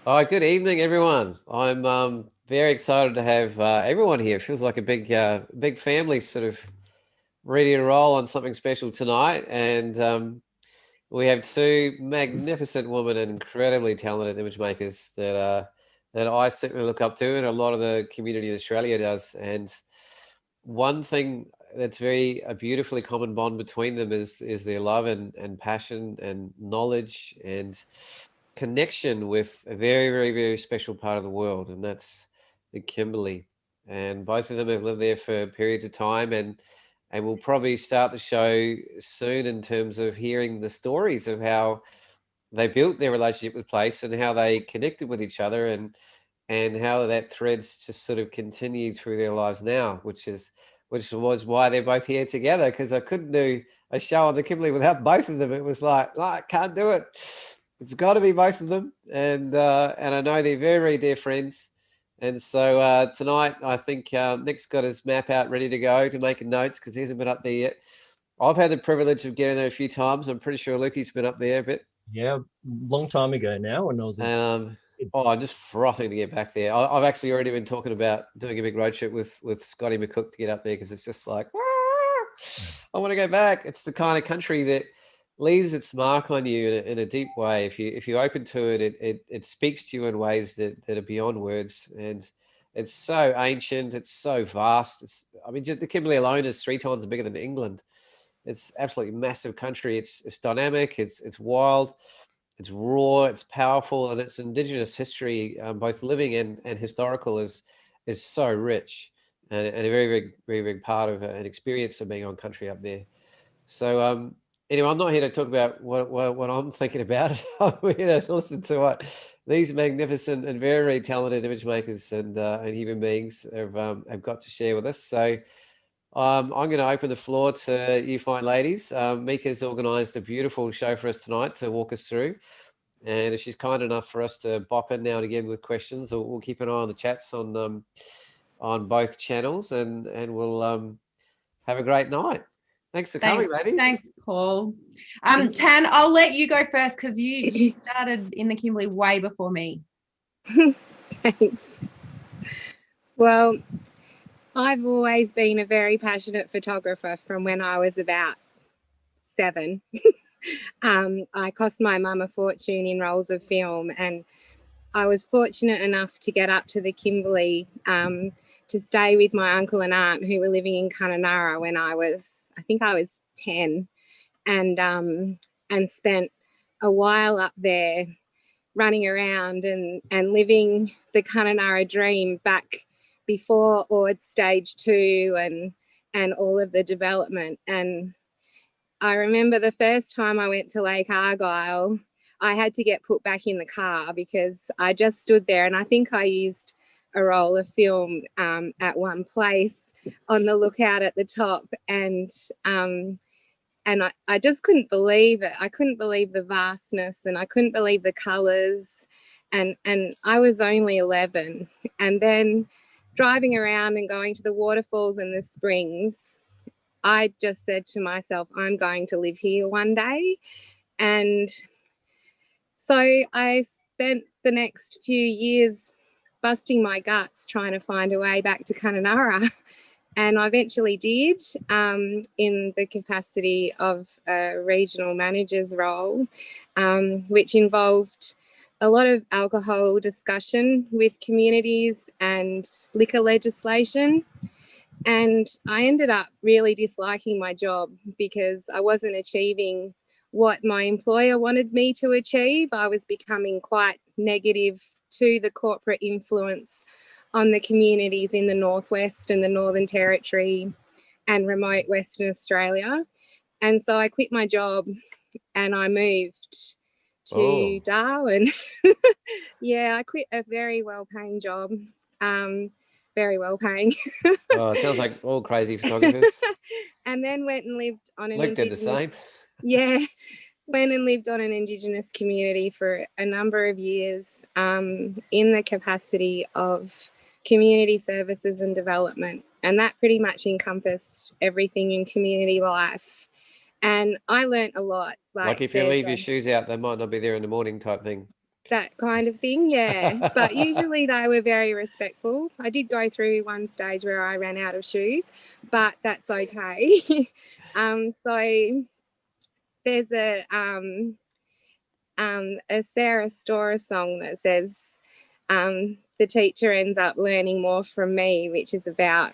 Oh, good evening, everyone. I'm very excited to have everyone here. It feels like a big family, sort of ready to roll on something special tonight. And we have two magnificent women and incredibly talented image makers that I certainly look up to, and a lot of the community in Australia does. And one thing that's very a beautifully common bond between them is their love and passion and knowledge and connection with a very special part of the world, and that's the Kimberley. And both of them have lived there for periods of time, and we'll probably start the show soon in terms of hearing the stories of how they built their relationship with place and how they connected with each other, and how that threads just sort of continued through their lives now, which was why they're both here together, because I couldn't do a show on the Kimberley without both of them. It was like, oh, I can't do it. It's got to be both of them, and I know they're very dear friends. And so tonight, I think Nick's got his map out ready to go to make notes because he hasn't been up there yet. I've had the privilege of getting there a few times. I'm pretty sure Lukey's been up there a bit. Yeah, long time ago now when I was a Um, kid. oh, I'm just frothing to get back there. I've actually already been talking about doing a big road trip with Scotty McCook to get up there because it's just like, I want to go back. It's the kind of country that leaves its mark on you in a deep way. If you're open to it, it speaks to you in ways that are beyond words. And it's so ancient. It's so vast. I mean, just the Kimberley alone is 3 times bigger than England. It's absolutely massive country. It's dynamic. It's wild. It's raw, it's powerful, and its indigenous history, both living and historical, is so rich, and a very big part of an experience of being on country up there. So anyway, I'm not here to talk about what I'm thinking about. I'm here to listen to what these magnificent and very talented image makers and human beings have got to share with us. So I'm going to open the floor to you fine ladies. Mieka's organised a beautiful show for us tonight to walk us through. And if she's kind enough for us to bop in now and again with questions, we'll keep an eye on the chats on both channels, and we'll have a great night. Thanks for coming, Thanks, ladies. thanks, Paul. Tan, I'll let you go first because you started in the Kimberley way before me. Thanks. Well, I've always been a very passionate photographer from when I was about 7. I cost my mum a fortune in rolls of film, and I was fortunate enough to get up to the Kimberley to stay with my uncle and aunt who were living in Kununurra when I think I was 10, and spent a while up there running around and living the Kununurra dream back before Ord Stage 2 and all of the development. And I remember the first time I went to Lake Argyle, I had to get put back in the car because I just stood there, and I think I used a roll of film at one place on the lookout at the top, and I just couldn't believe it. I couldn't believe the vastness, and I couldn't believe the colours, and I was only 11. And then driving around and going to the waterfalls and the springs, I just said to myself, I'm going to live here one day. And so I spent the next few years busting my guts trying to find a way back to Kununurra. And I eventually did, in the capacity of a regional manager's role, which involved a lot of alcohol discussion with communities and liquor legislation. And I ended up really disliking my job because I wasn't achieving what my employer wanted me to achieve. I was becoming quite negative to the corporate influence on the communities in the Northwest and the Northern Territory and remote Western Australia. And so I quit my job and I moved to Darwin. Yeah, I quit a very well-paying job. Very well paying. Oh, it sounds like all crazy photographers. And then went and lived on an Luke did the same. Yeah, went and lived on an Indigenous community for a number of years in the capacity of community services and development. And that pretty much encompassed everything in community life. And I learnt a lot. Like if you leave your shoes out, they might not be there in the morning type thing. that kind of thing, yeah. But usually they were very respectful. I did go through one stage where I ran out of shoes, but that's okay. So there's a Sarah Storer song that says, the teacher ends up learning more from me, which is about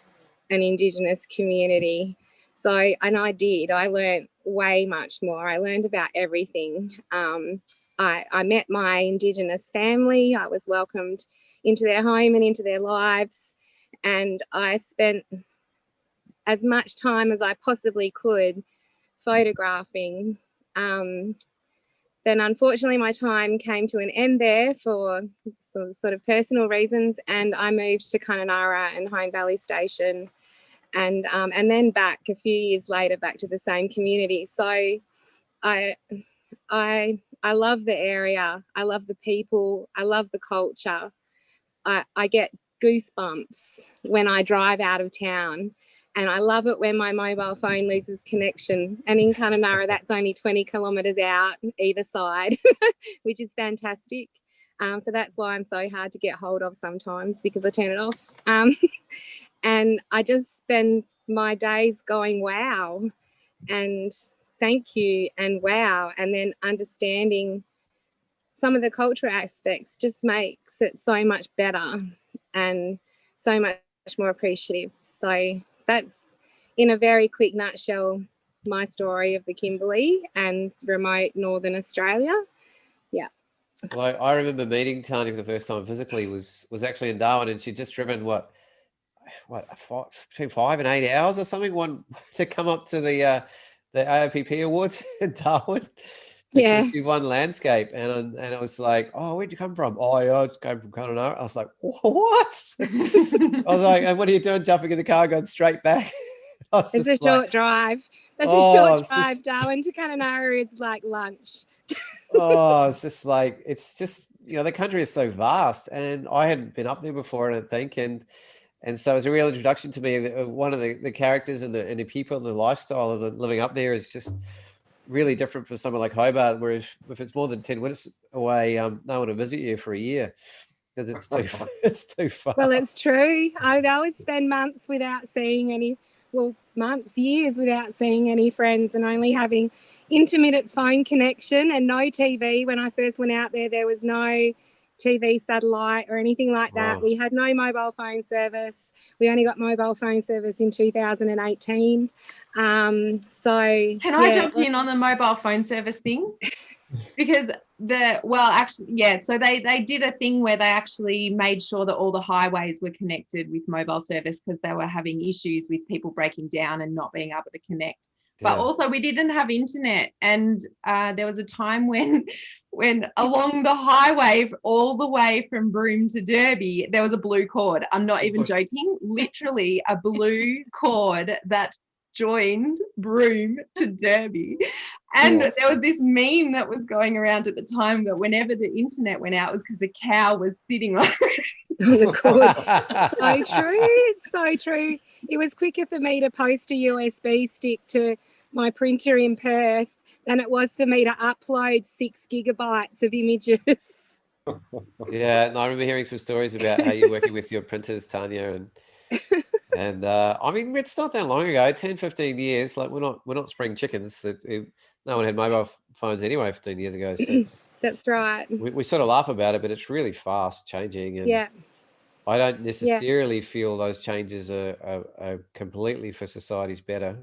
an Indigenous community. So, and I did. I learned way much more. I learned about everything. I met my Indigenous family. I was welcomed into their home and into their lives. And I spent as much time as I possibly could photographing. Then unfortunately my time came to an end there for sort of personal reasons, and I moved to Kununurra and Home Valley Station, and then back a few years later back to the same community. So I love the area. I love the people. I love the culture. I get goosebumps when I drive out of town. And I love it when my mobile phone loses connection. And in Kununurra, that's only 20 kilometres out either side, which is fantastic. So that's why I'm so hard to get hold of sometimes, because I turn it off. And I just spend my days going, wow, and thank you, and wow. And then understanding some of the cultural aspects just makes it so much better and so much more appreciative. So that's, in a very quick nutshell, my story of the Kimberley and remote Northern Australia. Yeah. Well, I remember meeting Tanya for the first time physically was actually in Darwin, and she'd just driven between 5 and 8 hours or something to come up to the AOPP Awards in Darwin. Yeah. She won landscape, and it was like, oh, where'd you come from? Oh, yeah, I just came from Kununurra. I was like, what? I was like, and what are you doing, jumping in the car, going straight back? It's a short drive. That's a short drive, Darwin to Kununurra. It's like lunch. It's just the country is so vast, and I hadn't been up there before, I don't think, and so it was a real introduction to me. One of the characters and the people and the lifestyle of living up there is just really different for someone like Hobart, whereas if it's more than 10 minutes away, no one will visit you for a year because it's too far. Well, it's true. I would spend months without seeing years without seeing any friends, and only having intermittent phone connection and no TV. When I first went out there was no TV satellite or anything like that. Wow. We had no mobile phone service. We only got mobile phone service in 2018. Can I jump in on the mobile phone service thing? Because so they did a thing where they actually made sure that all the highways were connected with mobile service, because they were having issues with people breaking down and not being able to connect. But also we didn't have internet, and there was a time when along the highway all the way from Broome to Derby there was a blue cord. I'm not even joking, literally a blue cord that joined Broome to Derby. And there was this meme that was going around at the time that whenever the internet went out, it was because a cow was sitting on the cord. So true. It's so true. It was quicker for me to post a USB stick to my printer in Perth than it was for me to upload 6 gigabytes of images. Yeah, and I remember hearing some stories about how you're working with your printers, Tanya, and I mean, it's not that long ago, 10, 15 years. Like we're not spring chickens. No one had mobile phones anyway 15 years ago. So that's right. We sort of laugh about it, but it's really fast changing. And I don't necessarily feel those changes are completely for society's better.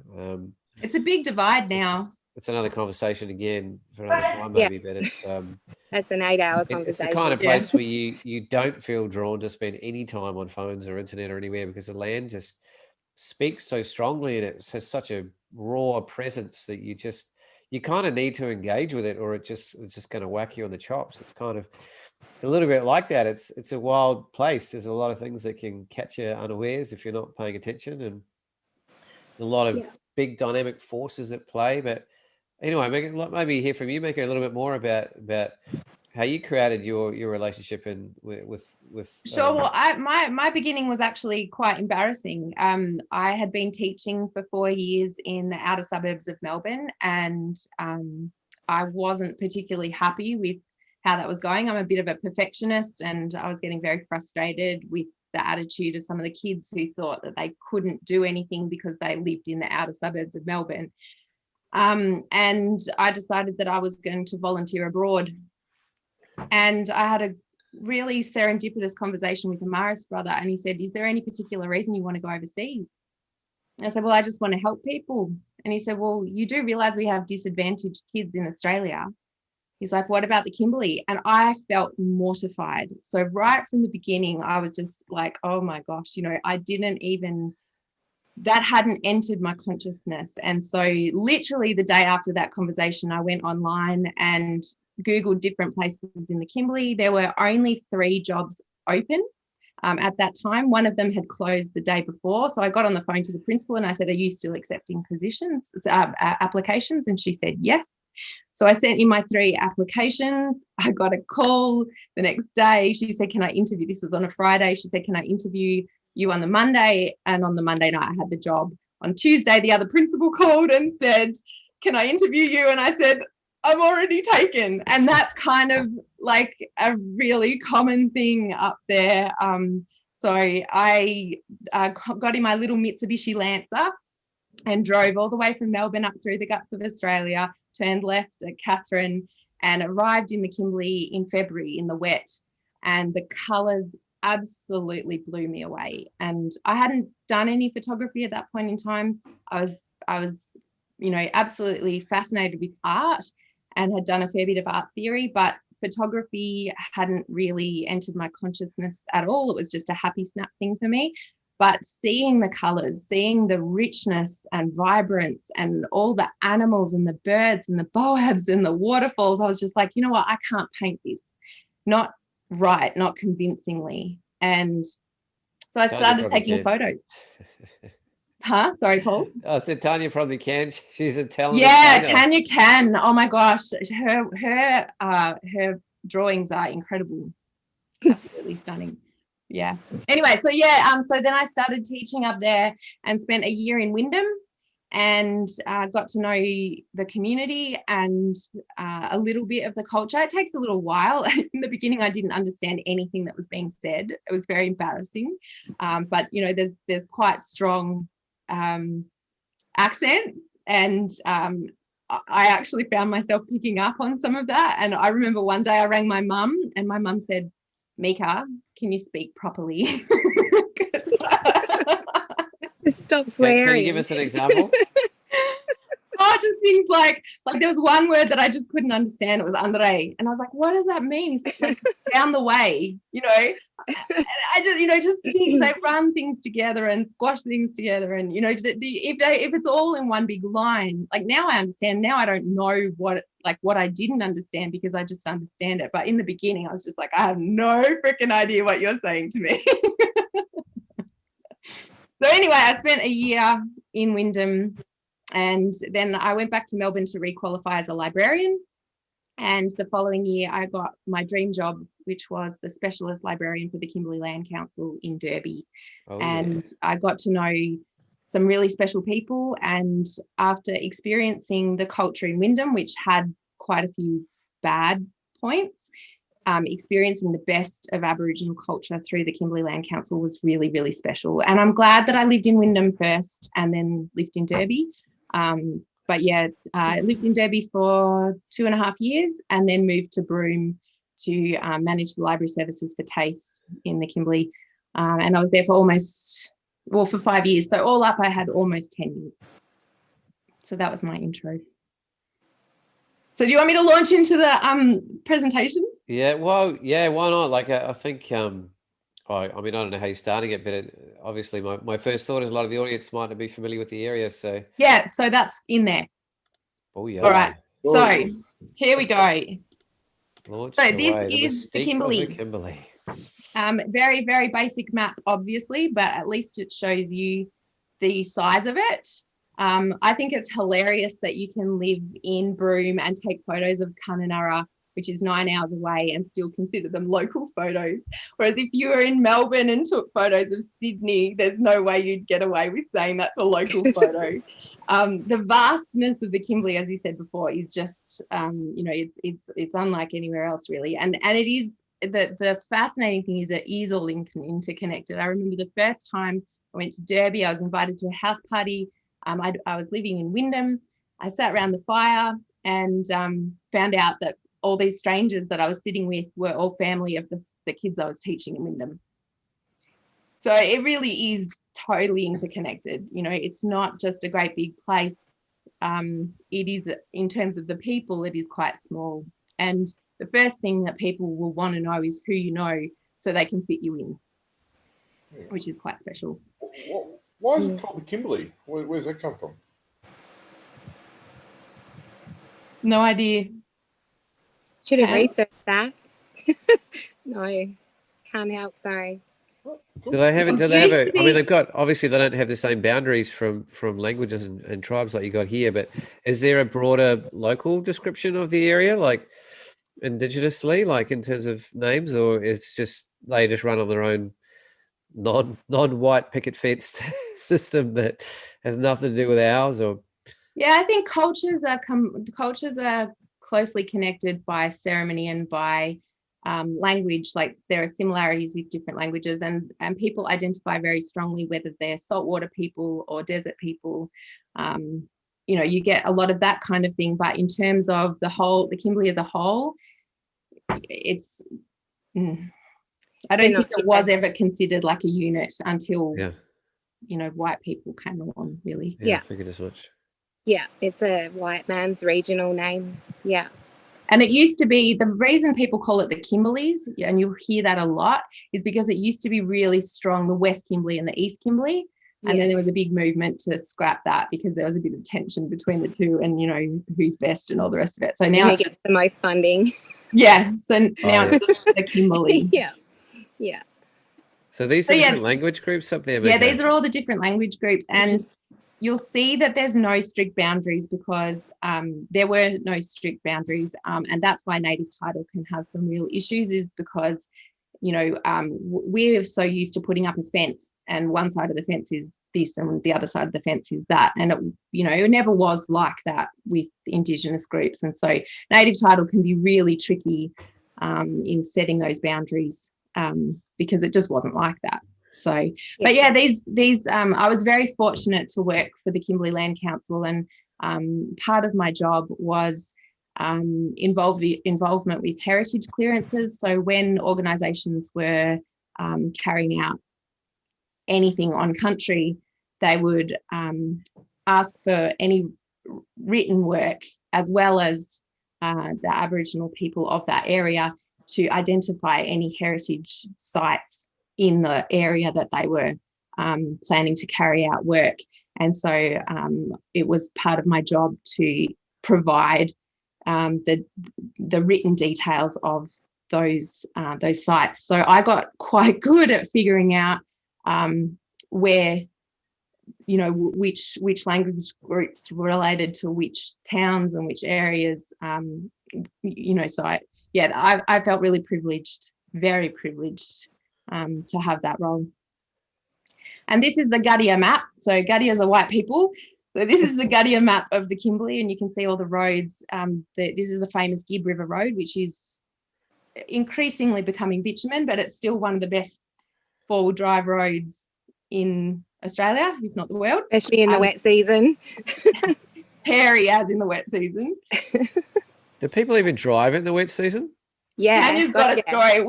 It's a big divide now. It's another conversation again for another time, maybe, but it's that's an 8-hour conversation. It's the kind of place where you don't feel drawn to spend any time on phones or internet or anywhere, because the land just speaks so strongly, and it has such a raw presence that you kind of need to engage with it, or it's just going to whack you on the chops. It's kind of a little bit like that. It's a wild place. There's a lot of things that can catch you unawares if you're not paying attention, and a lot of big dynamic forces at play. But anyway, maybe hear from you, Mieke, a little bit more about how you created your relationship with. Sure. Well, my beginning was actually quite embarrassing. I had been teaching for 4 years in the outer suburbs of Melbourne, and I wasn't particularly happy with how that was going. I'm a bit of a perfectionist, and I was getting very frustrated with the attitude of some of the kids who thought that they couldn't do anything because they lived in the outer suburbs of Melbourne. And I decided that I was going to volunteer abroad. And I had a really serendipitous conversation with Amaris' brother, and he said, is there any particular reason you want to go overseas? And I said, well, I just want to help people. And he said, well, you do realize we have disadvantaged kids in Australia. He's like, what about the Kimberley? And I felt mortified. So right from the beginning, I was just like, oh my gosh, I didn't even, that hadn't entered my consciousness. And so literally the day after that conversation, I went online and Googled different places in the Kimberley. There were only 3 jobs open at that time. One of them had closed the day before. So I got on the phone to the principal and I said, are you still accepting applications? And she said, yes. So I sent in my 3 applications. I got a call the next day. She said, can I interview? This was on a Friday. She said, can I interview you on the Monday? And on the Monday night, I had the job. On Tuesday, the other principal called and said, can I interview you? And I said, I'm already taken. And that's kind of like a really common thing up there. So I got in my little Mitsubishi Lancer and drove all the way from Melbourne up through the guts of Australia, turned left at Catherine, and arrived in the Kimberley in February in the wet. And the colours absolutely blew me away. And I hadn't done any photography at that point in time. I was absolutely fascinated with art and had done a fair bit of art theory, but photography hadn't really entered my consciousness at all. It was just a happy snap thing for me. But seeing the colours, seeing the richness and vibrance and all the animals and the birds and the boabs and the waterfalls, I was just like, you know what, I can't paint this. Not right, not convincingly. And so I started taking photos. Huh? Sorry, Paul. I said Tanya probably can. She's a talented painter. Tanya can. Oh my gosh, her drawings are incredible. Absolutely stunning. Yeah. Anyway, so then I started teaching up there and spent a year in Wyndham and got to know the community and a little bit of the culture. It takes a little while. In the beginning, I didn't understand anything that was being said. It was very embarrassing. But there's quite strong accents, and I actually found myself picking up on some of that. And I remember one day I rang my mum, and my mum said, Mieke, can you speak properly? Stop swearing. Can you give us an example? Just things like there was one word that I just couldn't understand. It was Andre, and I was like, "What does that mean?" He said, like, "Down the way," I just think they run things together and squash things together, and if it's all in one big line, like now I understand. Now I don't know what I didn't understand because I just understand it. But in the beginning, I was just like, I have no freaking idea what you're saying to me. So anyway, I spent a year in Wyndham. And then I went back to Melbourne to requalify as a librarian. And the following year, I got my dream job, which was the specialist librarian for the Kimberley Land Council in Derby. And I got to know some really special people. And after experiencing the culture in Wyndham, which had quite a few bad points, experiencing the best of Aboriginal culture through the Kimberley Land Council was really, really special. And I'm glad that I lived in Wyndham first and then lived in Derby. I lived in Derby for 2.5 years and then moved to Broome to manage the library services for TAFE in the Kimberley. And I was there for for 5 years. So all up, I had almost 10 years. So that was my intro. So do you want me to launch into the presentation? Yeah, well, yeah, why not? Like, I think, I don't know how you're starting it, but obviously my first thought is a lot of the audience might not be familiar with the area, so. Yeah, so that's in there. Oh, yeah. All right, so here we go. Launch so away. This is the Kimberley. Very, very basic map, obviously, but at least it shows you the size of it. I think it's hilarious that you can live in Broome and take photos of Kununurra, which is 9 hours away, and still consider them local photos. Whereas if you were in Melbourne and took photos of Sydney, there's no way you'd get away with saying that's a local photo. The vastness of the Kimberley, as you said before, is just it's unlike anywhere else really, and it is the fascinating thing is it is all interconnected. I remember the first time I went to Derby, I was invited to a house party. I was living in Wyndham. I sat around the fire and found out that all these strangers that I was sitting with were all family of the kids I was teaching in Wyndham. So it really is totally interconnected. It's not just a great big place. It is, in terms of the people, it is quite small. And the first thing that people will want to know is who you know so they can fit you in, which is quite special. Why is it called the Kimberley? Where's that come from? No idea. Should have researched that. No, can't help, sorry. Do they have I mean, they've got, obviously they don't have the same boundaries from languages and tribes like you got here, but is there a broader local description of the area, like indigenously, like in terms of names, or it's just they just run on their own non-white picket fence system that has nothing to do with ours? Or yeah, I think cultures are closely connected by ceremony and by language. Like there are similarities with different languages, and people identify very strongly whether they're saltwater people or desert people. You get a lot of that kind of thing, but in terms of the Kimberley as a whole, it's I don't think it was ever considered like a unit until white people came along, really. I figured as much. Yeah, it's a white man's regional name. Yeah. And it used to be, the reason people call it the Kimberleys, and you'll hear that a lot, is because it used to be really strong, the West Kimberley and the East Kimberley. And then there was a big movement to scrap that because there was a bit of tension between the two and, who's best and all the rest of it. So now it gets the most funding. Yeah. So now it's just the Kimberley. Yeah. Yeah. So these are different language groups up there? Yeah, these are all the different language groups. And you'll see that there's no strict boundaries because there were no strict boundaries. And that's why native title can have some real issues, is because, we're so used to putting up a fence and one side of the fence is this and the other side of the fence is that. And, it never was like that with Indigenous groups. And so native title can be really tricky in setting those boundaries because it just wasn't like that. So, but yeah, these I was very fortunate to work for the Kimberley Land Council, and part of my job was involvement with heritage clearances. So when organisations were carrying out anything on country, they would ask for any written work as well as the Aboriginal people of that area to identify any heritage sites in the area that they were planning to carry out work. And so it was part of my job to provide the written details of those sites. So I got quite good at figuring out where, which language groups related to which towns and which areas, so I felt really privileged, very privileged to have that role. And this is the Gadiya map. So Gadiyas are white people. So this is the Gadiya map of the Kimberley, and you can see all the roads. This is the famous Gibb River Road, which is increasingly becoming bitumen, but it's still one of the best four-wheel drive roads in Australia, if not the world. Especially in the wet season. Hairy as in the wet season. Do people even drive in the wet season? Yeah. Tanya's got a story.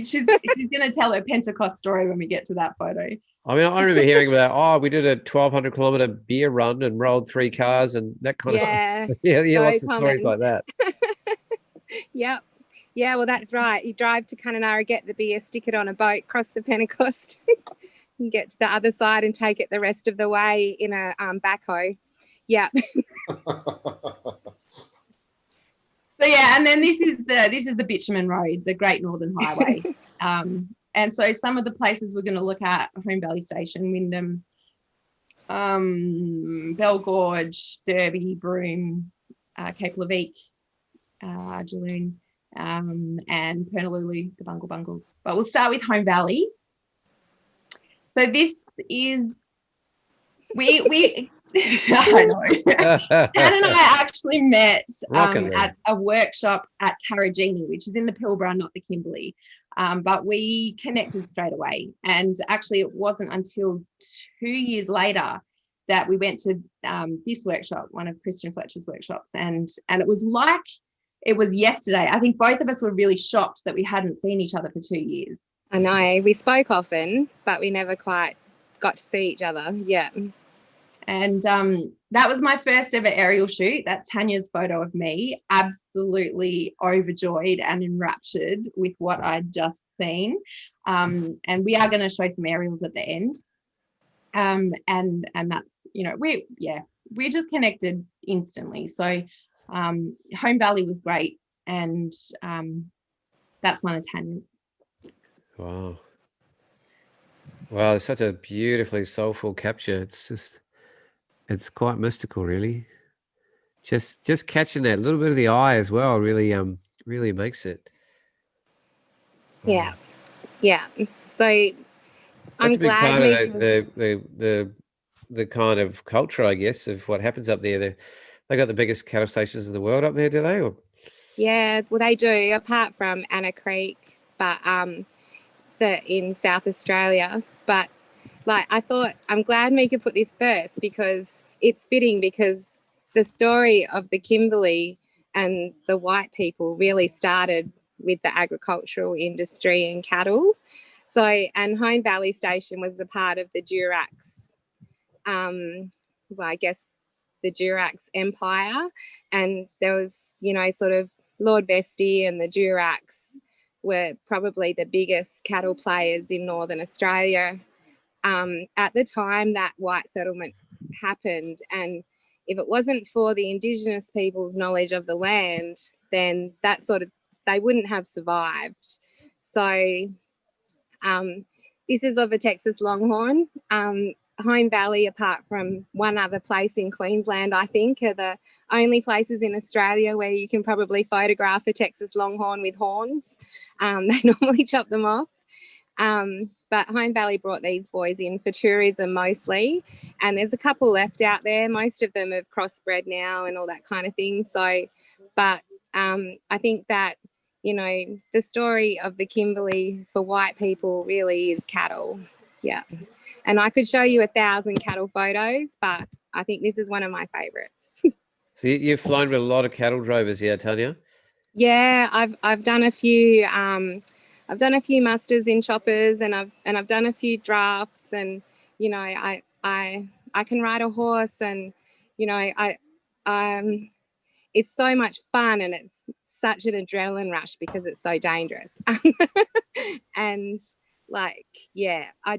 She's going to tell her Pentecost story when we get to that photo. I mean, I remember hearing about, we did a 1,200 kilometre beer run and rolled 3 cars and that kind of stuff. Yeah, so lots of stories like that. Yep. Yeah, well, that's right. You drive to Kununurra, get the beer, stick it on a boat, cross the Pentecost, and get to the other side and take it the rest of the way in a backhoe. Yeah. So yeah, and then this is the bitumen road, the Great Northern Highway. And so some of the places we're going to look at: Home Valley Station, Wyndham, Bell Gorge, Derby, Broome, Cape Leveque, Argyle, and Pernalulu, the Bungle Bungles. But we'll start with Home Valley. So this is we I know. Dan and I actually met Rocking at a workshop at Karajini, which is in the Pilbara, not the Kimberley. But we connected straight away. And actually, it wasn't until 2 years later that we went to this workshop, one of Christian Fletcher's workshops. And it was like it was yesterday. I think both of us were really shocked that we hadn't seen each other for 2 years. I know. We spoke often, but we never quite got to see each other. Yeah. And that was my first ever aerial shoot. That's Tanya's photo of me, absolutely overjoyed and enraptured with what I'd just seen. And we are going to show some aerials at the end. And that's, you know, we just connected instantly. So Home Valley was great. And that's one of Tanya's. Wow. Wow, it's such a beautifully soulful capture. It's quite mystical, really. Just catching that little bit of the eye as well really really makes it. Yeah. Yeah. So I'm Such a big glad part of the kind of culture, I guess, of what happens up there. They got the biggest cattle stations in the world up there, do they? Or? Yeah, well, they do, apart from Anna Creek, but in South Australia. But like, I'm glad Mieke put this first because it's fitting, because the story of the Kimberley and the white people really started with the agricultural industry and cattle. So, and Home Valley Station was a part of the Durax, I guess the Durax Empire. And there was, you know, sort of Lord Vestey and the Durax were probably the biggest cattle players in Northern Australia at the time that white settlement happened. And if it wasn't for the indigenous people's knowledge of the land, then they wouldn't have survived. So this is of a Texas Longhorn. Home Valley, apart from one other place in Queensland, I think, are the only places in Australia where you can probably photograph a Texas Longhorn with horns. They normally chop them off. But Home Valley brought these boys in for tourism mostly, and there's a couple left out there. Most of them have crossbred now and all that kind of thing. So, but I think that, you know, the story of the Kimberley for white people really is cattle. Yeah. And I could show you 1,000 cattle photos, but I think this is one of my favourites. So you've flown with a lot of cattle drovers, yeah, Tanya? Yeah, I've done a few. I've done a few musters in choppers, and I've done a few drafts, and you know, I can ride a horse, and you know, it's so much fun, and it's such an adrenaline rush because it's so dangerous. And like, yeah, I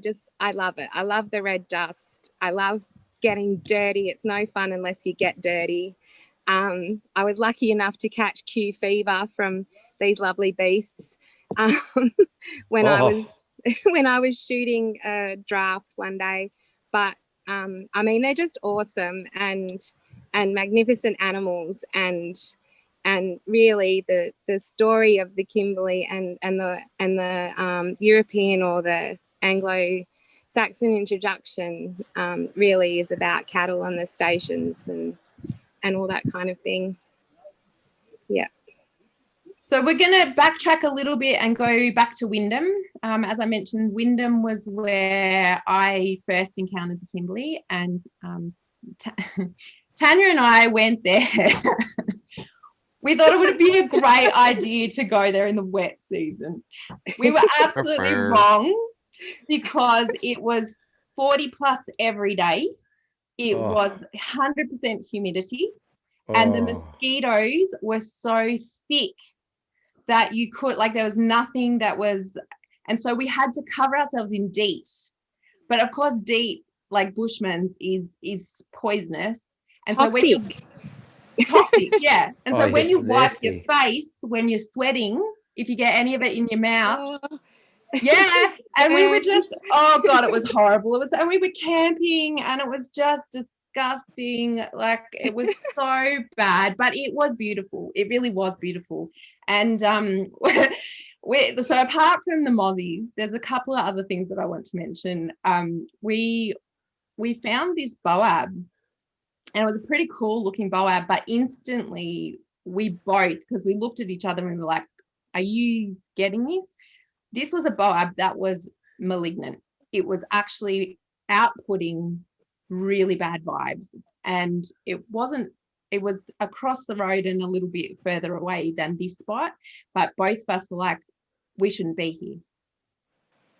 love it. I love the red dust. I love getting dirty. It's no fun unless you get dirty. I was lucky enough to catch Q fever from these lovely beasts when I was shooting a draft one day. But I mean, they're just awesome and magnificent animals, and really the story of the Kimberley and the European or the Anglo-Saxon introduction really is about cattle on the stations and all that kind of thing. Yeah. So we're going to backtrack a little bit and go back to Wyndham. As I mentioned, Wyndham was where I first encountered the Kimberley, and Tanya and I went there. We thought it would be a great idea to go there in the wet season. We were absolutely wrong because it was 40 plus every day. It was 100% humidity, and the mosquitoes were so thick that you could, like, there was nothing that was, and so we had to cover ourselves in DEET. But of course, DEET, like Bushman's, is poisonous. And so when you toxic, yeah. And so when you wipe your face, when you're sweating, if you get any of it in your mouth, yeah. And we were just, oh God, it was horrible. And we were camping, and it was just disgusting. Like, it was so bad, but it was beautiful. It really was beautiful. And so apart from the mozzies, there's a couple of other things that I want to mention. We found this boab And it was a pretty cool looking boab, but instantly we both, because we looked at each other and we were like, are you getting this? This was a boab that was malignant. It was actually outputting really bad vibes. And it was across the road and a little bit further away than this spot. But both of us were like, we shouldn't be here.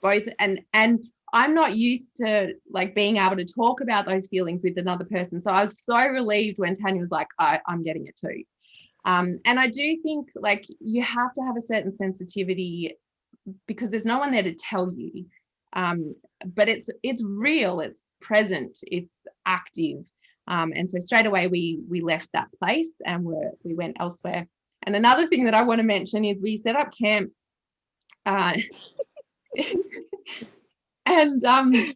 Both, and I'm not used to like being able to talk about those feelings with another person. So I was so relieved when Tanya was like, I'm getting it too. And I do think like you have to have a certain sensitivity because there's no one there to tell you. But it's real, it's present, it's active. And so straight away we left that place and we went elsewhere. And another thing that I want to mention is we set up camp and Tanya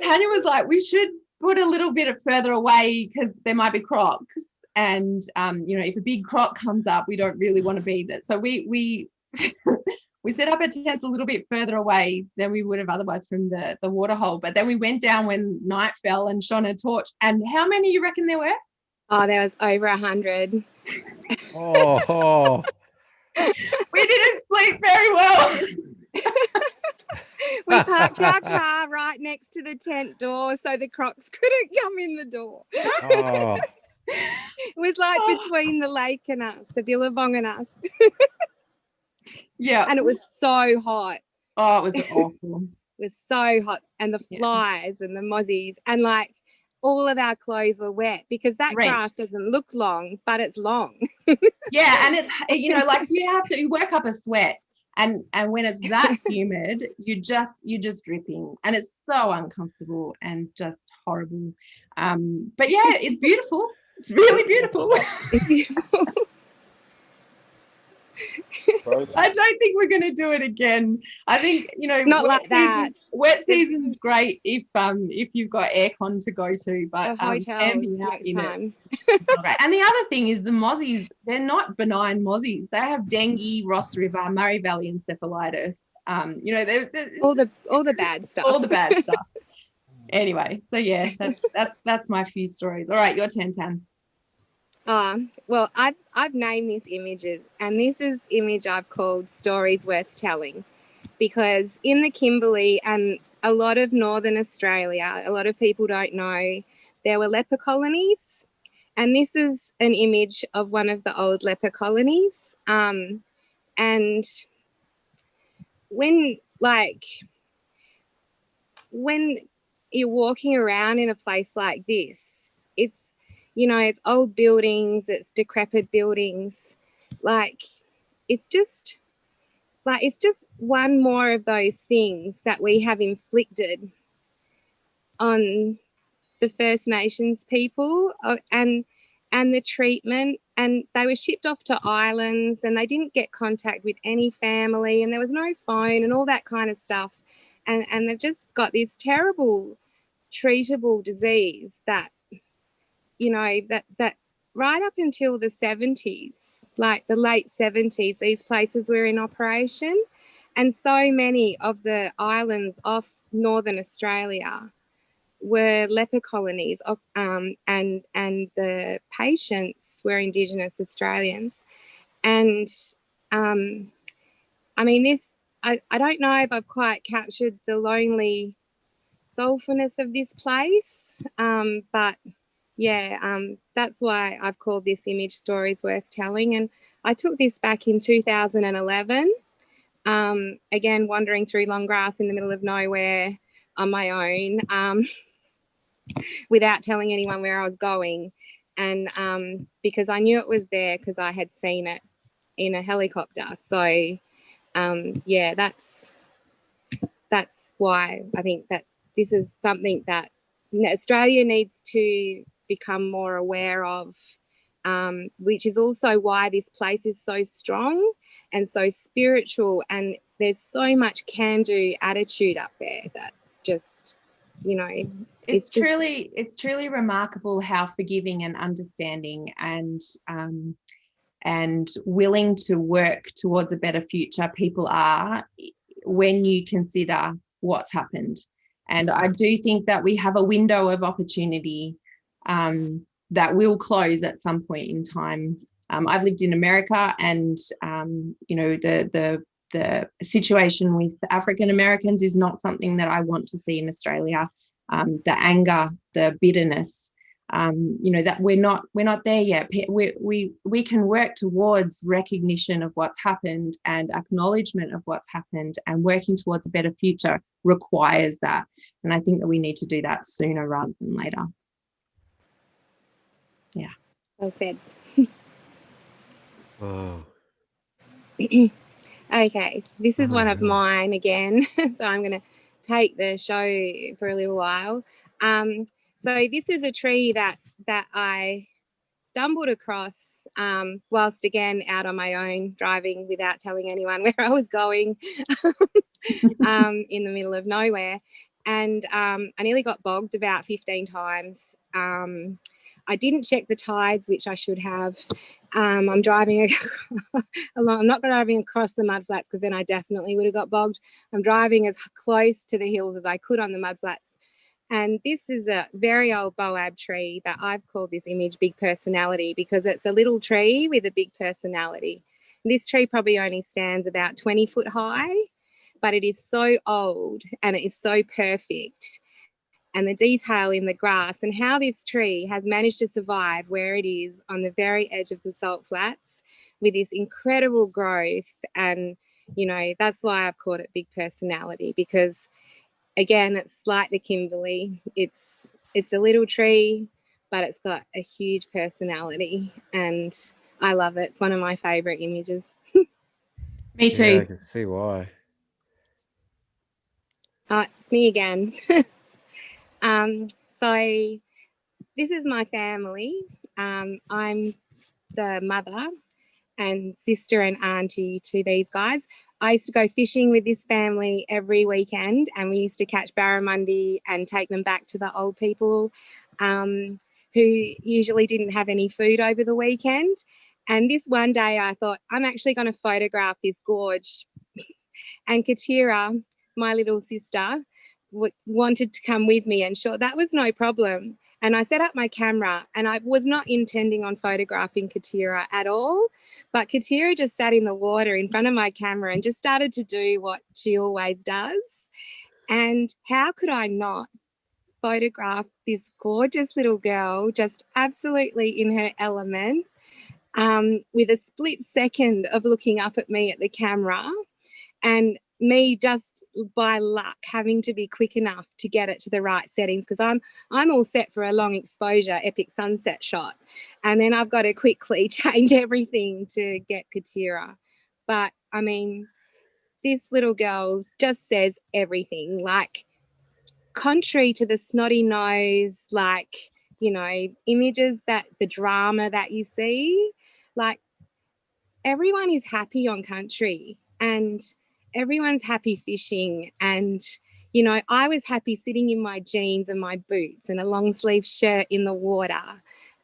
was like, we should put a little bit further away because there might be crocs. And, if a big croc comes up, we don't really want to be there. So we set up our tents a little bit further away than we would have otherwise from the waterhole. But then we went down when night fell and shone a torch. And how many you reckon there were? Oh, there was over 100. Oh. We didn't sleep very well. We parked our car right next to the tent door so the crocs couldn't come in the door. Oh. It was like between the lake and us, the Billabong and us. Yeah. And it was so hot. Oh, it was awful. It was so hot. And the flies and the mozzies and like all of our clothes were wet because that grass doesn't look long, but it's long. Yeah. And it's, like you work up a sweat. And when it's that humid, you're just dripping, and it's so uncomfortable and just horrible. But yeah, it's beautiful. It's really beautiful. It's beautiful. I don't think we're going to do it again. I think not like that. Wet season's great if you've got aircon to go to, but a hotel next time. And the other thing is the mozzies. They're not benign mozzies. They have dengue, Ross River, Murray Valley encephalitis. They're all the bad stuff. All the bad stuff. Anyway, so yeah, that's my few stories. All right, your turn, Tan. Well, I've named these images, and this is image I've called Stories Worth Telling, because in the Kimberley and a lot of Northern Australia, a lot of people don't know, there were leper colonies, and this is an image of one of the old leper colonies. And when you're walking around in a place like this, it's old buildings, it's decrepit buildings. It's just one more of those things that we have inflicted on the First Nations people and the treatment. And they were shipped off to islands and they didn't get contact with any family and there was no phone and all that kind of stuff. And they've just got this terrible treatable disease that that right up until the 70s, like the late 70s, these places were in operation. And so many of the islands off Northern Australia were leper colonies, and the patients were Indigenous Australians. And I don't know if I've quite captured the lonely soulfulness of this place, but yeah, that's why I've called this image Stories Worth Telling. And I took this back in 2011, again, wandering through long grass in the middle of nowhere on my own, without telling anyone where I was going. And because I knew it was there because I had seen it in a helicopter. So, yeah, that's why I think that this is something that Australia needs to become more aware of, which is also why this place is so strong and so spiritual, and there's so much can-do attitude up there that's just, it's truly remarkable how forgiving and understanding and willing to work towards a better future people are when you consider what's happened. And I do think that we have a window of opportunity that will close at some point in time. I've lived in America, and you know, the situation with African Americans is not something that I want to see in Australia. The anger, the bitterness, you know, that we're not there yet. We can work towards recognition of what's happened and acknowledgement of what's happened, and working towards a better future requires that. And I think that we need to do that sooner rather than later. Yeah. Well said. Wow. Okay, this is one of mine again. So I'm going to take the show for a little while. So this is a tree that I stumbled across whilst again out on my own, driving without telling anyone where I was going, in the middle of nowhere. And I nearly got bogged about 15 times. I didn't check the tides, which I should have. I'm driving along. I'm not driving across the mudflats because then I definitely would have got bogged. I'm driving as close to the hills as I could on the mudflats. And this is a very old boab tree, but I've called this image Big Personality because it's a little tree with a big personality. This tree probably only stands about 20 foot high, but it is so old and it is so perfect. And the detail in the grass and how this tree has managed to survive where it is on the very edge of the salt flats with this incredible growth. And, you know, that's why I've called it Big Personality, because again, it's like the Kimberley. It's a little tree, but it's got a huge personality, and I love it. It's one of my favourite images. Me too. Yeah, I can see why. It's me again. So this is my family. I'm the mother and sister and auntie to these guys. I used to go fishing with this family every weekend, and we used to catch barramundi and take them back to the old people who usually didn't have any food over the weekend. And this one day I thought, I'm actually going to photograph this gorge. And Katira, my little sister, wanted to come with me, and sure, that was no problem. And I set up my camera, and I was not intending on photographing Katira at all, but Katira just sat in the water in front of my camera and just started to do what she always does. And how could I not photograph this gorgeous little girl just absolutely in her element, with a split second of looking up at me at the camera, and me just by luck having to be quick enough to get it to the right settings, because I'm all set for a long exposure epic sunset shot, and then I've got to quickly change everything to get Katira. But I mean, this little girl just says everything, like contrary to the snotty nose, like, you know, images that the drama that you see, like everyone is happy on country and everyone's happy fishing. And, you know, I was happy sitting in my jeans and my boots and a long sleeve shirt in the water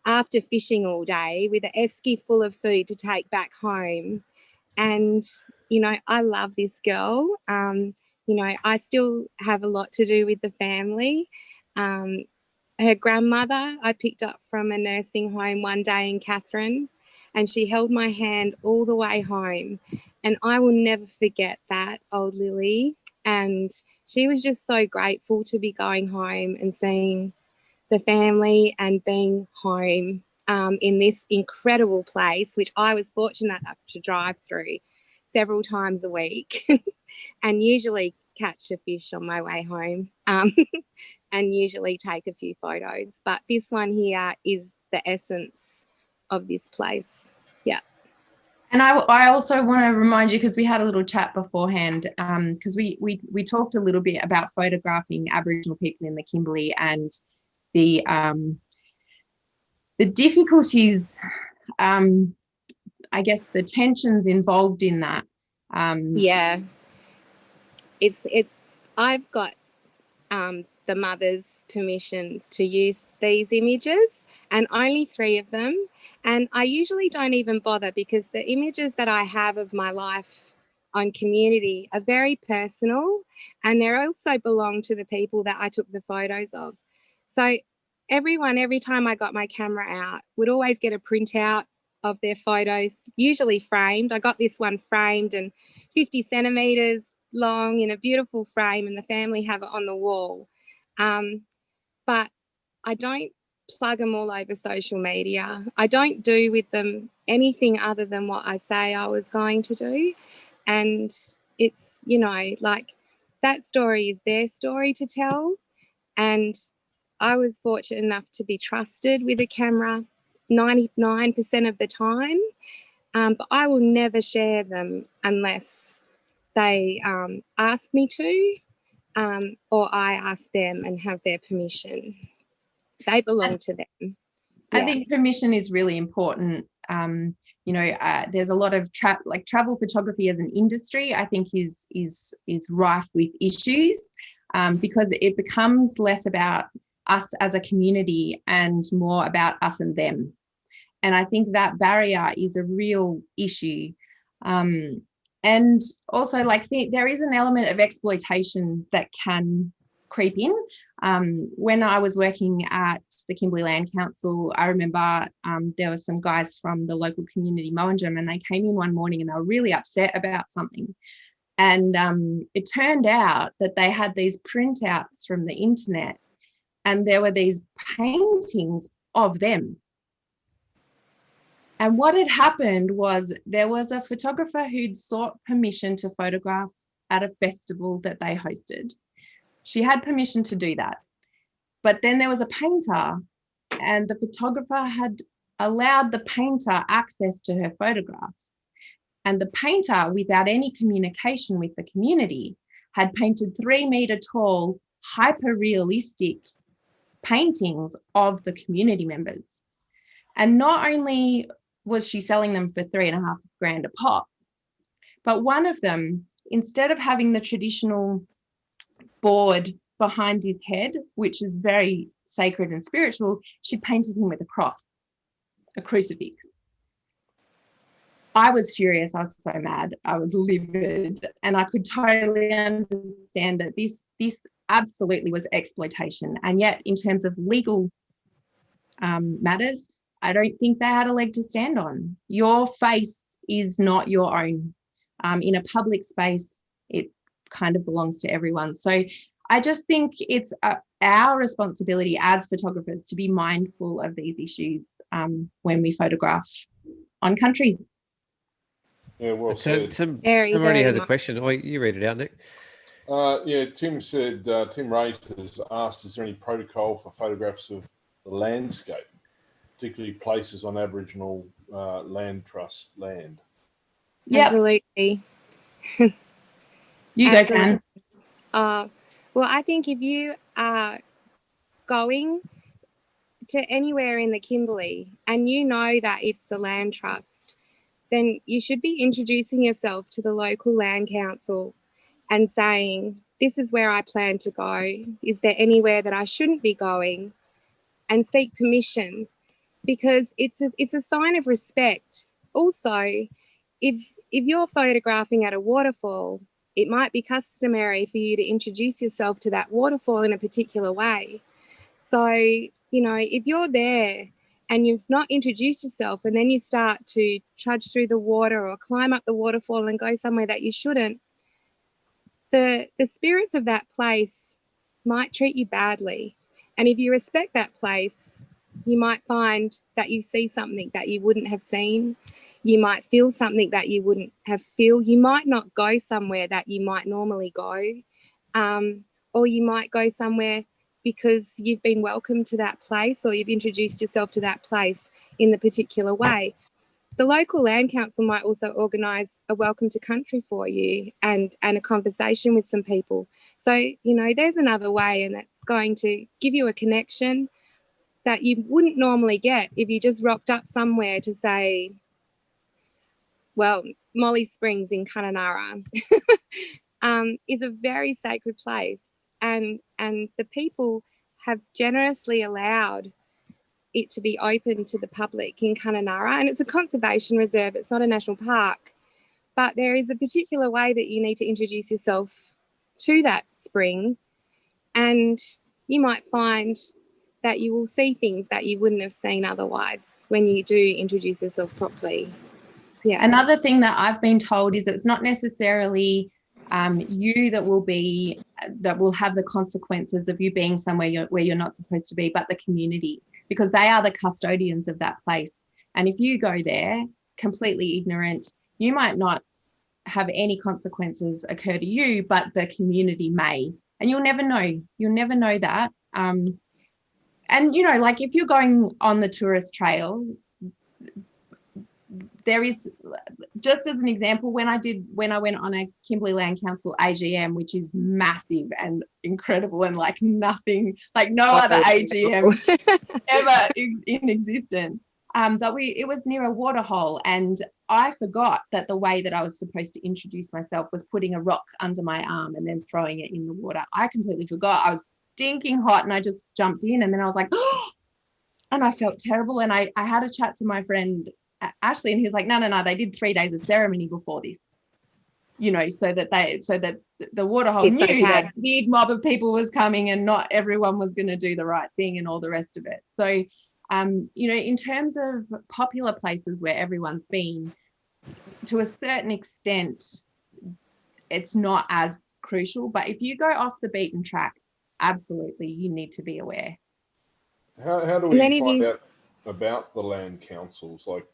after fishing all day with an esky full of food to take back home. And, you know, I love this girl. You know, I still have a lot to do with the family. Her grandmother I picked up from a nursing home one day in Catherine, and she held my hand all the way home. And I will never forget that, old Lily. And she was just so grateful to be going home and seeing the family and being home in this incredible place, which I was fortunate enough to drive through several times a week and usually catch a fish on my way home and usually take a few photos. But this one here is the essence of this place. Yeah. And I also want to remind you, because we had a little chat beforehand, because we talked a little bit about photographing Aboriginal people in the Kimberley and the difficulties, I guess the tensions involved in that. Yeah. It's I've got the mother's permission to use these images, and only 3 of them. And I usually don't even bother, because the images that I have of my life on community are very personal, and they also belong to the people that I took the photos of. So everyone, every time I got my camera out, would always get a printout of their photos, usually framed. I got this one framed and 50 centimeters long in a beautiful frame, and the family have it on the wall. But I don't plug them all over social media. I don't do with them anything other than what I say I was going to do. And it's, you know, like that story is their story to tell. And I was fortunate enough to be trusted with a camera 99% of the time. But I will never share them unless they ask me to, or I ask them and have their permission. They belong to them. I think permission is really important. You know, there's a lot of travel photography as an industry, I think is rife with issues, because it becomes less about us as a community and more about us and them. And I think that barrier is a real issue. And also, like, there is an element of exploitation that can creep in. When I was working at the Kimberley Land Council, I remember there were some guys from the local community, Windjana, and they came in one morning and they were really upset about something. And it turned out that they had these printouts from the internet, and there were these paintings of them. And what had happened was there was a photographer who'd sought permission to photograph at a festival that they hosted. She had permission to do that. But then there was a painter, and the photographer had allowed the painter access to her photographs. And the painter, without any communication with the community, had painted 3-meter tall, hyper-realistic paintings of the community members. And not only was she selling them for $3,500 a pop, but one of them, instead of having the traditional board behind his head, which is very sacred and spiritual, she painted him with a cross, a crucifix. I was furious. I was so mad. I was livid, and I could totally understand that this absolutely was exploitation. And yet, in terms of legal matters, I don't think they had a leg to stand on. Your face is not your own. In a public space, it kind of belongs to everyone. So I just think it's our responsibility as photographers to be mindful of these issues when we photograph on country. Yeah, well Tim, said. Tim Very, already very has a much. question. Oh, you read it out, Nick. Yeah, Tim said, Tim Rate has asked, is there any protocol for photographs of the landscape, particularly places on Aboriginal land trust land? Yeah, Absolutely. you go, Tan. Well, I think if you are going to anywhere in the Kimberley and you know that it's the land trust, then you should be introducing yourself to the local land council and saying, this is where I plan to go. Is there anywhere that I shouldn't be going? And seek permission, because it's a sign of respect. Also, if you're photographing at a waterfall, it might be customary for you to introduce yourself to that waterfall in a particular way. So, you know, if you're there and you've not introduced yourself and then you start to trudge through the water or climb up the waterfall and go somewhere that you shouldn't, the spirits of that place might treat you badly. And if you respect that place, you might find that you see something that you wouldn't have seen. You might feel something that you wouldn't have feel. You might not go somewhere that you might normally go. Or you might go somewhere because you've been welcomed to that place or you've introduced yourself to that place in the particular way. The local land council might also organise a welcome to country for you and a conversation with some people. So, you know, there's another way, and that's going to give you a connection that you wouldn't normally get if you just rocked up somewhere to say, well, Molly Springs in Kununurra is a very sacred place, and the people have generously allowed it to be open to the public in Kununurra, and it's a conservation reserve, it's not a national park, but there is a particular way that you need to introduce yourself to that spring, and you might find that you will see things that you wouldn't have seen otherwise when you do introduce yourself properly. Yeah. Another thing that I've been told is it's not necessarily you that will have the consequences of you being somewhere where you're not supposed to be, but the community, because they are the custodians of that place. And if you go there completely ignorant, you might not have any consequences occur to you, but the community may, and you'll never know. You'll never know that. And, you know, like if you're going on the tourist trail, there is, just as an example, when I went on a Kimberley Land Council AGM, which is massive and incredible and like nothing, like no other AGM ever in existence. But it was near a water hole, and I forgot that the way that I was supposed to introduce myself was putting a rock under my arm and then throwing it in the water. I completely forgot. I was stinking hot and I just jumped in, and then I was like, oh, and I felt terrible. And I had a chat to my friend Ashley, and he was like, no, they did 3 days of ceremony before this, you know, so that the waterhole knew that a big mob of people was coming and not everyone was going to do the right thing and all the rest of it. So, you know, in terms of popular places where everyone's been, to a certain extent, it's not as crucial. But if you go off the beaten track, absolutely, you need to be aware. How do we find out about the land councils? Like,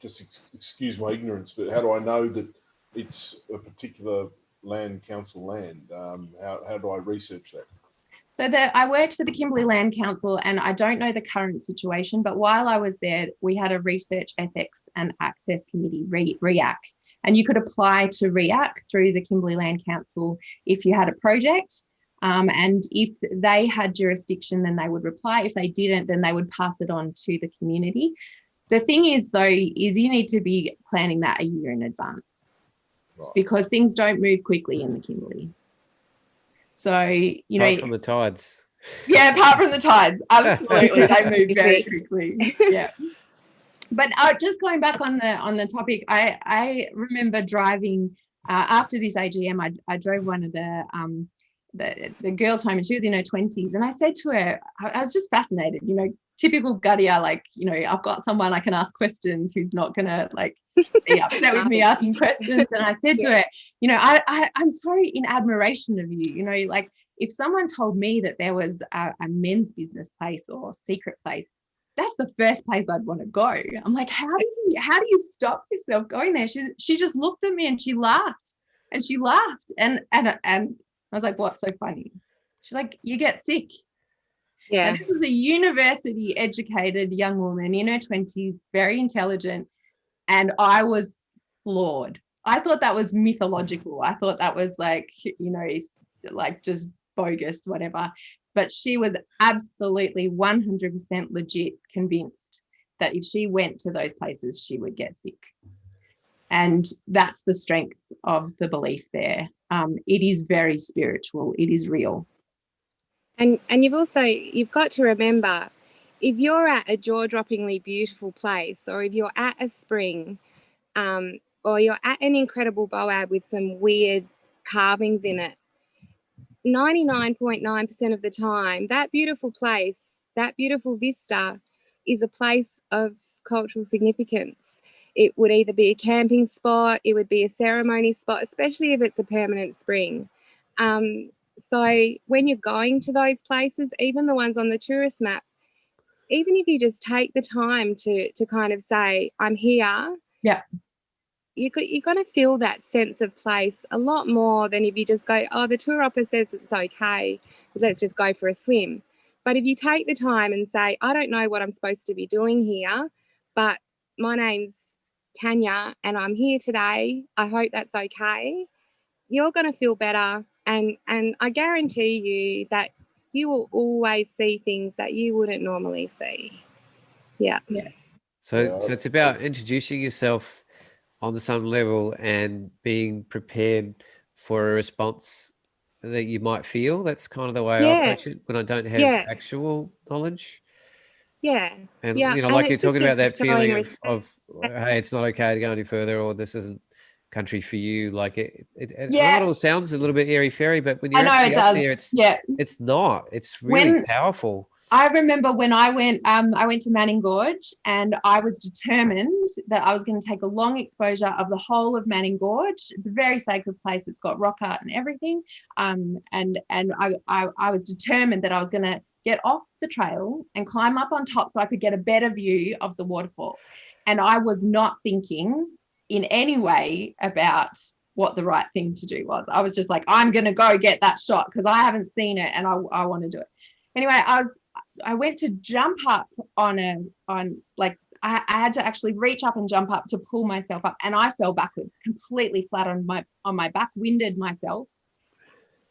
just excuse my ignorance, but how do I know that it's a particular land council land? How do I research that? So I worked for the Kimberley Land Council, and I don't know the current situation, but while I was there, we had a Research, Ethics and Access Committee, REAC, and you could apply to REAC through the Kimberley Land Council if you had a project, and if they had jurisdiction, then they would reply. If they didn't, then they would pass it on to the community. The thing is, though, is you need to be planning that a year in advance, right, because things don't move quickly in the Kimberley. So, you know, apart from the tides. Yeah, apart from the tides, absolutely, they move very quickly. Yeah. But just going back on the topic, I remember driving after this AGM. I drove one of the girls home, and she was in her 20s, and I said to her, I was just fascinated, you know, typical Guttier, like, you know, I've got someone I can ask questions who's not gonna like be upset with me asking questions. And I said to her, you know, I'm so in admiration of you, you know, like if someone told me that there was a men's business place or secret place, that's the first place I'd want to go. I'm like, how do you stop yourself going there? She just looked at me and she laughed and I was like, what's so funny? She's like, you get sick. Yeah. And this is a university educated young woman in her 20s, very intelligent. And I was floored. I thought that was mythological. I thought that was like, you know, like just bogus, whatever. But she was absolutely 100% legit convinced that if she went to those places, she would get sick. And that's the strength of the belief there. It is very spiritual. It is real. And you've got to remember, if you're at a jaw-droppingly beautiful place, or if you're at a spring, or you're at an incredible boab with some weird carvings in it, 99.9% of the time, that beautiful place, that beautiful vista is a place of cultural significance. It would either be a camping spot, it would be a ceremony spot, especially if it's a permanent spring. So when you're going to those places, even the ones on the tourist maps, even if you just take the time to kind of say, I'm here, yeah, you're going to feel that sense of place a lot more than if you just go, oh, the tour operator says it's okay, let's just go for a swim. But if you take the time and say, I don't know what I'm supposed to be doing here, but my name's Tanya and I'm here today, I hope that's okay, you're going to feel better. And I guarantee you that you will always see things that you wouldn't normally see. Yeah. So it's about introducing yourself on some level and being prepared for a response that you might feel. That's kind of the way I approach it when I don't have actual knowledge. Yeah. And, you know, like you're talking about that feeling of, hey, it's not okay to go any further, or this isn't country for you. Like it all sounds a little bit airy-fairy, but when you're actually up there, it's not. It's really powerful. I remember when I went to Manning Gorge, and I was determined that I was going to take a long exposure of the whole of Manning Gorge. It's a very sacred place. It's got rock art and everything. And I was determined that I was going to get off the trail and climb up on top so I could get a better view of the waterfall. And I was not thinking in any way about what the right thing to do was. I was just like, I'm going to go get that shot because I haven't seen it and I want to do it. Anyway, I went to jump up I had to actually reach up and jump up to pull myself up, and I fell backwards, completely flat on my back, winded myself,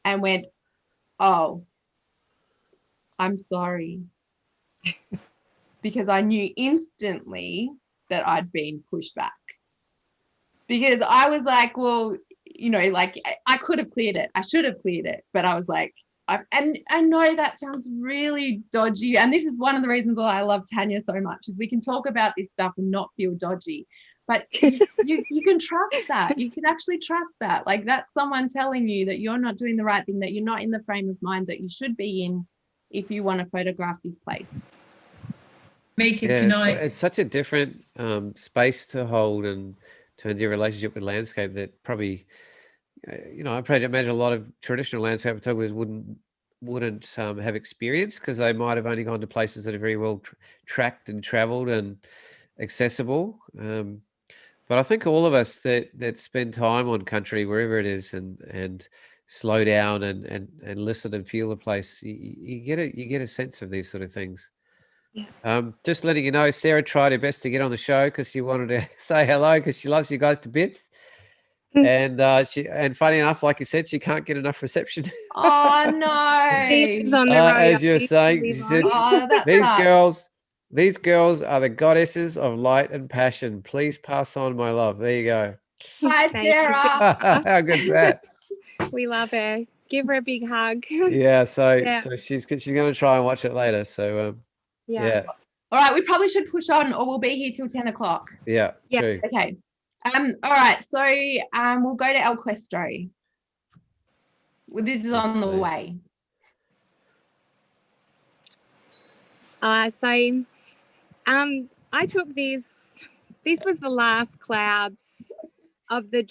and went, oh, I'm sorry. Because I knew instantly that I'd been pushed back. Because I was like, well, like I could have cleared it. I should have cleared it. But I was like, and I know that sounds really dodgy. And this is one of the reasons why I love Tanya so much, is we can talk about this stuff and not feel dodgy. But you can trust that. You can actually trust that. Like, that's someone telling you that you're not doing the right thing, that you're not in the frame of mind that you should be in if you want to photograph this place. Mieke, Yeah, it's such a different space to hold in terms of your relationship with landscape that probably, I probably imagine a lot of traditional landscape photographers wouldn't have experience, because they might have only gone to places that are very well tracked and traveled and accessible. But I think all of us that spend time on country, wherever it is, and slow down and listen and feel the place, you get a sense of these sort of things. Yeah. Just letting you know, Sarah tried her best to get on the show because she wanted to say hello because she loves you guys to bits. And funny enough, like you said, she can't get enough reception. Oh no! As you were saying, she said, these girls are the goddesses of light and passion. Please pass on my love. There you go. Hi, Sarah. How good's that? We love her. Give her a big hug. Yeah. So she's going to try and watch it later. So yeah. All right, we probably should push on, or we'll be here till 10 o'clock. Yeah. True. Okay. All right. So we'll go to El Cuestro. Well, this is on the way. I took this. This was the last clouds of the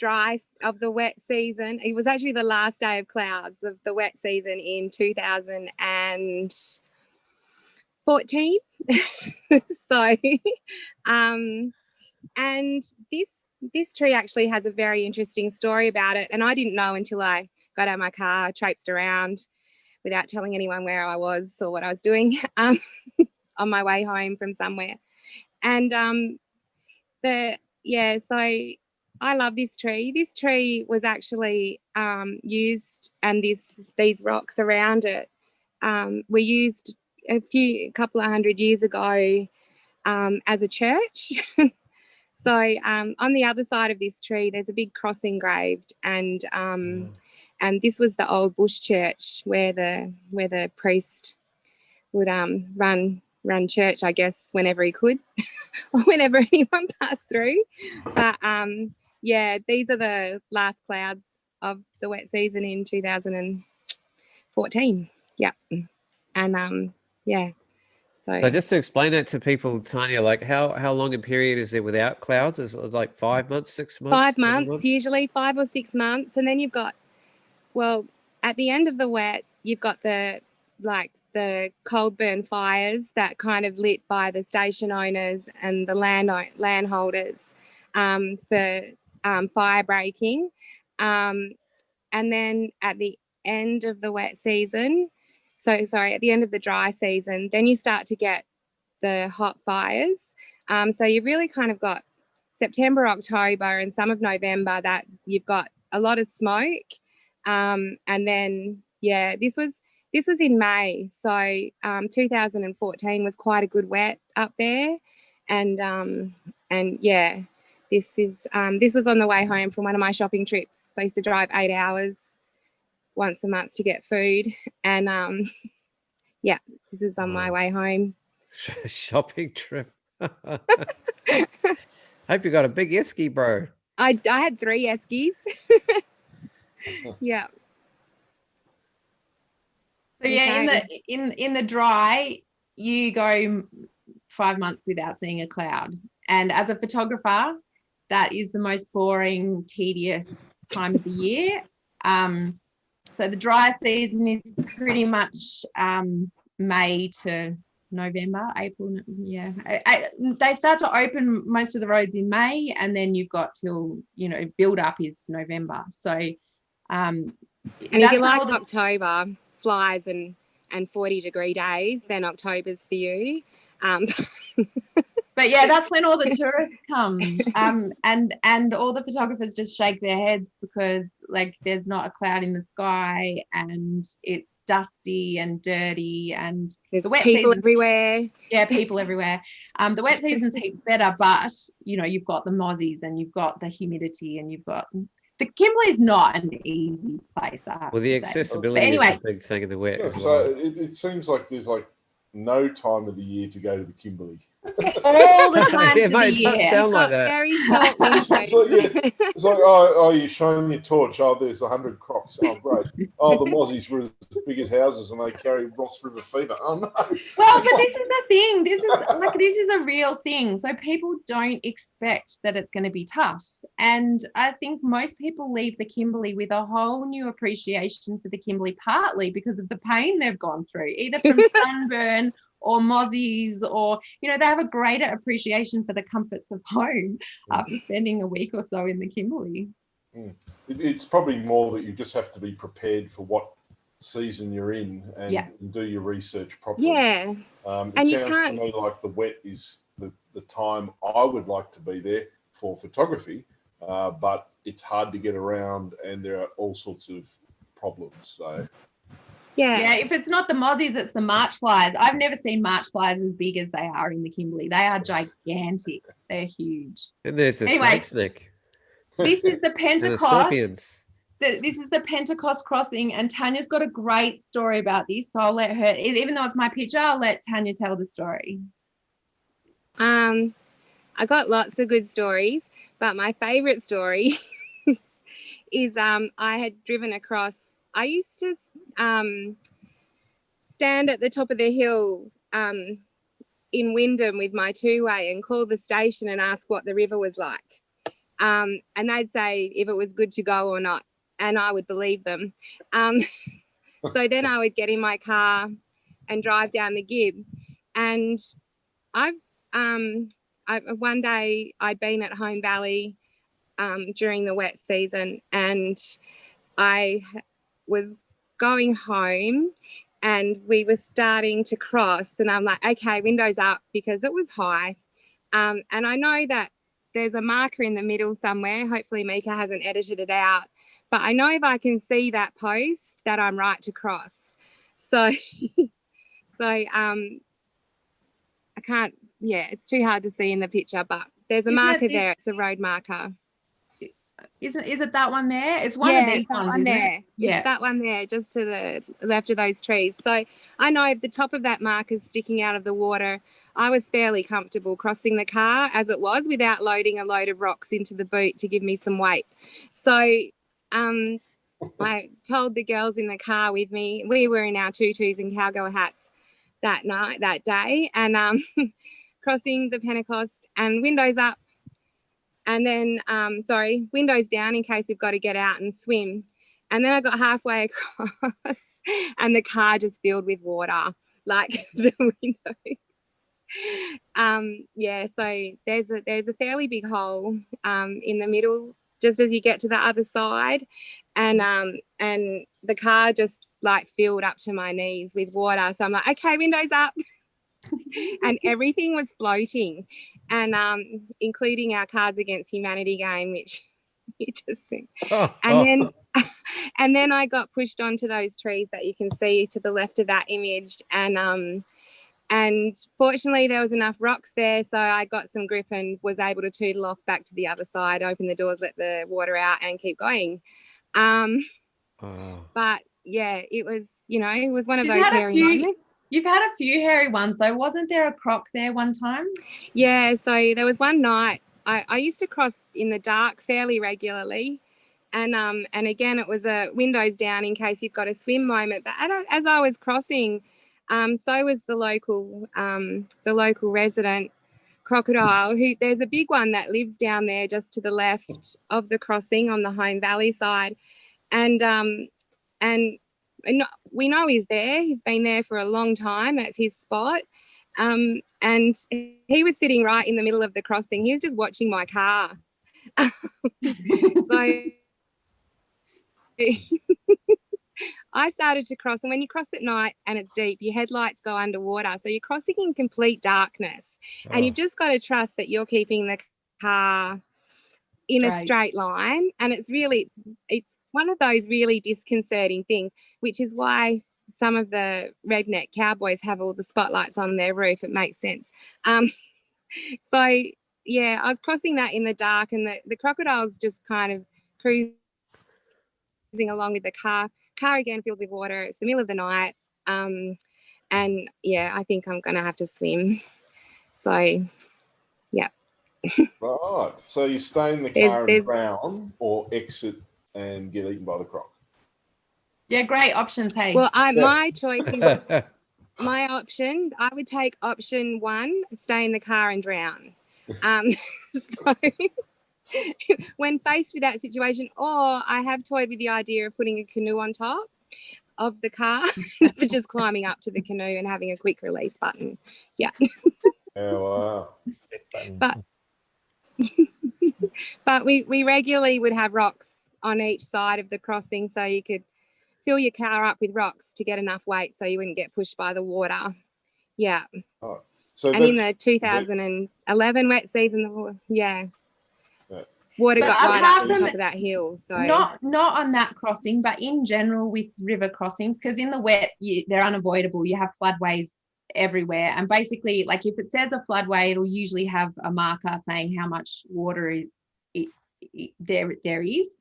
wet season. It was actually the last day of clouds of the wet season in 2014. So, and this tree actually has a very interesting story about it. And I didn't know until I got out of my car, traipsed around without telling anyone where I was or what I was doing on my way home from somewhere. And so I love this tree. This tree was actually used, and these rocks around it were used a couple of hundred years ago as a church. So on the other side of this tree, there's a big cross engraved, and this was the old bush church where the priest would run church, I guess, whenever he could, or whenever anyone passed through. But these are the last clouds of the wet season in 2014. Yeah, and So just to explain that to people, Tanya, like how long a period is there without clouds? Is it like 5 months, 6 months? 5 months, usually 5 or 6 months. And then you've got, at the end of the wet, you've got the cold burn fires that kind of lit by the station owners and the landholders for fire breaking. And then at the end of the wet season, at the end of the dry season, then you start to get the hot fires. So you've really kind of got September, October, and some of November that you've got a lot of smoke. And then, this was in May. So 2014 was quite a good wet up there. And this was on the way home from one of my shopping trips. So I used to drive 8 hours once a month to get food, and this is on my way home. Shopping trip. Hope you got a big esky, bro. I had 3 eskies. Yeah. So in the dry, you go 5 months without seeing a cloud. And as a photographer, that is the most boring, tedious time of the year. So the dry season is pretty much May to November, April. Yeah, they start to open most of the roads in May, and then you've got till, you know, build up is November. So and if you like October flies and 40-degree days, then October's for you. But yeah, that's when all the tourists come, and all the photographers just shake their heads because, like, there's not a cloud in the sky, and it's dusty and dirty, and there's the wet people season, everywhere. Yeah, people everywhere. The wet season's heaps better, but you know, you've got the mozzies and you've got the humidity and you've got the Kimberley's not an easy place to have. Well, the accessibility is a big thing in the wet. Yeah, as so well. it seems like there's like no time of the year to go to the Kimberley. All the time Yeah, of mate, the it does year. sound like that. Very short It's like, it's like, oh, you're showing your torch. Oh, there's 100 crocs. Oh, great. Oh, the mozzies were as big as houses and they carry Ross River fever. Oh, no. Well, but this is the thing. This is a real thing. So people don't expect that it's going to be tough. And I think most people leave the Kimberley with a whole new appreciation for the Kimberley, partly because of the pain they've gone through, either from sunburn or mozzies, or, you know, they have a greater appreciation for the comforts of home after spending a week or so in the Kimberley. It's probably more that you just have to be prepared for what season you're in and do your research properly. Yeah. It sounds to me like the wet is the time I would like to be there for photography, but it's hard to get around and there are all sorts of problems. So yeah, if it's not the mozzies, it's the march flies. I've never seen march flies as big as they are in the Kimberley. They are gigantic. They're huge. And there's the snake. This is the Pentecost. And the scorpions. This is the Pentecost crossing, and Tanya's got a great story about this. So I'll let her, even though it's my picture, I'll let Tanya tell the story. I got lots of good stories, but my favourite story is I had driven across. I used to stand at the top of the hill in Wyndham with my two-way and call the station and ask what the river was like. And they'd say if it was good to go or not, and I would believe them. So then I would get in my car and drive down the Gib. And one day I'd been at Home Valley during the wet season, and I was going home and we were starting to cross, and I'm like, okay, windows up, because it was high. And I know that there's a marker in the middle somewhere. Hopefully Mieke hasn't edited it out, but I know if I can see that post that I'm right to cross. So I can't, it's too hard to see in the picture, but there's a marker there. It's a road marker. Is it that one there? It's one of these ones, isn't it? Yeah, it's that one there, just to the left of those trees. So I know if the top of that marker's sticking out of the water, I was fairly comfortable crossing the car as it was without loading a load of rocks into the boot to give me some weight. So I told the girls in the car with me, we were in our tutus and cowgirl hats that day, and crossing the Pentecost and windows up. And then, windows down in case we've got to get out and swim. And then I got halfway across and the car just filled with water, like the windows. So there's a fairly big hole in the middle, just as you get to the other side. And the car just like filled up to my knees with water. So I'm like, okay, windows up. And everything was floating, and including our Cards Against Humanity game, which you just think. And then I got pushed onto those trees that you can see to the left of that image, and fortunately there was enough rocks there, so I got some grip and was able to tootle off back to the other side, open the doors, let the water out, and keep going. But yeah, it was one of those hairy moments. You've had a few hairy ones though. Wasn't there a croc there one time? Yeah, so there was one night. I used to cross in the dark fairly regularly, and again it was a windows down in case you've got a swim moment. But as I was crossing, So was the local resident crocodile. There's a big one that lives down there just to the left of the crossing on the Home Valley side, and we know he's there. He's been there for a long time. That's his spot. And he was sitting right in the middle of the crossing. He was just watching my car. So I started to cross, and when you cross at night and it's deep, your headlights go underwater. So you're crossing in complete darkness, and you've just got to trust that you're keeping the car in a straight line. And it's one of those really disconcerting things, which is why some of the redneck cowboys have all the spotlights on their roof. It makes sense. So yeah, I was crossing that in the dark, and the crocodile's just kind of cruising along with the car. Car again filled with water. It's the middle of the night. And yeah, I think I'm going to have to swim. So, yeah. Right. So you stay in the car and drown, or exit and get eaten by the croc? Yeah, great options, hey. Well, my choice is my option. I would take option 1, stay in the car and drown. So when faced with that situation, or I have toyed with the idea of putting a canoe on top of the car, just climbing up to the canoe and having a quick release button. Yeah. Oh, wow. But we regularly would have rocks on each side of the crossing, so you could fill your car up with rocks to get enough weight so you wouldn't get pushed by the water. Yeah. Oh, so and in the 2011 wet season, water got right up on top of that hill. So not on that crossing, but in general with river crossings, because in the wet they're unavoidable. You have floodways everywhere, and basically, like, if it says a floodway, it'll usually have a marker saying how much water there is.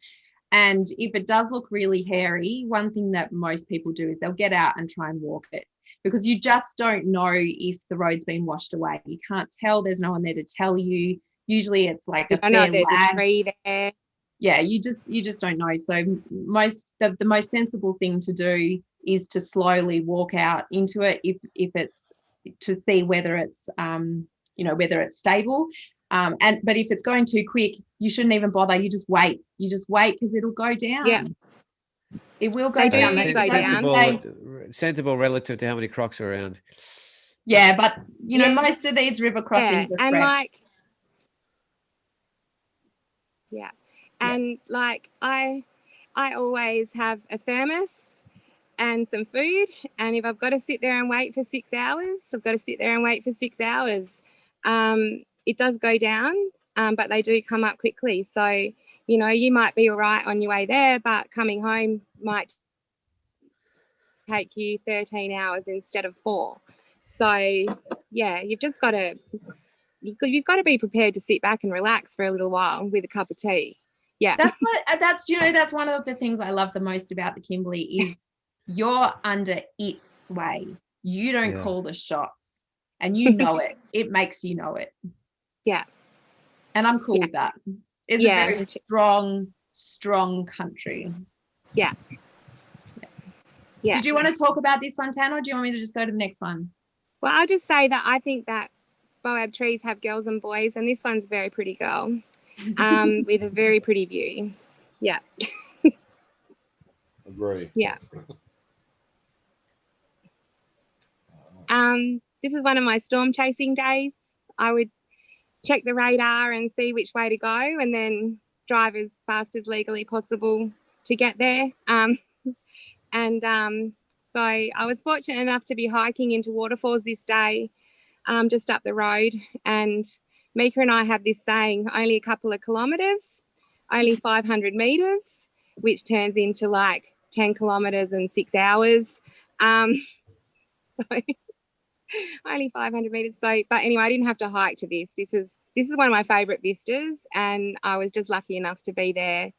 And if it does look really hairy, one thing that most people do is they'll get out and try and walk it, because you just don't know if the road's been washed away. You can't tell. There's no one there to tell you. Usually it's like a fair there's lag. A tree there. Yeah, you just don't know. So the most sensible thing to do is to slowly walk out into it if it's to see whether it's whether it's stable. But if it's going too quick, you shouldn't even bother. You just wait. Because it'll go down. Yeah. It will go down. Sensible relative to how many crocs are around. Yeah, but most of these river crossings are fresh. And I always have a thermos and some food, and if I've got to sit there and wait for 6 hours, I've got to sit there and wait for 6 hours. It does go down, but they do come up quickly. So, you might be all right on your way there, but coming home might take you 13 hours instead of 4. So, yeah, you've got to be prepared to sit back and relax for a little while with a cup of tea. Yeah. That's one of the things I love the most about the Kimberley is you're under its sway. You don't call the shots, and you know it. It makes you know it. Yeah. And I'm cool with that. It's a very strong country. Yeah. Did you want to talk about this one, Tanya, or do you want me to just go to the next one? Well, I'll just say that I think that boab trees have girls and boys, and this one's a very pretty girl with a very pretty view. Yeah. Agree. Yeah. This is one of my storm chasing days. I would check the radar and see which way to go, and then drive as fast as legally possible to get there. So I was fortunate enough to be hiking into Waterfalls this day, just up the road. And Mieke and I have this saying, only a couple of kilometres, only 500 metres, which turns into like 10 kilometres and 6 hours. So only 500 metres. So, but anyway, I didn't have to hike to this. This is one of my favourite vistas, and I was just lucky enough to be there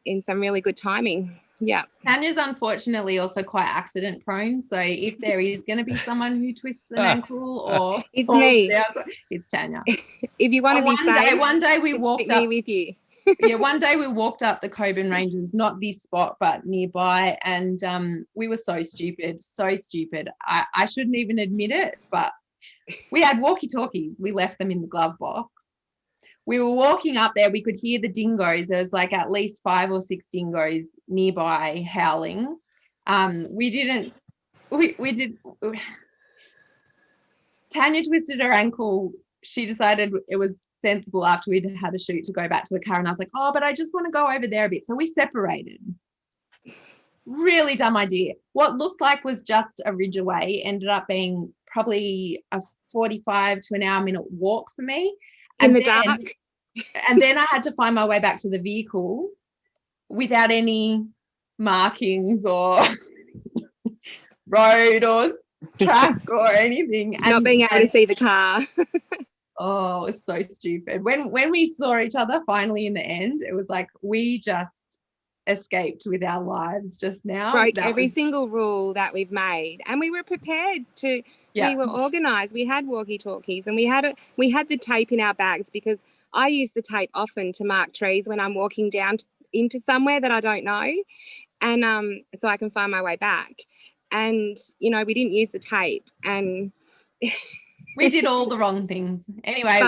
in some really good timing. Yeah. Tanya's unfortunately also quite accident prone. So if there is going to be someone who twists an ankle or it's me. It's Tanya. If you want to be safe, one day we walked up with you. Yeah, one day we walked up the Coburn Ranges, not this spot, but nearby, and we were so stupid, so stupid. I shouldn't even admit it, but we had walkie-talkies. We left them in the glove box. We were walking up there. We could hear the dingoes. There was like at least 5 or 6 dingoes nearby howling. We did. Tanya twisted her ankle. She decided it was sensible after we'd had a shoot to go back to the car. And I was like, oh, but I just want to go over there a bit. So we separated. Really dumb idea. What looked like was just a ridge away ended up being probably a 45 to an hour minute walk for me. In the dark. And then I had to find my way back to the vehicle without any markings or road or track or anything. Not being able to see the car. Oh, it was so stupid. When we saw each other finally in the end, it was like we just escaped with our lives just now. Broke every single rule that we've made, and we were prepared to. Yeah. We were organised. We had walkie-talkies, and we had the tape in our bags, because I use the tape often to mark trees when I'm walking down into somewhere that I don't know, and so I can find my way back. And we didn't use the tape, and we did all the wrong things. Anyway,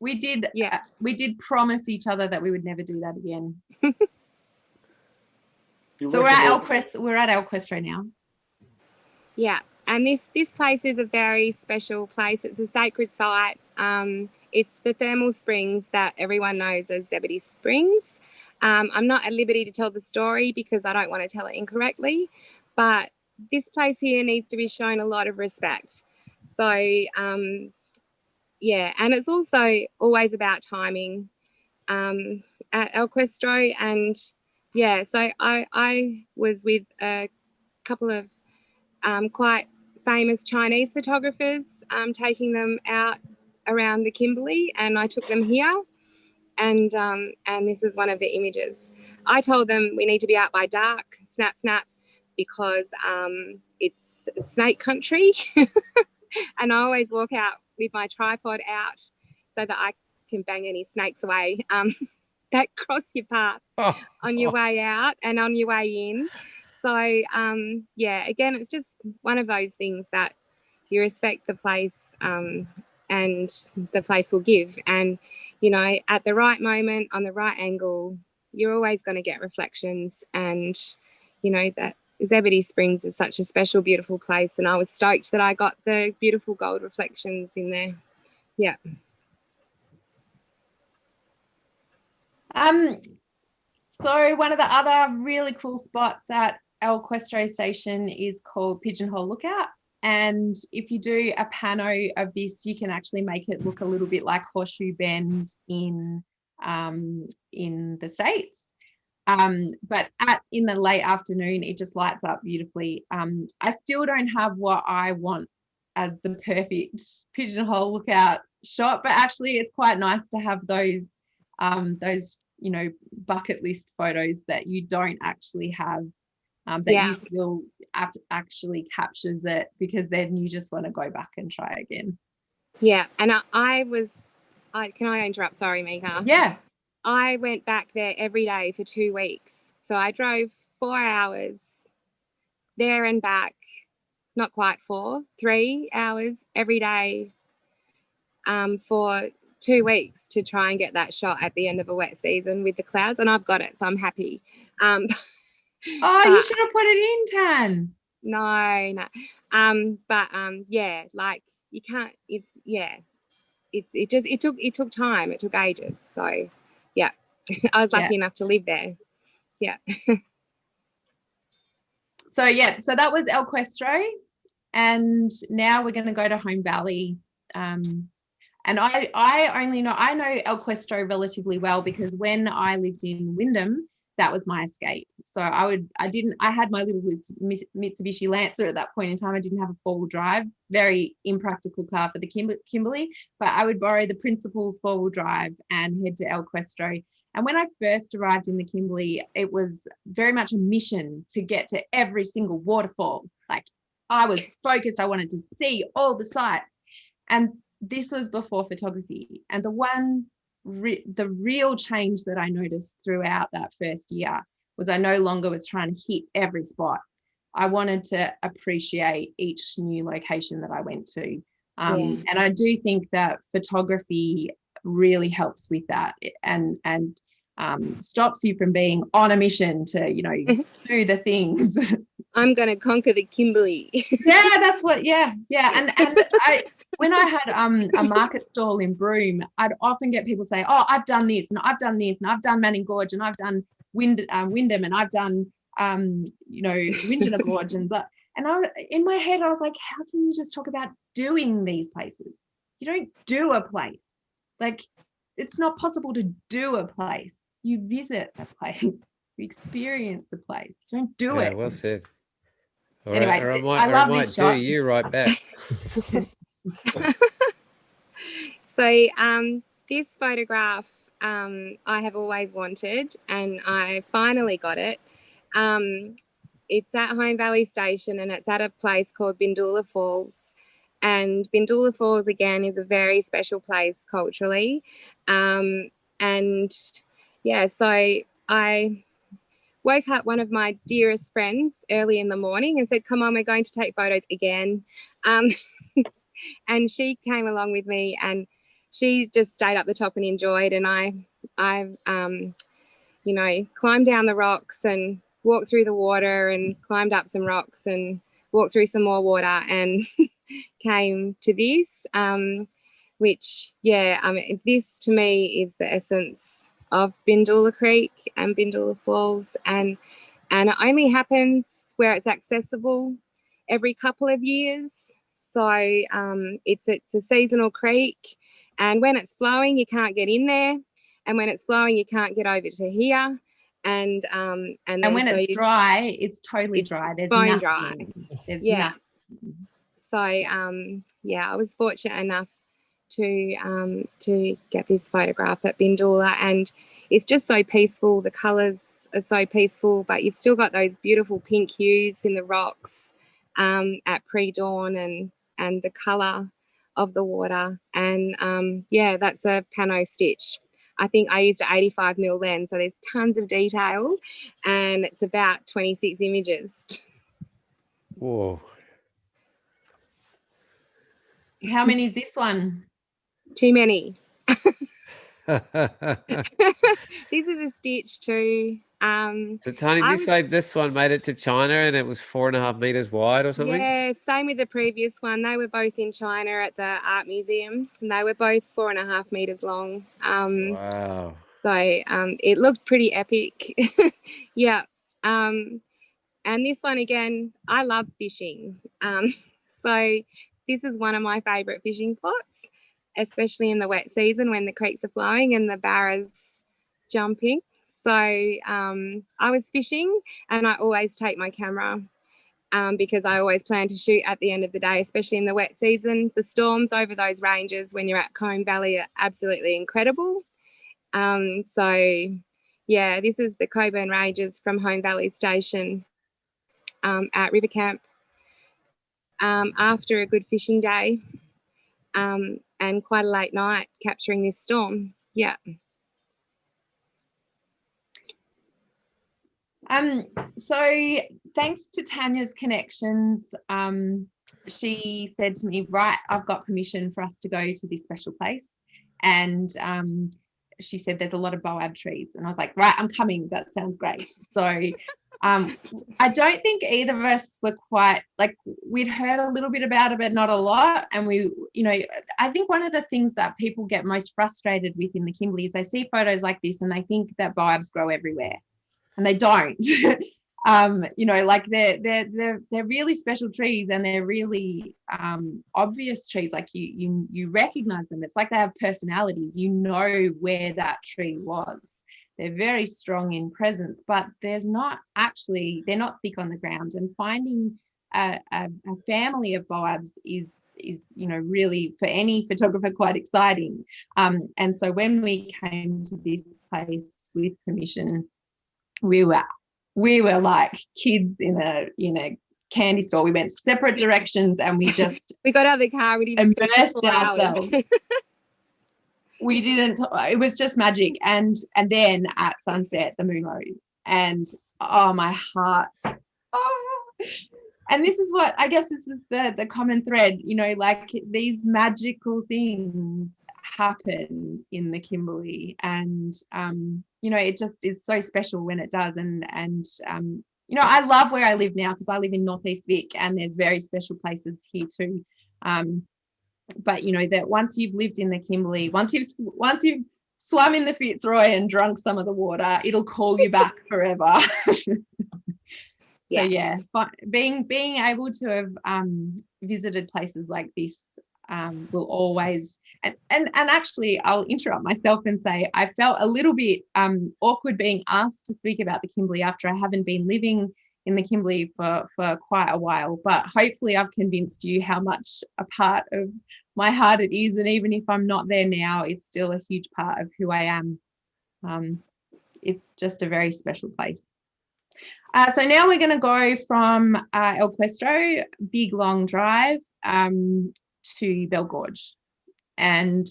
we did. Yeah, we did promise each other that we would never do that again. So we're at El Cuestro now. Yeah, and this place is a very special place. It's a sacred site. It's the thermal springs that everyone knows as Zebedee Springs. I'm not at liberty to tell the story because I don't want to tell it incorrectly, but this place here needs to be shown a lot of respect. So, yeah, and it's also always about timing at El Cuestro. And, yeah, so I was with a couple of quite famous Chinese photographers taking them out around the Kimberley, and I took them here. And this is one of the images. I told them we need to be out by dark, snap, snap, because it's snake country. And I always walk out with my tripod out so that I can bang any snakes away that cross your path on your way out and on your way in. So, yeah, again, it's just one of those things that you respect the place and the place will give. And, at the right moment, on the right angle, you're always going to get reflections. And, that Zebedee Springs is such a special, beautiful place. And I was stoked that I got the beautiful gold reflections in there. Yeah. So one of the other really cool spots at El Cuestro Station is called Pigeonhole Lookout. And if you do a pano of this, you can actually make it look a little bit like Horseshoe Bend in the States. But in the late afternoon, it just lights up beautifully. I still don't have what I want as the perfect Pigeonhole Lookout shot, but actually it's quite nice to have those bucket list photos that you don't actually have, you feel actually captures it, because then you just want to go back and try again. Yeah, and can I interrupt? Sorry, Mieke. Yeah. I went back there every day for 2 weeks. So I drove 4 hours there and back, not quite 4, 3 hours every day for 2 weeks to try and get that shot at the end of a wet season with the clouds. And I've got it, so I'm happy. You should have put it in, Tan. No. Yeah, like you can't, it took time. It took ages. So yeah, I was lucky enough to live there. Yeah. So that was El Cuestro, and now we're going to go to Home Valley. And I know El Cuestro relatively well, because when I lived in Wyndham, that was my escape. So I had my little Mitsubishi Lancer at that point in time. I didn't have a 4-wheel drive, very impractical car for the Kimberley, but I would borrow the principal's 4-wheel drive and head to El Cuestro. And when I first arrived in the Kimberley, it was very much a mission to get to every single waterfall. Like, I was focused. I wanted to see all the sites. And this was before photography. And the one the real change that I noticed throughout that first year was I no longer was trying to hit every spot. I wanted to appreciate each new location that I went to. And I do think that photography really helps with that, and stops you from being on a mission to, you know, do the things. I'm going to conquer the Kimberley. Yeah, that's what, yeah. And when I had a market stall in Broome, I'd often get people say, oh, I've done this, and I've done this, and I've done Manning Gorge, and I've done Wyndham, and I've done, you know, Windjana Gorge, and blah. And in my head, I was like, how can you just talk about doing these places? You don't do a place. Like, it's not possible to do a place. You visit a place. You experience a place. You don't do it. Well said. All anyway, right, I love this do shot. you right back. So this photograph I have always wanted, and I finally got it. It's at Home Valley Station, and it's at a place called Bungle Falls. And Bungle Falls, again, is a very special place culturally. And yeah, so I woke up one of my dearest friends early in the morning and said, come on, we're going to take photos again. And she came along with me, and she just stayed up the top and enjoyed. And I you know, climbed down the rocks and walked through the water, and climbed up some rocks and walked through some more water, and came to this, which, yeah, I mean, this to me is the essence of Bungle Creek and Bungle Falls, and it only happens where it's accessible every couple of years. So it's a seasonal creek, and when it's flowing, you can't get in there, and when it's flowing, you can't get over to here. And when it's dry, it's totally dry. There's bone nothing. dry. There's Yeah. nothing. So yeah, I was fortunate enough to get this photograph at Bungle, and it's just so peaceful. The colours are so peaceful, but you've still got those beautiful pink hues in the rocks at pre-dawn, and the colour of the water. And yeah, that's a pano stitch. I think I used an 85mm lens, so there's tons of detail, and it's about 26 images. Whoa. How many is this one? Too many. This is a stitch too. So Tanya, did you say this one made it to China and it was 4.5 meters wide or something? Yeah, same with the previous one. They were both in China at the art museum, and they were both 4.5 meters long. Wow. So it looked pretty epic. Yeah. And this one, again, I love fishing. So this is one of my favourite fishing spots, especially in the wet season when the creeks are flowing and the barra's jumping. So I was fishing, and I always take my camera because I always plan to shoot at the end of the day, especially in the wet season. The storms over those ranges when you're at Home Valley are absolutely incredible. So yeah, this is the Coburn Ranges from Home Valley Station at River Camp after a good fishing day and quite a late night capturing this storm. Yeah. So thanks to Tanya's connections, she said to me, right, I've got permission for us to go to this special place. And she said, there's a lot of boab trees. And I was like, right, I'm coming. That sounds great. So I don't think either of us were quite, like, we'd heard a little bit about it, but not a lot. And we, you know, I think one of the things that people get most frustrated with in the Kimberley is they see photos like this and they think that boabs grow everywhere. And they don't. You know, like they're really special trees, and they're really obvious trees. Like you recognize them. It's like they have personalities. You know where that tree was. They're very strong in presence, but they're not thick on the ground. And finding a family of boabs is you know, really, for any photographer, quite exciting. And so when we came to this place with permission, we were like kids in a candy store. We went separate directions, and we got out of the car. We didn't immersed ourselves. we didn't, it was just magic. And then at sunset, the moon rose, and oh, my heart. Oh. And this is what, I guess this is the common thread, you know, like these magical things happen in the Kimberley, and you know, it just is so special when it does. And you know, I love where I live now, because I live in Northeast Vic, and there's very special places here too. But you know, that once you've lived in the Kimberley, once you've swum in the Fitzroy and drunk some of the water, it'll call you back forever. Yes. So yeah, but being able to have visited places like this will always, and actually I'll interrupt myself and say I felt a little bit awkward being asked to speak about the Kimberley after I haven't been living in the Kimberley for quite a while, but hopefully I've convinced you how much a part of my heart it is, and even if I'm not there now, it's still a huge part of who I am. It's just a very special place. So now we're going to go from El Puesto, big long drive, to Bell Gorge. And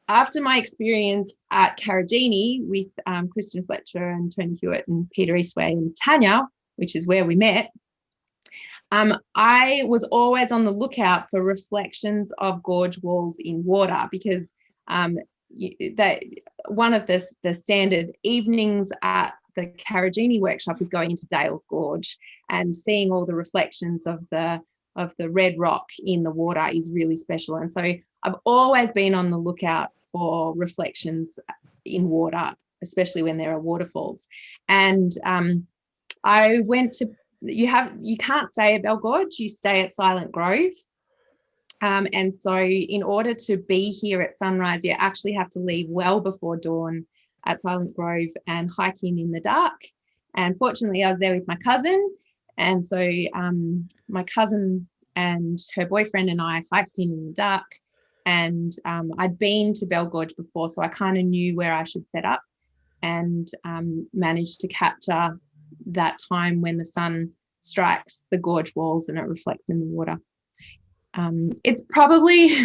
after my experience at Carragini with Kristen Fletcher and Tony Hewitt and Peter Eastway and Tanya, which is where we met, I was always on the lookout for reflections of gorge walls in water, because that one of the standard evenings at the Carragini workshop is going into Dales Gorge and seeing all the reflections of the red rock in the water is really special. And so I've always been on the lookout for reflections in water, especially when there are waterfalls. And I went to, you can't stay at Bell Gorge, you stay at Silent Grove. And so in order to be here at sunrise, you actually have to leave well before dawn at Silent Grove and hike in the dark. And fortunately, I was there with my cousin. And so my cousin and her boyfriend and I hiked in the dark. And I'd been to Bell Gorge before, so I kind of knew where I should set up, and managed to capture that time when the sun strikes the gorge walls and it reflects in the water. It's probably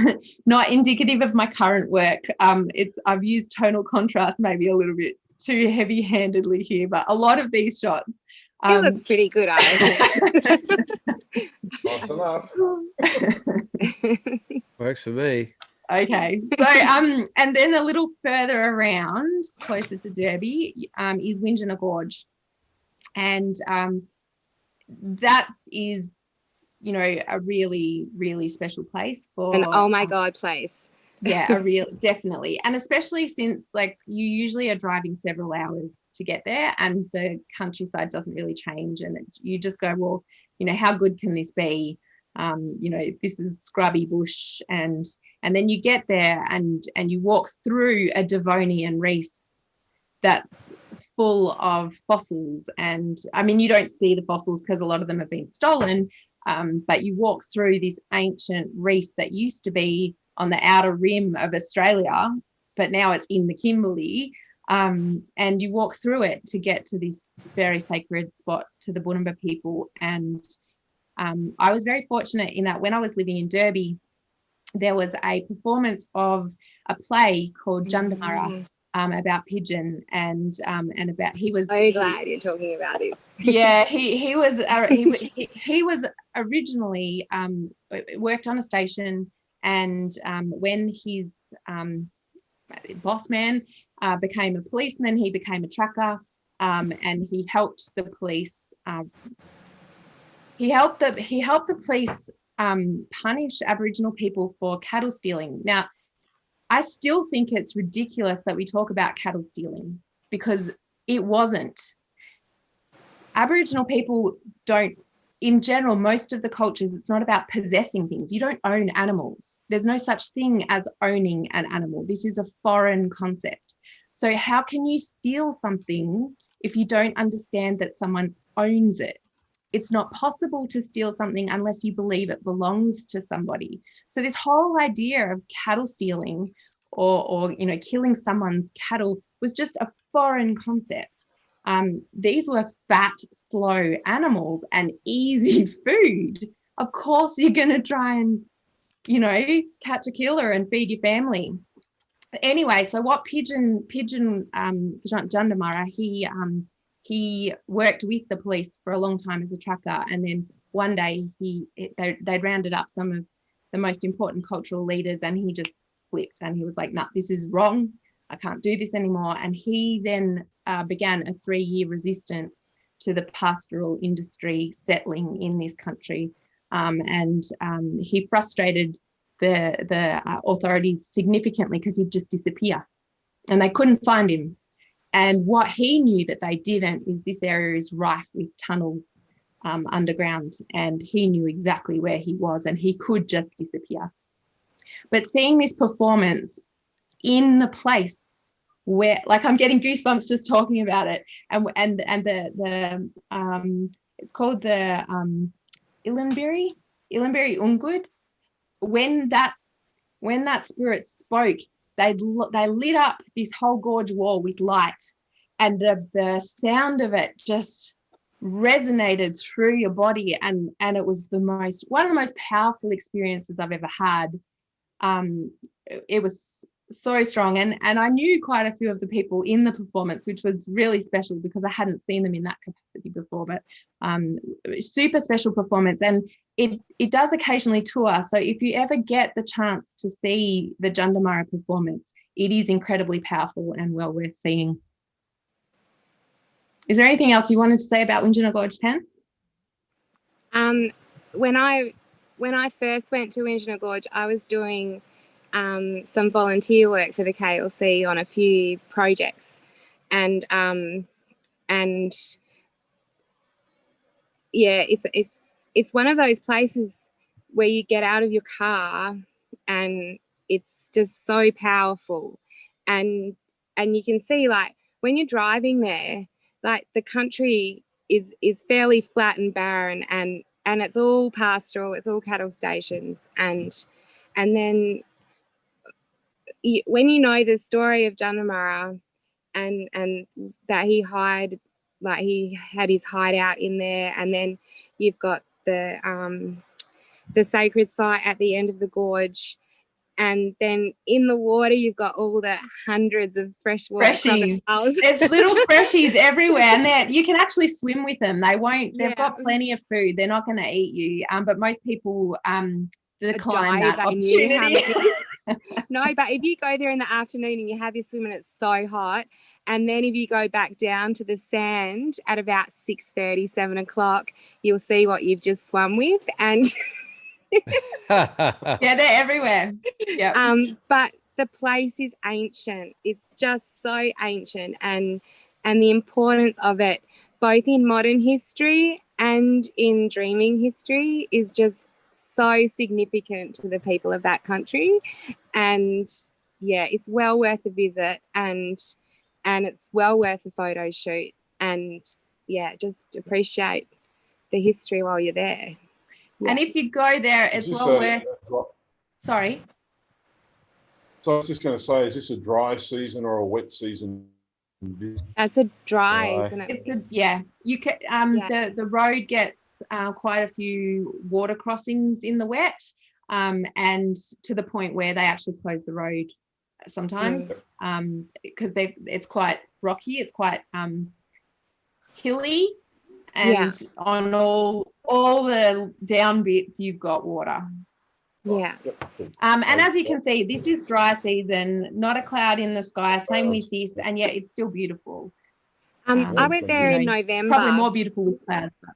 not indicative of my current work. I've used tonal contrast maybe a little bit too heavy-handedly here, but a lot of these shots. It looks pretty good, I think. Close enough. Works for me. Okay, so and then a little further around, closer to Derby, is Windjana Gorge, and that is, you know, a really, really special place for an oh my god place. Yeah, definitely. And especially since, like, you usually are driving several hours to get there, and the countryside doesn't really change, and you just go, well, you know, how good can this be? You know, this is scrubby bush, and then you get there and you walk through a Devonian reef that's full of fossils. And I mean, you don't see the fossils because a lot of them have been stolen, but you walk through this ancient reef that used to be on the outer rim of Australia, but now it's in the Kimberley, and you walk through it to get to this very sacred spot to the Bungle people. And I was very fortunate in that when I was living in Derby, there was a performance of a play called Jundamara, about pigeon, and about, he was so glad you're talking about it. Yeah, he was originally worked on a station, and when his boss man became a policeman, he became a tracker, and he helped the police. He helped the police punish Aboriginal people for cattle stealing. Now, I still think it's ridiculous that we talk about cattle stealing, because it wasn't. Aboriginal people don't, in general, most of the cultures, it's not about possessing things. You don't own animals. There's no such thing as owning an animal. This is a foreign concept. So how can you steal something if you don't understand that someone owns it? It's not possible to steal something unless you believe it belongs to somebody. So this whole idea of cattle stealing or you know, killing someone's cattle was just a foreign concept. These were fat, slow animals and easy food. Of course, you're going to try and, you know, catch a killer and feed your family. anyway, so what Pigeon Jundamara, he worked with the police for a long time as a tracker, and then one day they'd rounded up some of the most important cultural leaders, and he just flipped and he was like, nah, this is wrong, I can't do this anymore. And he then began a 3-year resistance to the pastoral industry settling in this country, and he frustrated the authorities significantly because he'd just disappear and they couldn't find him. And what he knew that they didn't is this area is rife with tunnels underground, and he knew exactly where he was and he could just disappear. But seeing this performance in the place where, like, I'm getting goosebumps just talking about it, and the it's called the Illenberry Ungud. When that spirit spoke, they lit up this whole gorge wall with light, and the sound of it just resonated through your body, and it was one of the most powerful experiences I've ever had. It was so strong, and I knew quite a few of the people in the performance, which was really special because I hadn't seen them in that capacity before. But super special performance, and it does occasionally tour. So if you ever get the chance to see the Jundamara performance, it is incredibly powerful and well worth seeing. Is there anything else you wanted to say about Windjana Gorge, Tan? When I first went to Windjana Gorge, I was doing some volunteer work for the KLC on a few projects, and yeah, it's one of those places where you get out of your car and it's just so powerful, and you can see, like, when you're driving there, like, the country is fairly flat and barren, and it's all pastoral, it's all cattle stations, and then when you know the story of Jundamara and that he had his hideout in there, and then you've got the sacred site at the end of the gorge, and then in the water you've got all the hundreds of freshwater crocodiles. There's little freshies everywhere, and you can actually swim with them. They've got plenty of food. They're not going to eat you, but most people decline that opportunity. No, but if you go there in the afternoon and you have your swim and it's so hot, and then if you go back down to the sand at about 6:30, 7 o'clock, you'll see what you've just swum with. And yeah, they're everywhere. Yeah. But the place is ancient. It's just so ancient, and the importance of it, both in modern history and in dreaming history, is just so significant to the people of that country. And yeah, it's well worth a visit, and it's well worth a photo shoot, and yeah, just appreciate the history while you're there. Yeah. And if you go there, it's well worth. Sorry. So I was just going to say, is this a dry season or a wet season? That's a dry, isn't it? You can. The road gets quite a few water crossings in the wet, and to the point where they actually close the road sometimes, because it's quite rocky, it's quite hilly, and on all the down bits you've got water. Yeah. And as you can see, this is dry season, not a cloud in the sky, same with this, and yet it's still beautiful. I went there in November. Probably more beautiful with clouds. But.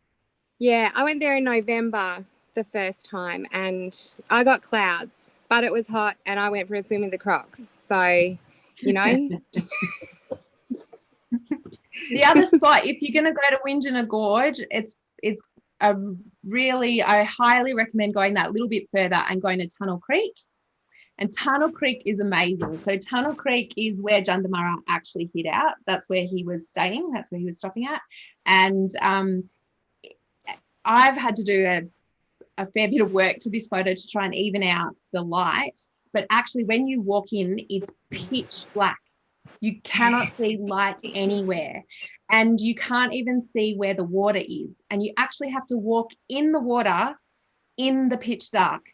Yeah, I went there in November the first time, and I got clouds, but it was hot, and I went for a swim in the Crocs. So, you know. The other spot, if you're going to go to Windjana Gorge, I highly recommend going that little bit further and going to Tunnel Creek. And Tunnel Creek is amazing. So Tunnel Creek is where Jundamara actually hid out. That's where he was staying. That's where he was stopping at. And I've had to do a fair bit of work to this photo to try and even out the light. But actually, when you walk in, it's pitch black. You cannot see light anywhere. And you can't even see where the water is. And you actually have to walk in the water in the pitch dark.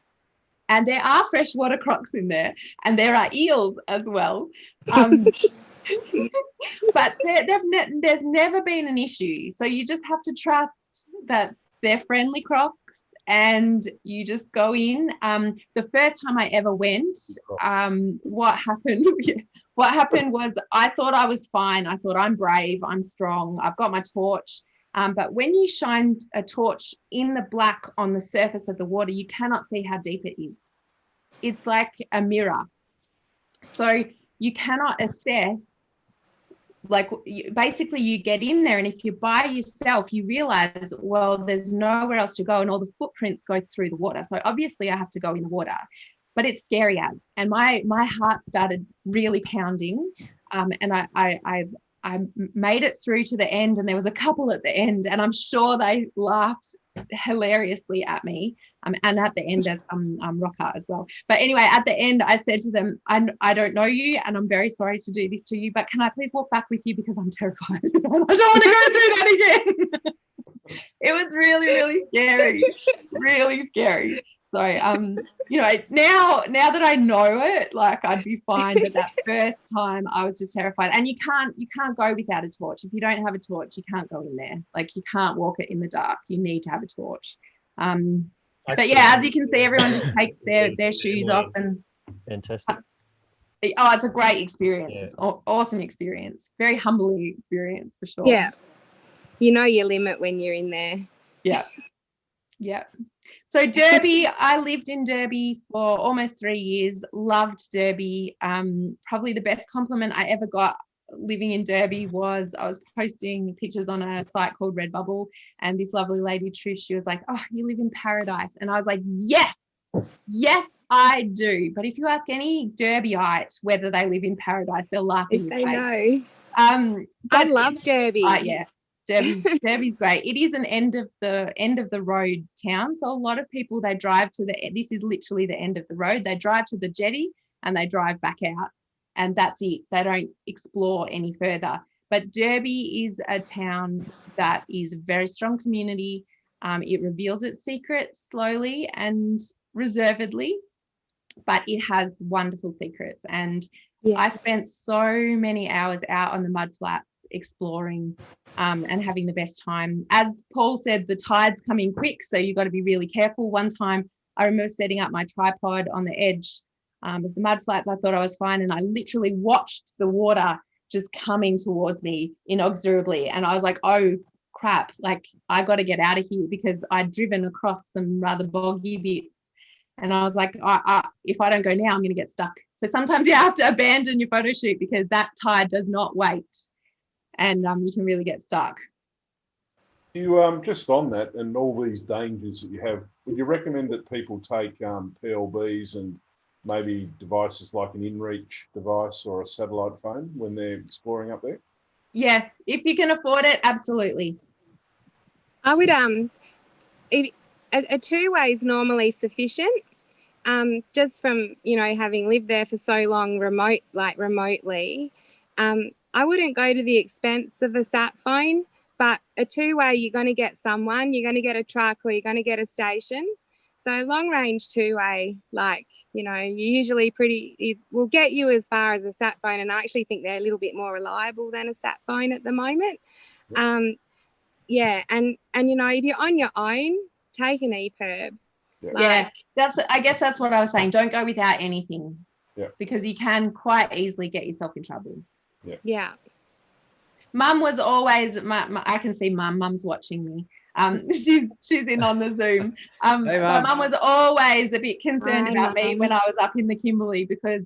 and there are freshwater crocs in there, and there are eels as well. But there's never been an issue. So you just have to trust that they're friendly crocs, and you just go in. The first time I ever went, what happened? What happened was I thought I was fine. I thought, I'm brave, I'm strong, I've got my torch. But when you shine a torch in the black on the surface of the water, you cannot see how deep it is. It's like a mirror. So you cannot assess. Like, basically you get in there, and if you're by yourself, you realize, well, there's nowhere else to go, and all the footprints go through the water. So obviously I have to go in the water, but it's scary as. And my heart started really pounding, and I made it through to the end, and there was a couple at the end, and I'm sure they laughed hilariously at me. And at the end there's some rock art as well. But anyway, at the end I said to them, I don't know you, and I'm very sorry to do this to you, but can I please walk back with you, because I'm terrified. I don't want to go through that again. It was really, really scary. Really scary. So you know, now that I know it, like, I'd be fine. But that first time I was just terrified. And you can't go without a torch. If you don't have a torch, you can't go in there. Like, you can't walk it in the dark. You need to have a torch. But yeah, as you can see, everyone just takes their shoes off, and fantastic. Oh, it's a great experience. Yeah. It's an awesome experience. Very humbling experience for sure. Yeah. You know your limit when you're in there. Yeah. Yeah. So Derby, I lived in Derby for almost 3 years. Loved Derby. Probably the best compliment I ever got living in Derby was I was posting pictures on a site called Redbubble, and this lovely lady Trish, she was like, "Oh, you live in paradise." And I was like, yes, I do. But if you ask any Derbyite whether they live in paradise, they'll laugh in If your they face. know. I love Derby. Yeah, Derby's great. It is an end of the road town. So a lot of people, they drive to this is literally the end of the road. They drive to the jetty and they drive back out, and that's it. They don't explore any further. But Derby is a town that is a very strong community. It reveals its secrets slowly and reservedly, but it has wonderful secrets. And Yeah. I spent so many hours out on the mudflats exploring and having the best time. As Paul said, the tide's coming quick, so you've got to be really careful. One time I remember setting up my tripod on the edge of the mudflats. I thought I was fine, and I literally watched the water just coming towards me inexorably, and I was like, oh crap, like, I got to get out of here, because I'd driven across some rather boggy bits. And I was like, if I don't go now, I'm going to get stuck. So sometimes you have to abandon your photo shoot, because that tide does not wait, and you can really get stuck. You just on that and all these dangers that you have, would you recommend that people take PLBs and maybe devices like an InReach device or a satellite phone when they're exploring up there? Yeah, if you can afford it, absolutely. I would a two-way is normally sufficient. Just from, you know, having lived there for so long remotely, I wouldn't go to the expense of a sat phone, but a two-way, you're going to get someone, you're going to get a truck, or you're going to get a station. So long range two-way, like, you know, you usually will get you as far as a sat phone, and I actually think they're a little bit more reliable than a sat phone at the moment. Yeah, and you know, if you're on your own, take an EPIRB. Yeah, I guess that's what I was saying. Don't go without anything. Yeah. Because you can quite easily get yourself in trouble. Yeah. Mum was always I can see Mum's watching me. She's in on the Zoom. Hey, Mum was always a bit concerned Hi, about me Mum. when I was up in the Kimberley, because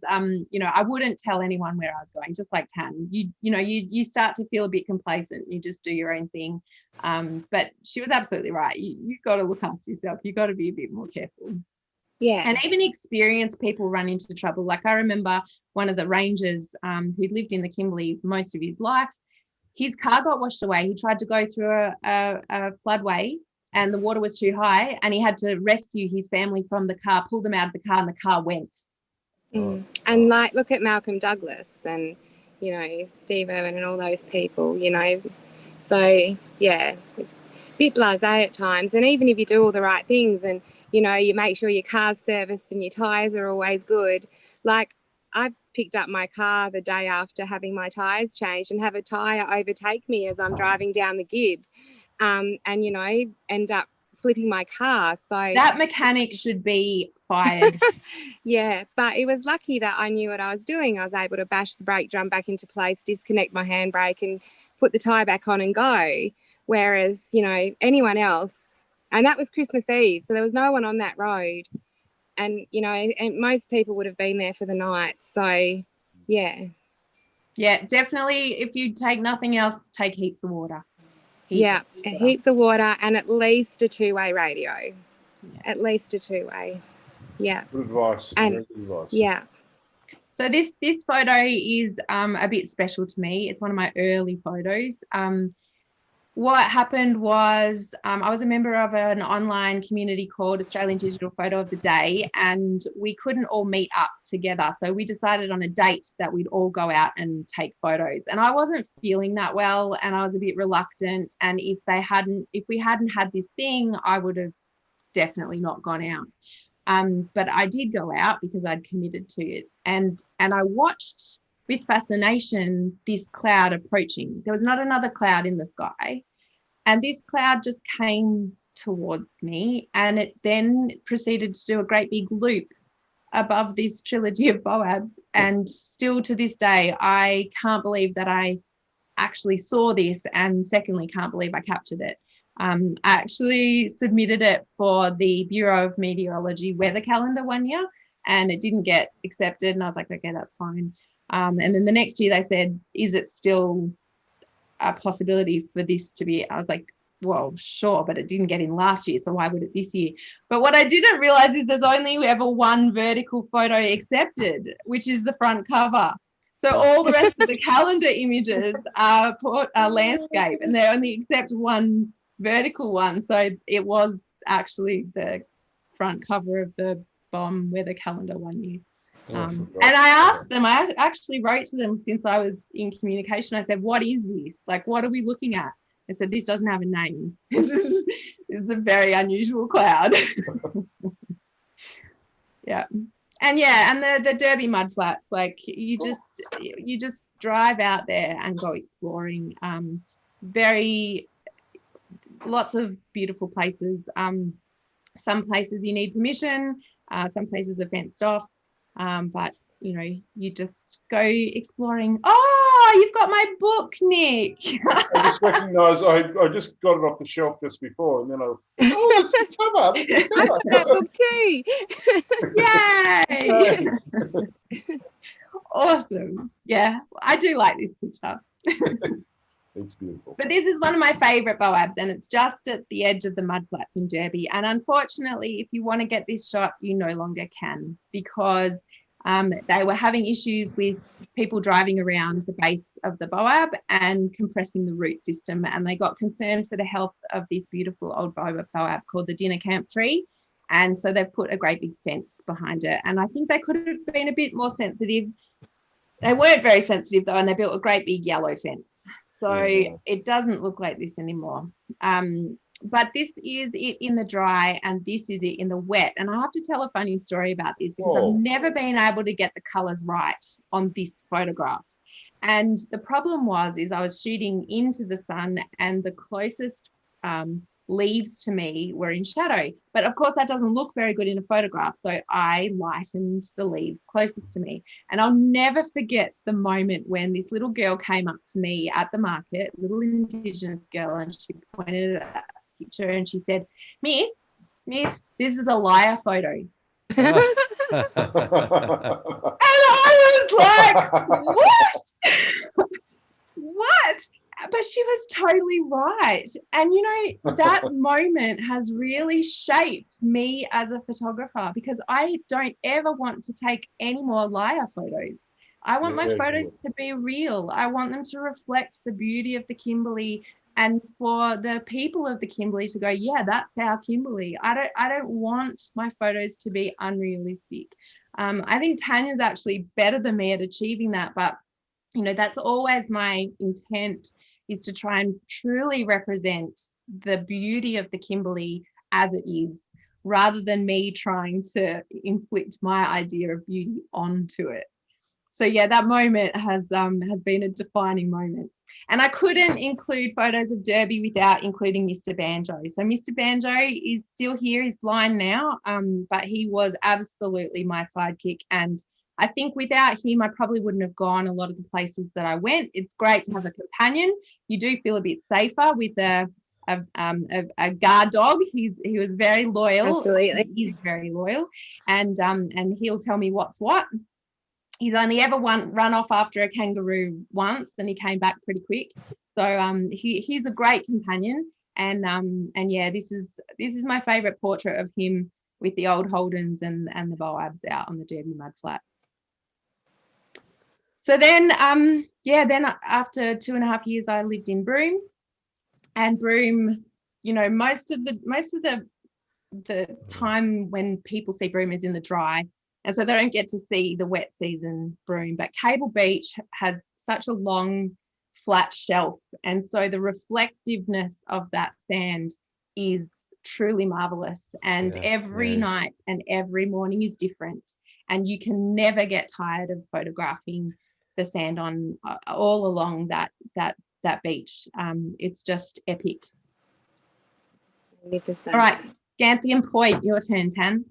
you know, I wouldn't tell anyone where I was going, just like Tan. You start to feel a bit complacent. You just do your own thing. But she was absolutely right. You've got to look after yourself. You've got to be a bit more careful. Yeah. And even experienced people run into trouble. Like, I remember one of the rangers who lived in the Kimberley most of his life. His car got washed away. He tried to go through a floodway, and the water was too high, and he had to rescue his family from the car, pull them out of the car, and the car went. And like, look at Malcolm Douglas and, you know, Steve Irwin and all those people, you know. So, yeah, a bit blasé at times. And even if you do all the right things, and, you know, you make sure your car's serviced and your tyres are always good. Like, I picked up my car the day after having my tyres changed and have a tyre overtake me as I'm driving down the Gib, and, you know, end up flipping my car. So that mechanic should be fired. yeah, but it was lucky that I knew what I was doing. I was able to bash the brake drum back into place, disconnect my handbrake and put the tyre back on and go. Whereas, you know, anyone else, and that was Christmas Eve, so there was no one on that road. And, you know, and most people would have been there for the night. So, yeah. Yeah, definitely. If you take nothing else, take heaps of water. Heaps of water and at least a two-way radio. Yeah. At least a two-way. Yeah. Good advice. And, good advice. Yeah. So this photo is a bit special to me. It's one of my early photos. What happened was I was a member of an online community called Australian Digital Photo of the Day, and we couldn't all meet up together. So we decided on a date that we'd all go out and take photos. And I wasn't feeling that well, and I was a bit reluctant. And if we hadn't had this thing, I would have definitely not gone out. But I did go out because I'd committed to it. And I watched with fascination this cloud approaching. There was not another cloud in the sky. And this cloud just came towards me, and it then proceeded to do a great big loop above this trilogy of boabs. And still to this day, I can't believe that I actually saw this, and secondly, can't believe I captured it. I actually submitted it for the Bureau of Meteorology weather calendar one year, and it didn't get accepted. And I was like, okay, that's fine. And then the next year they said, is it still a possibility for this to be? I was like, well, sure, but it didn't get in last year, so why would it this year? But what I didn't realize is there's only ever one vertical photo accepted, which is the front cover. So all the rest of the calendar images are landscape, and they only accept one vertical one. So it was actually the front cover of the BOM weather calendar one year. And I asked them, I actually wrote to them since I was in communication. I said, what is this? Like, what are we looking at? I said, this doesn't have a name. This is a very unusual cloud. Yeah. And yeah, and the Derby mudflats, like you just drive out there and go exploring. Lots of beautiful places. Some places you need permission, some places are fenced off. But you know, you just go exploring. Oh, you've got my book, Nick. I just recognised I just got it off the shelf just before, and then that's the cover. That's the cover. That book too. Yay! Awesome. Yeah, I do like this picture. It's beautiful. But this is one of my favourite boabs, and it's just at the edge of the mudflats in Derby. And unfortunately, if you want to get this shot, you no longer can, because they were having issues with people driving around the base of the boab and compressing the root system. And they got concerned for the health of this beautiful old boab called the dinner camp tree. And so they've put a great big fence behind it. And I think they could have been a bit more sensitive. They weren't very sensitive though, and they built a great big yellow fence. So it doesn't look like this anymore. But this is it in the dry, and this is it in the wet. And I have to tell a funny story about this, because I've never been able to get the colours right on this photograph. And the problem is I was shooting into the sun, and the closest leaves to me were in shadow. But of course, that doesn't look very good in a photograph. So I lightened the leaves closest to me. And I'll never forget the moment when this little girl came up to me at the market, little indigenous girl, and she pointed at that picture and she said, Miss, this is a liar photo. And I was like, what? But she was totally right. And, you know, that moment has really shaped me as a photographer, because I don't ever want to take any more liar photos. I want my photos to be real. I want them to reflect the beauty of the Kimberley, and for the people of the Kimberley to go, yeah, that's our Kimberley. I don't want my photos to be unrealistic. I think Tanya's actually better than me at achieving that, but you know, that's always my intent, is to try and truly represent the beauty of the Kimberley as it is, rather than me trying to inflict my idea of beauty onto it. So yeah, that moment has been a defining moment. And I couldn't include photos of Derby without including Mr. Banjo. So Mr. Banjo is still here. He's blind now, but he was absolutely my sidekick. And I think without him, I probably wouldn't have gone a lot of the places that I went. It's great to have a companion. You do feel a bit safer with a guard dog. He was very loyal. Absolutely. He's very loyal, and he'll tell me what's what. He's only ever run off after a kangaroo once, and he came back pretty quick. So he's a great companion, and yeah, this is my favourite portrait of him with the old Holdens and the Boabs out on the Derby mudflats. So then then after 2.5 years, I lived in Broome, and Broome, you know, most of the time when people see Broome is in the dry. And so they don't get to see the wet season Broome. But Cable Beach has such a long, flat shelf. And so the reflectiveness of that sand is truly marvelous. And every night and every morning is different. And you can never get tired of photographing the sand on all along that beach. It's just epic. 100%. All right, Ganthian Point, your turn, Tan.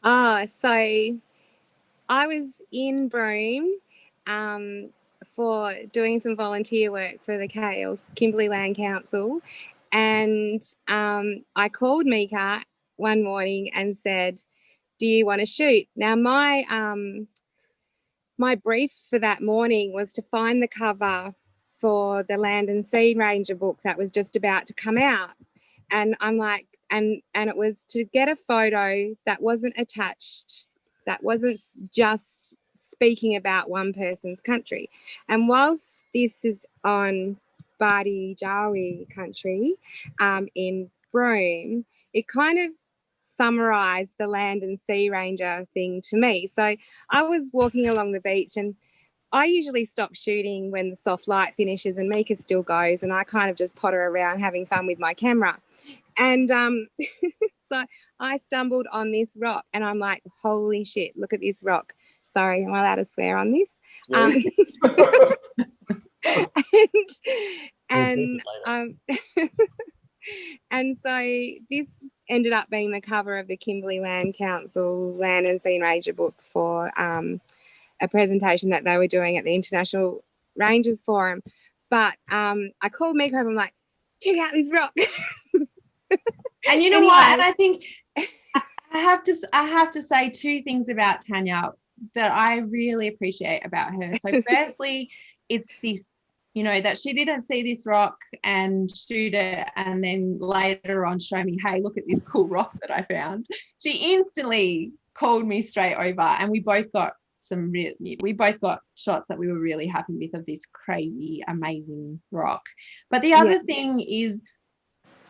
So I was in Broome for doing some volunteer work for the Kimberley Land Council, and I called Mieke one morning and said, do you want to shoot? Now my brief for that morning was to find the cover for the Land and Sea Ranger book that was just about to come out. And I'm like, and it was to get a photo that wasn't attached, that wasn't just speaking about one person's country. And whilst this is on Bardi Jawi country in Broome, it kind of summarised the Land and Sea Ranger thing to me. So I was walking along the beach, and I usually stop shooting when the soft light finishes and Mieke still goes, and I kind of just potter around having fun with my camera. And so I stumbled on this rock, and I'm like, holy shit, look at this rock. Sorry, am I allowed to swear on this? Yeah. And so this ended up being the cover of the Kimberley Land Council Land and Sea Ranger book for a presentation that they were doing at the International Rangers Forum. But I called Mieke up and I'm like, check out this rock. And you know what? And I think I have to say two things about Tanya that I really appreciate about her. So firstly, it's this, you know, that she didn't see this rock and shoot it and then later on show me, hey, look at this cool rock that I found. She instantly called me straight over, and we both got shots that we were really happy with of this crazy, amazing rock. But the other thing is,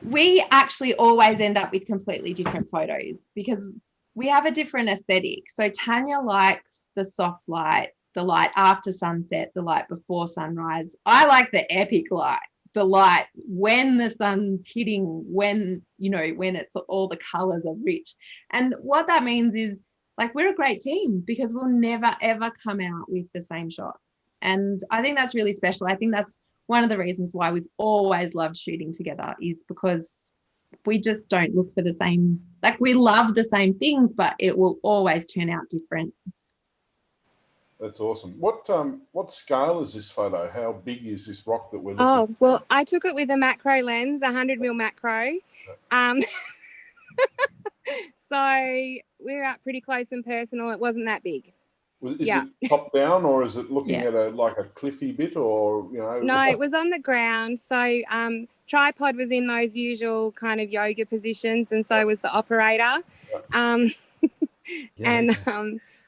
we actually always end up with completely different photos because we have a different aesthetic. So Tanya likes the soft light, the light after sunset, the light before sunrise. I like the epic light, the light when the sun's hitting, when it's all the colors are rich. And what that means is, like, we're a great team because we'll never ever come out with the same shots. And I think that's really special. I think that's one of the reasons why we've always loved shooting together, is because we just don't look for the same, like, we love the same things, but it will always turn out different. That's awesome. What scale is this photo? How big is this rock that we're looking at? Oh, well, I took it with a macro lens, 100mm macro. So we're up pretty close and personal. It wasn't that big. Is it top down, or is it looking at a cliffy bit, or, you know? No, it was on the ground. So tripod was in those usual kind of yoga positions, and so was the operator. So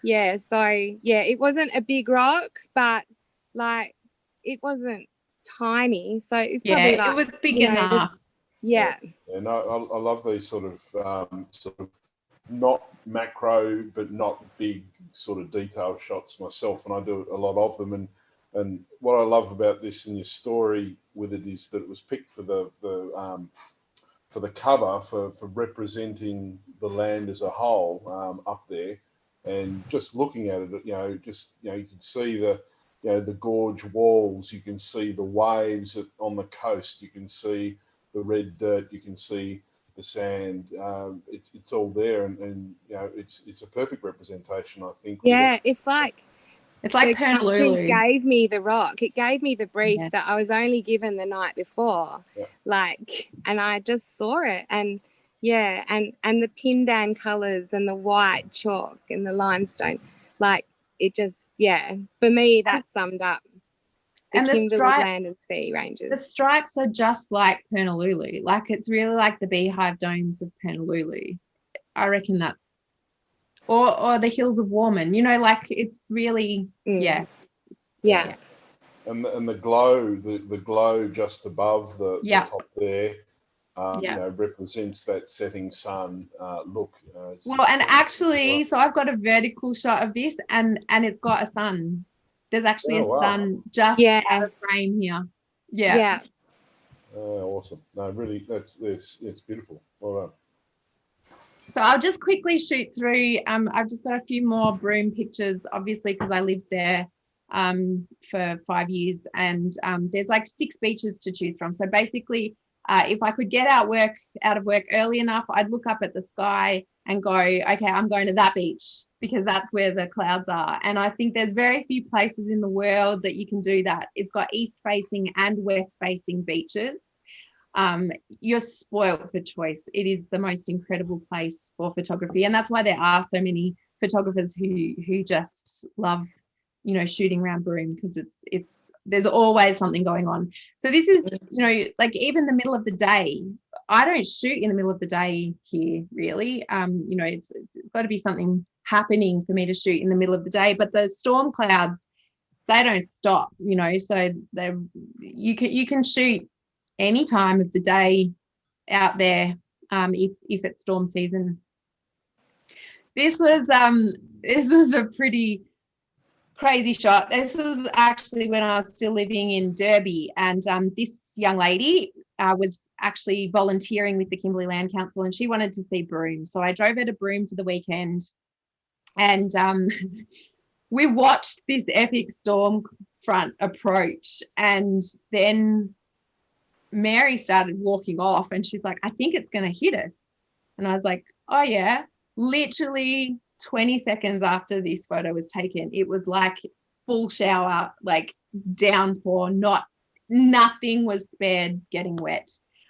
it wasn't a big rock, but like it wasn't tiny. So it's probably it was big enough. Yeah. No, I love these sort of not macro but not big sort of detailed shots myself, and I do a lot of them. And what I love about this and your story with it is that it was picked for the for the cover for representing the land as a whole up there, and just looking at it, you can see the gorge walls, you can see the waves on the coast, you can see the red dirt, you can see the sand. It's all there, and it's a perfect representation, I think. Yeah, it's like the country Honolulu. gave me the rock. It gave me the brief Yeah. that I was only given the night before. Yeah. And I just saw it, and and the pindan colours and the white chalk and the limestone, it just, for me that summed up the Kimberley land and sea ranges. The stripes are just like Honolulu. It's really like the beehive domes of Honolulu. I reckon that's, or the hills of Warman. It's really, Yeah. And the glow, the glow just above the top there, represents that setting sun look. And actually, so I've got a vertical shot of this, and it's got a sun. There's actually a sun just out of frame here. Yeah. Awesome. No, really, it's beautiful. Well done. So I'll just quickly shoot through. I've just got a few more broom pictures, obviously, because I lived there for 5 years, and there's 6 beaches to choose from. So basically, if I could get out of work early enough, I'd look up at the sky and go, okay, I'm going to that beach because that's where the clouds are. And I think there's very few places in the world that you can do that. It's got east-facing and west-facing beaches. You're spoiled for choice. It is the most incredible place for photography, and that's why there are so many photographers who just love shooting around Broome, because it's there's always something going on. So this is even the middle of the day. I don't shoot in the middle of the day here really. It's got to be something happening for me to shoot in the middle of the day, but the storm clouds, they don't stop, so you can shoot any time of the day out there if it's storm season. This was a pretty crazy shot. This was actually when I was still living in Derby, and this young lady was actually volunteering with the Kimberley Land Council, and she wanted to see Broome. So I drove her to Broome for the weekend, and we watched this epic storm front approach, and then Mary started walking off, and she's like, I think it's going to hit us. And I was like, oh yeah. Literally 20 seconds after this photo was taken, it was like full shower, downpour, nothing was spared getting wet.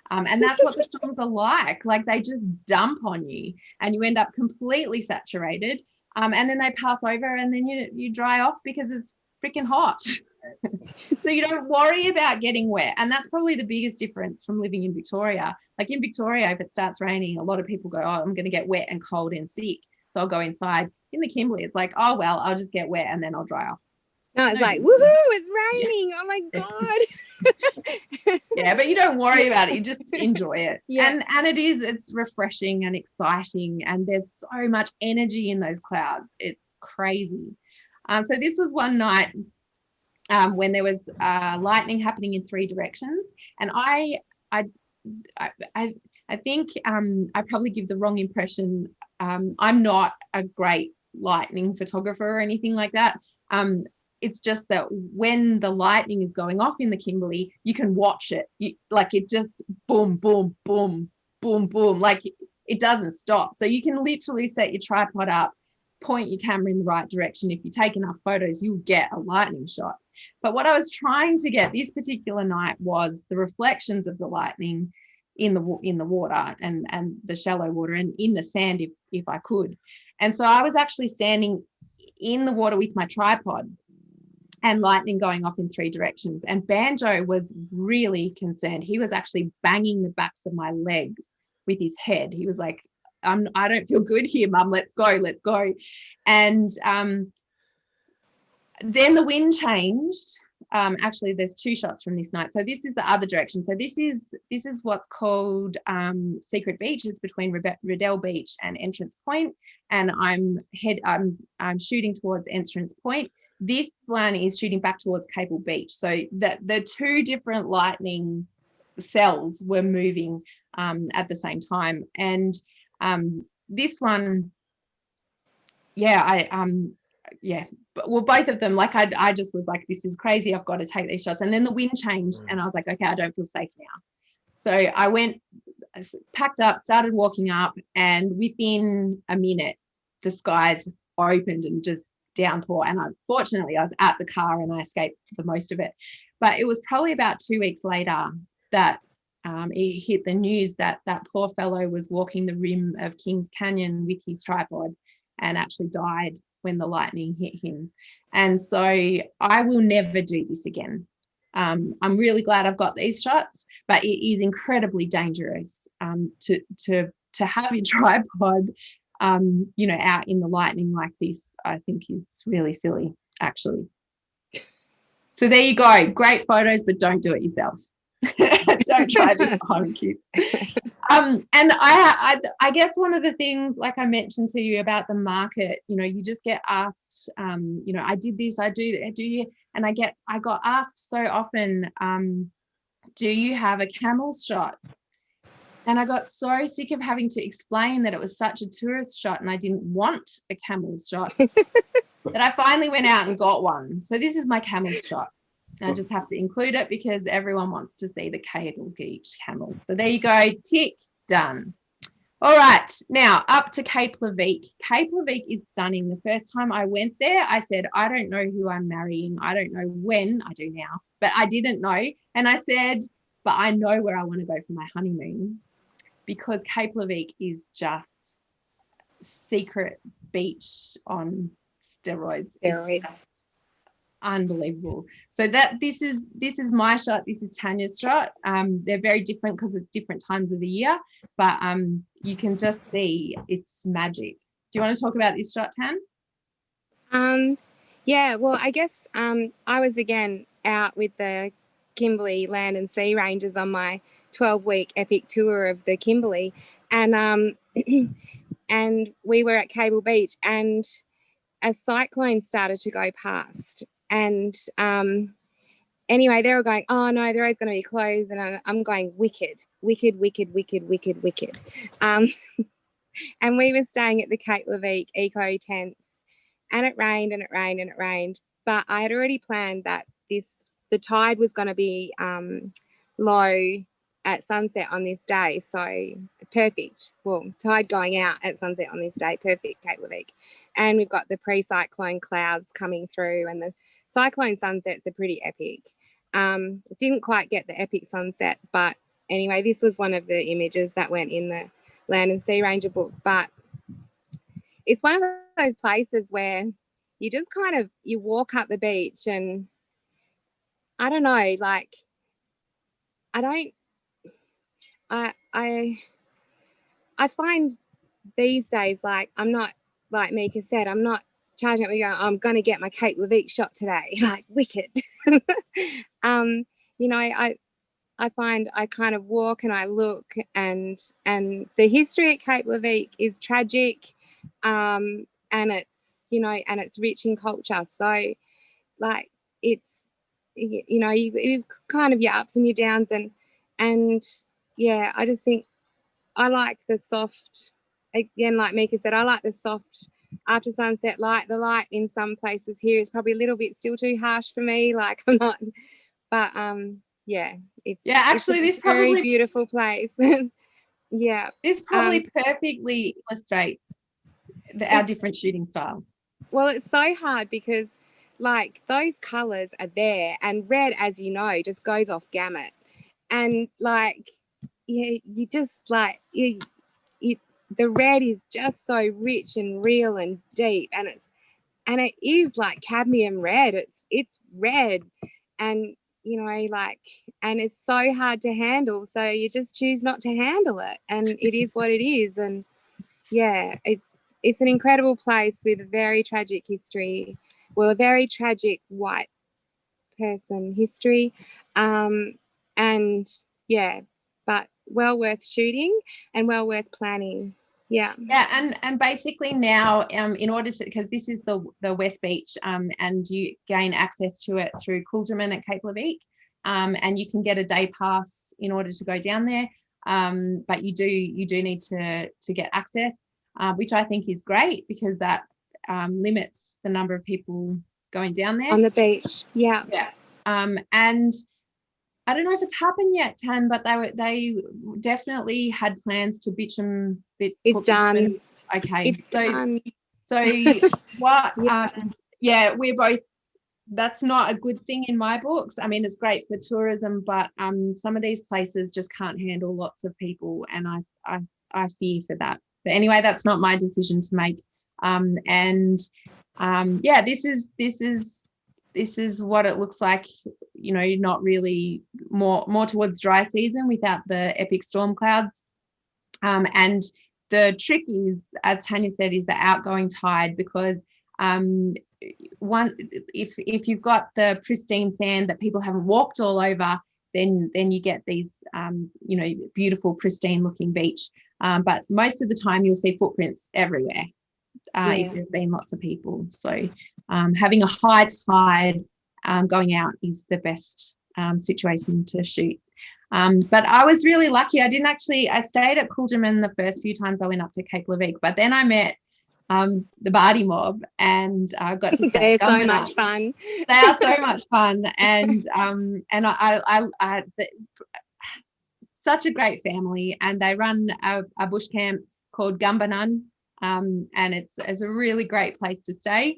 And that's what the storms are like they just dump on you and you end up completely saturated, and then they pass over, and then you dry off because it's freaking hot. So you don't worry about getting wet, and that's probably the biggest difference from living in Victoria. In Victoria, if it starts raining, a lot of people go, oh, I'm going to get wet and cold and sick, so I'll go inside. In the Kimberley, it's like, oh well, I'll just get wet and then I'll dry off. No, it's like, woohoo, it's raining. Oh my god. Yeah, but you don't worry about it, you just enjoy it. And it's refreshing and exciting, and there's so much energy in those clouds. It's crazy. So this was one night when there was lightning happening in 3 directions, and I think I probably give the wrong impression. I'm not a great lightning photographer or anything like that. It's just that when the lightning is going off in the Kimberley, you can watch it. It just boom, boom, boom, boom, boom. It doesn't stop. So you can literally set your tripod up, point your camera in the right direction. If you take enough photos, you'll get a lightning shot. But what I was trying to get this particular night was the reflections of the lightning in the water and the shallow water and in the sand if I could. And so I was actually standing in the water with my tripod and lightning going off in 3 directions. And Banjo was really concerned. He was actually banging the backs of my legs with his head. He was like, I don't feel good here, Mum. Let's go. And then the wind changed. Actually, there's 2 shots from this night. So this is the other direction. So this is what's called Secret Beach. It's between Riddell Beach and Entrance Point, and I'm shooting towards Entrance Point. This one is shooting back towards Cable Beach. So the 2 different lightning cells were moving at the same time. And this one, well, both of them, like I just was like, this is crazy, I've got to take these shots. And then the wind changed and I was like, okay, I don't feel safe now. So I went, packed up, started walking up, and within a minute the skies opened and just downpour. And fortunately I was at the car and I escaped the most of it. But it was probably about 2 weeks later that it hit the news that that poor fellow was walking the rim of Kings Canyon with his tripod and actually died when the lightning hit him. And so I will never do this again. I'm really glad I've got these shots, but it is incredibly dangerous to have your tripod, you know, out in the lightning like this. I think is really silly, actually. So there you go. Great photos, but don't do it yourself. Don't try this at home, kids. And I guess one of the things, like I mentioned to you about the market, you know, you just get asked, you know, I did this, I do you, and I got asked so often, do you have a camel's shot? And I got so sick of having to explain that it was such a tourist shot and I didn't want a camel's shot that I finally went out and got one. So this is my camel's shot. I just have to include it because everyone wants to see the Tidal camels. So there you go, tick, done. All right, now up to Cape Leveque. Cape Leveque is stunning. The first time I went there, I said, I don't know who I'm marrying. I don't know when, I do now, but I didn't know. And I said, but I know where I want to go for my honeymoon, because Cape Leveque is just secret beach on steroids. It's unbelievable. So this is my shot. This is Tanya's shot. They're very different because it's different times of the year, but you can just see it's magic. Do you want to talk about this shot, Tan? Yeah, well, I guess I was again out with the Kimberley Land and Sea Rangers on my 12-week epic tour of the Kimberley, and and we were at Cable Beach, and a cyclone started to go past. And anyway, they were going, oh no, the road's going to be closed. And I'm going, wicked. And we were staying at the Cape Leveque eco tents, and it rained and it rained and it rained. But I had already planned that the tide was going to be low at sunset on this day. So perfect. Well, tide going out at sunset on this day, perfect, Cape Leveque. And we've got the pre-cyclone clouds coming through, and the cyclone sunsets are pretty epic. Didn't quite get the epic sunset, but anyway, this was one of the images that went in the Land and Sea Ranger book. But it's one of those places where you just kind of, you walk up the beach, and I don't know, like, I find these days, like, I'm not, like Mieke said, I'm not charging up and going, I'm going to get my Cape Leveque shot today, like, wicked. You know, I find I kind of walk and I look, and the history at Cape Leveque is tragic, and it's, you know, and it's rich in culture. So, like, it's, you know, you kind of your ups and your downs, and yeah, I just think I like the soft, again, like Mieke said, I like the soft after sunset light. The light in some places here is probably a little bit still too harsh for me. Like, I'm not, but yeah, actually, it's a very beautiful place. Yeah, this probably perfectly illustrates our different shooting style. Well, it's so hard because, like, those colors are there, and red, as you know, just goes off gamut, and like, yeah, you just like the red is just so rich and real and deep, and it is like cadmium red. It's red, and you know, like, and it's so hard to handle, so you just choose not to handle it, and it is what it is. And yeah, it's an incredible place with a very tragic history, well, a very tragic white person history, and yeah, but well worth shooting and well worth planning. Yeah, and basically now, in order to, because this is the West Beach, and you gain access to it through Coulterman at Cape Leveque, and you can get a day pass in order to go down there. but you do need to get access, which I think is great because that limits the number of people going down there on the beach. Yeah. And I don't know if it's happened yet, Tan, but they definitely had plans to bitumen. It's done. Okay, It's done. So what? We're both. That's not a good thing in my books. I mean, it's great for tourism, but some of these places just can't handle lots of people, and I fear for that. But anyway, that's not my decision to make. This is what it looks like. You know, not really more towards dry season without the epic storm clouds. And the trick is, as Tanya said, is the outgoing tide, because if you've got the pristine sand that people haven't walked all over, then you get these beautiful pristine looking beach. But most of the time you'll see footprints everywhere if there's been lots of people. So having a high tide going out is the best situation to shoot. But I was really lucky. I stayed at Coolgerman the first few times I went up to Cape Leveque, but then I met the Bardi mob and got to stay. They're so much fun. They are so much fun, and I such a great family, and they run a bush camp called Gumbanan, and it's a really great place to stay.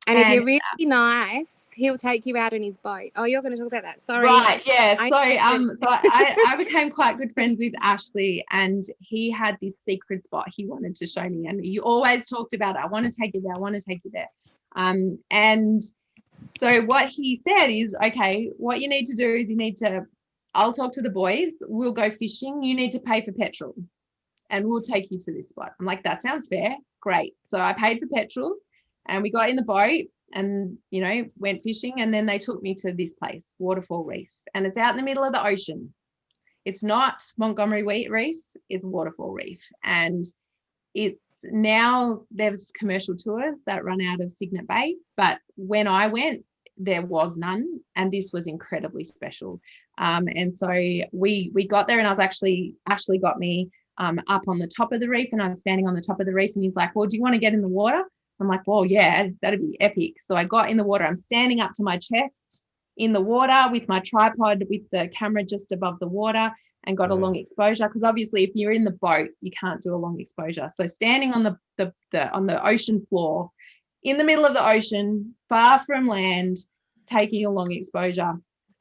And if you're really nice, he'll take you out in his boat. Oh, you're going to talk about that. Sorry. Right, yeah. So I became quite good friends with Ashley, and he had this secret spot he wanted to show me, and he always talked about it. I want to take you there. I want to take you there. And so what he said is, okay, what you need to do is I'll talk to the boys. We'll go fishing. You need to pay for petrol, and we'll take you to this spot. I'm like, that sounds fair. Great. So I paid for petrol, and we got in the boat and, went fishing. And then they took me to this place, Waterfall Reef. And it's out in the middle of the ocean. It's not Montgomery Reef, it's Waterfall Reef. And it's now, there's commercial tours that run out of Cygnet Bay. But when I went, there was none. And this was incredibly special. And so we got there, and I was Ashley got me up on the top of the reef, and I was standing on the top of the reef, and he's like, well, do you want to get in the water? I'm like, well, yeah, that'd be epic. So I got in the water. I'm standing up to my chest in the water with my tripod with the camera just above the water, and got a long exposure, because obviously if you're in the boat, you can't do a long exposure. So standing on the ocean floor, in the middle of the ocean, far from land, taking a long exposure.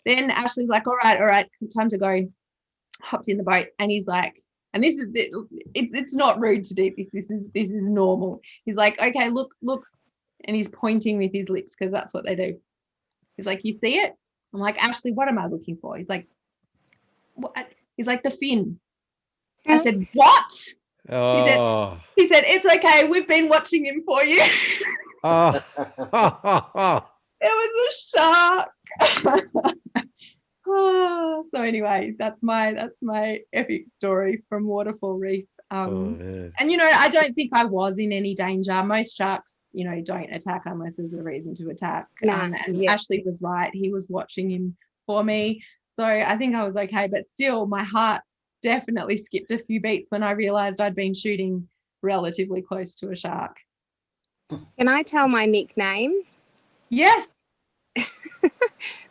Then Ashley's like, all right, time to go. Hopped in the boat, and he's like, and this is it's not rude to do this. This is normal. He's like, okay, look, and he's pointing with his lips, because that's what they do. He's like, you see it? I'm like, Ashley, what am I looking for? He's like, what? He's like, the fin. I said, what? Oh. He said, it's okay. We've been watching him for you. Oh. It was a shark. So anyway, that's my epic story from Waterfall Reef. And I don't think I was in any danger. Most sharks, don't attack unless there's a reason to attack. Ashley was right. He was watching him for me. So I think I was okay, but still my heart definitely skipped a few beats when I realized I'd been shooting relatively close to a shark. Can I tell my nickname? Yes.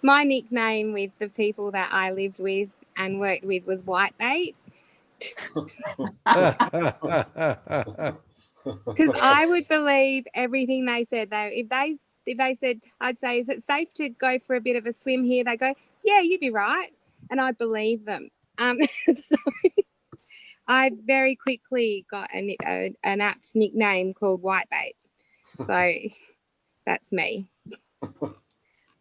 My nickname with the people that I lived with and worked with was Whitebait. Because I would believe everything they said. If they said, I'd say, is it safe to go for a bit of a swim here? They go, yeah, you'd be right. And I'd believe them. So I very quickly got an apt nickname called Whitebait. So that's me.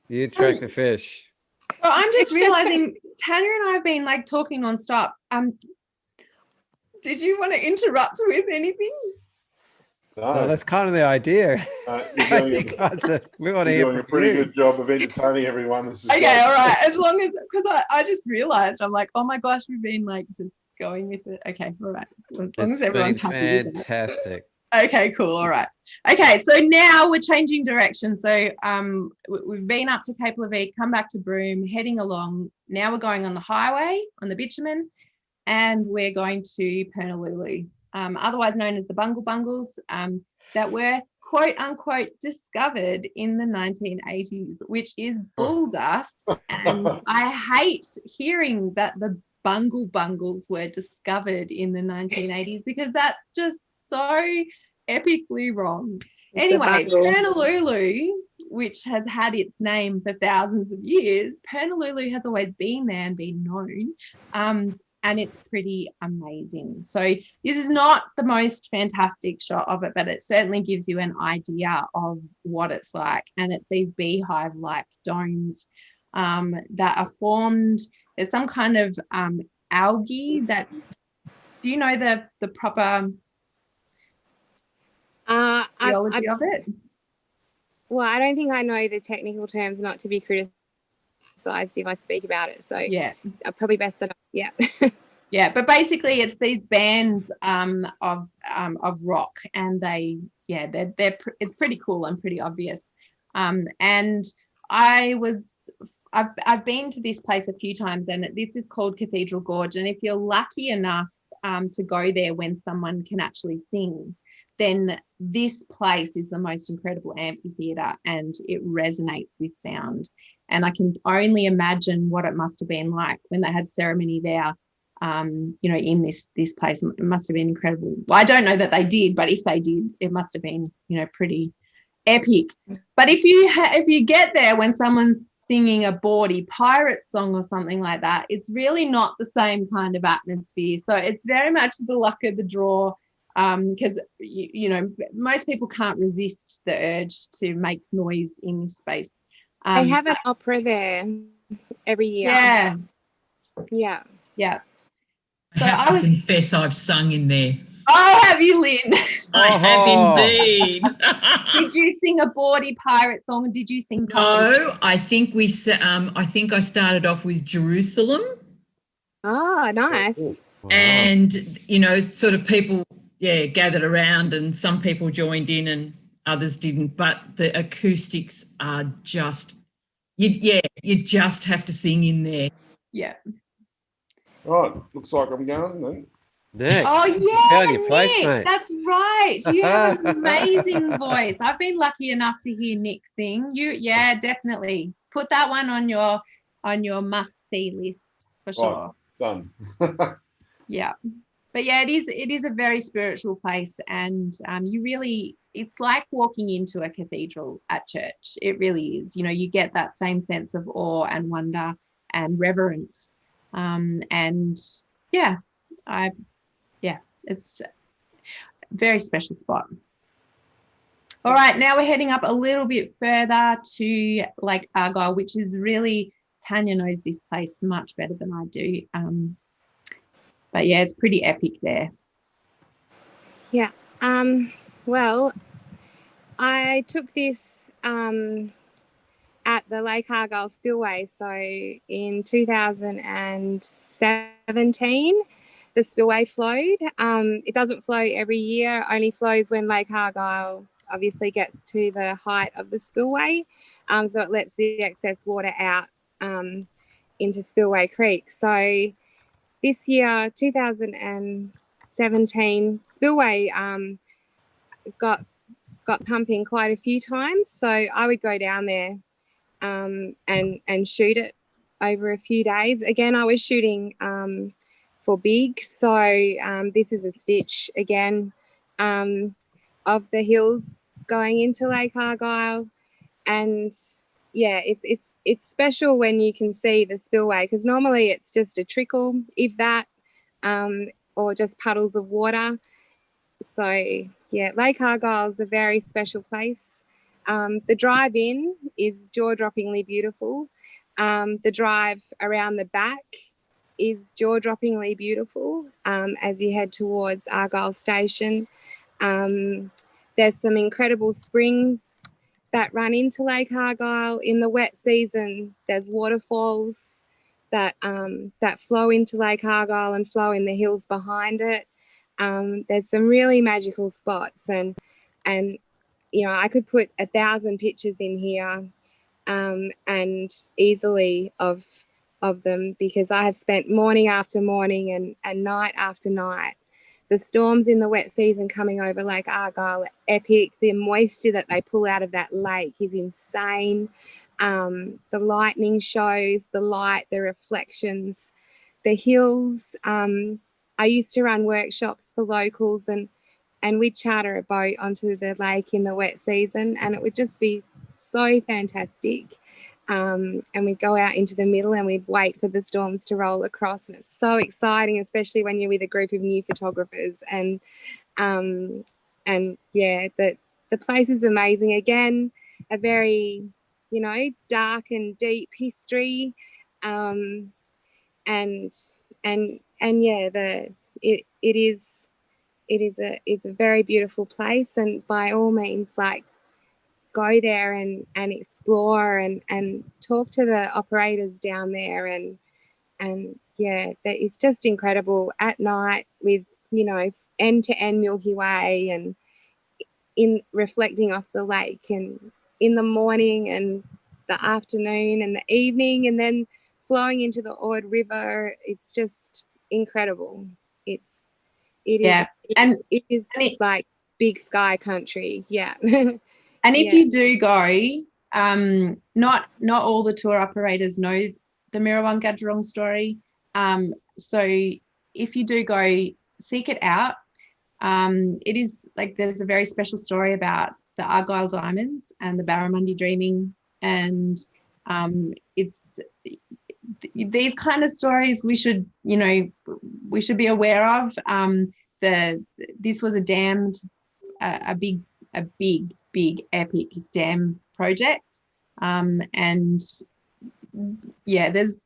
You attract the fish. So I'm just realizing Tanya and I have been talking nonstop. Did you want to interrupt with anything? No, that's kind of the idea. We want to hear doing a pretty good job of entertaining everyone. This is okay, great. all right. As long as, because I just realized, I'm like, oh my gosh, we've been just going with it. Okay, all right. As long as everyone's happy. Fantastic. Okay, cool. All right. Okay, so now we're changing direction. So we've been up to Cape Leveque, come back to Broome, heading along. Now we're going on the highway, on the bitumen. and we're going to Pernalulu, otherwise known as the Bungle Bungles, that were quote unquote discovered in the 1980s, which is bull dust. And I hate hearing that the Bungle Bungles were discovered in the 1980s because that's just so epically wrong. Anyway, Pernalulu, which has had its name for thousands of years, Pernalulu has always been there and been known. And it's pretty amazing. So this is not the most fantastic shot of it, but it certainly gives you an idea of what it's like. And it's these beehive-like domes that are formed. There's some kind of algae that, do you know the proper biology of it? Well, I don't think I know the technical terms, not to be criticised if I speak about it. So yeah, probably best that yeah. Yeah, but basically it's these bands of rock, and it's pretty cool and pretty obvious. And I've been to this place a few times, and this is called Cathedral Gorge. And if you're lucky enough to go there when someone can actually sing, then this place is the most incredible amphitheatre, and it resonates with sound. And I can only imagine what it must have been like when they had ceremony there, in this place. It must have been incredible. Well, I don't know that they did, but if they did, it must have been, pretty epic. But if you get there when someone's singing a bawdy pirate song or something like that, it's really not the same kind of atmosphere. So it's very much the luck of the draw, because most people can't resist the urge to make noise in this space. They have an opera there every year. Yeah. So I have to confess I've sung in there. Oh, have you, Lynn? I have indeed. Did you sing a bawdy pirate song? Did you sing? No, I think I started off with Jerusalem. Oh, nice. Wow. And, sort of people, gathered around, and some people joined in and others didn't. But the acoustics are just, you just have to sing in there. Yeah. Right, looks like I'm going then. Nick, Oh yeah, found your place, mate. That's right. You have an amazing voice. I've been lucky enough to hear Nick sing. Definitely put that one on your must-see list for sure. Done. Yeah, but yeah, it is a very spiritual place, and it's like walking into a cathedral at church. It really is. You get that same sense of awe and wonder and reverence. It's a very special spot. All right, now we're heading up a little bit further to Lake Argyle, which is really, Tanya knows this place much better than I do. But yeah, it's pretty epic there. Yeah. Well, I took this at the Lake Argyle Spillway. So in 2017, the spillway flowed. It doesn't flow every year, only flows when Lake Argyle obviously gets to the height of the spillway. So it lets the excess water out into Spillway Creek. So this year, 2017, spillway got pumping quite a few times. So I would go down there and shoot it over a few days. Again, I was shooting for big. So this is a stitch again of the hills going into Lake Argyle. And yeah, it's special when you can see the spillway, because normally it's just a trickle, if that, or just puddles of water. So yeah, Lake Argyle is a very special place. The drive in is jaw-droppingly beautiful. The drive around the back is jaw-droppingly beautiful as you head towards Argyle Station. There's some incredible springs that run into Lake Argyle. In the wet season, there's waterfalls that flow into Lake Argyle and flow in the hills behind it. There's some really magical spots, and I could put 1,000 pictures in here, and easily of of them, because I have spent morning after morning and night after night. The storms in the wet season coming over Lake Argyle are epic. The moisture that they pull out of that lake is insane. The lightning shows, the light, the reflections, the hills. I used to run workshops for locals, and we'd charter a boat onto the lake in the wet season, and it would just be so fantastic. And we'd go out into the middle and we'd wait for the storms to roll across, and it's so exciting, especially when you're with a group of new photographers. And yeah, the place is amazing. Again, a very, you know, dark and deep history, and yeah, it is a very beautiful place, and by all means, like, go there and explore and talk to the operators down there, and yeah, that is just incredible at night with, you know, end to end Milky Way, and in reflecting off the lake, and in the morning and the afternoon and the evening, and then flowing into the Ord River. It's just incredible. It is like big sky country. Yeah. And if you do go, not all the tour operators know the Mirawan Gadgerong story. So if you do go, seek it out. It is like, there's a very special story about the Argyle diamonds and the Barramundi dreaming, and it's these kind of stories we should be aware of. This was a big epic dam project, and yeah, there's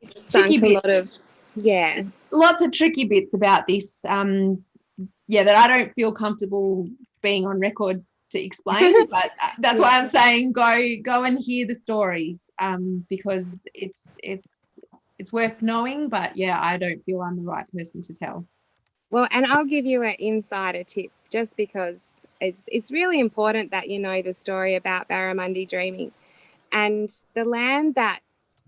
lots of tricky bits about this, that I don't feel comfortable being on record to explain, but that's why I'm saying go and hear the stories, because it's worth knowing. But yeah, I don't feel I'm the right person to tell. Well, and I'll give you an insider tip, just because it's really important that you know the story about Barramundi dreaming. And the land that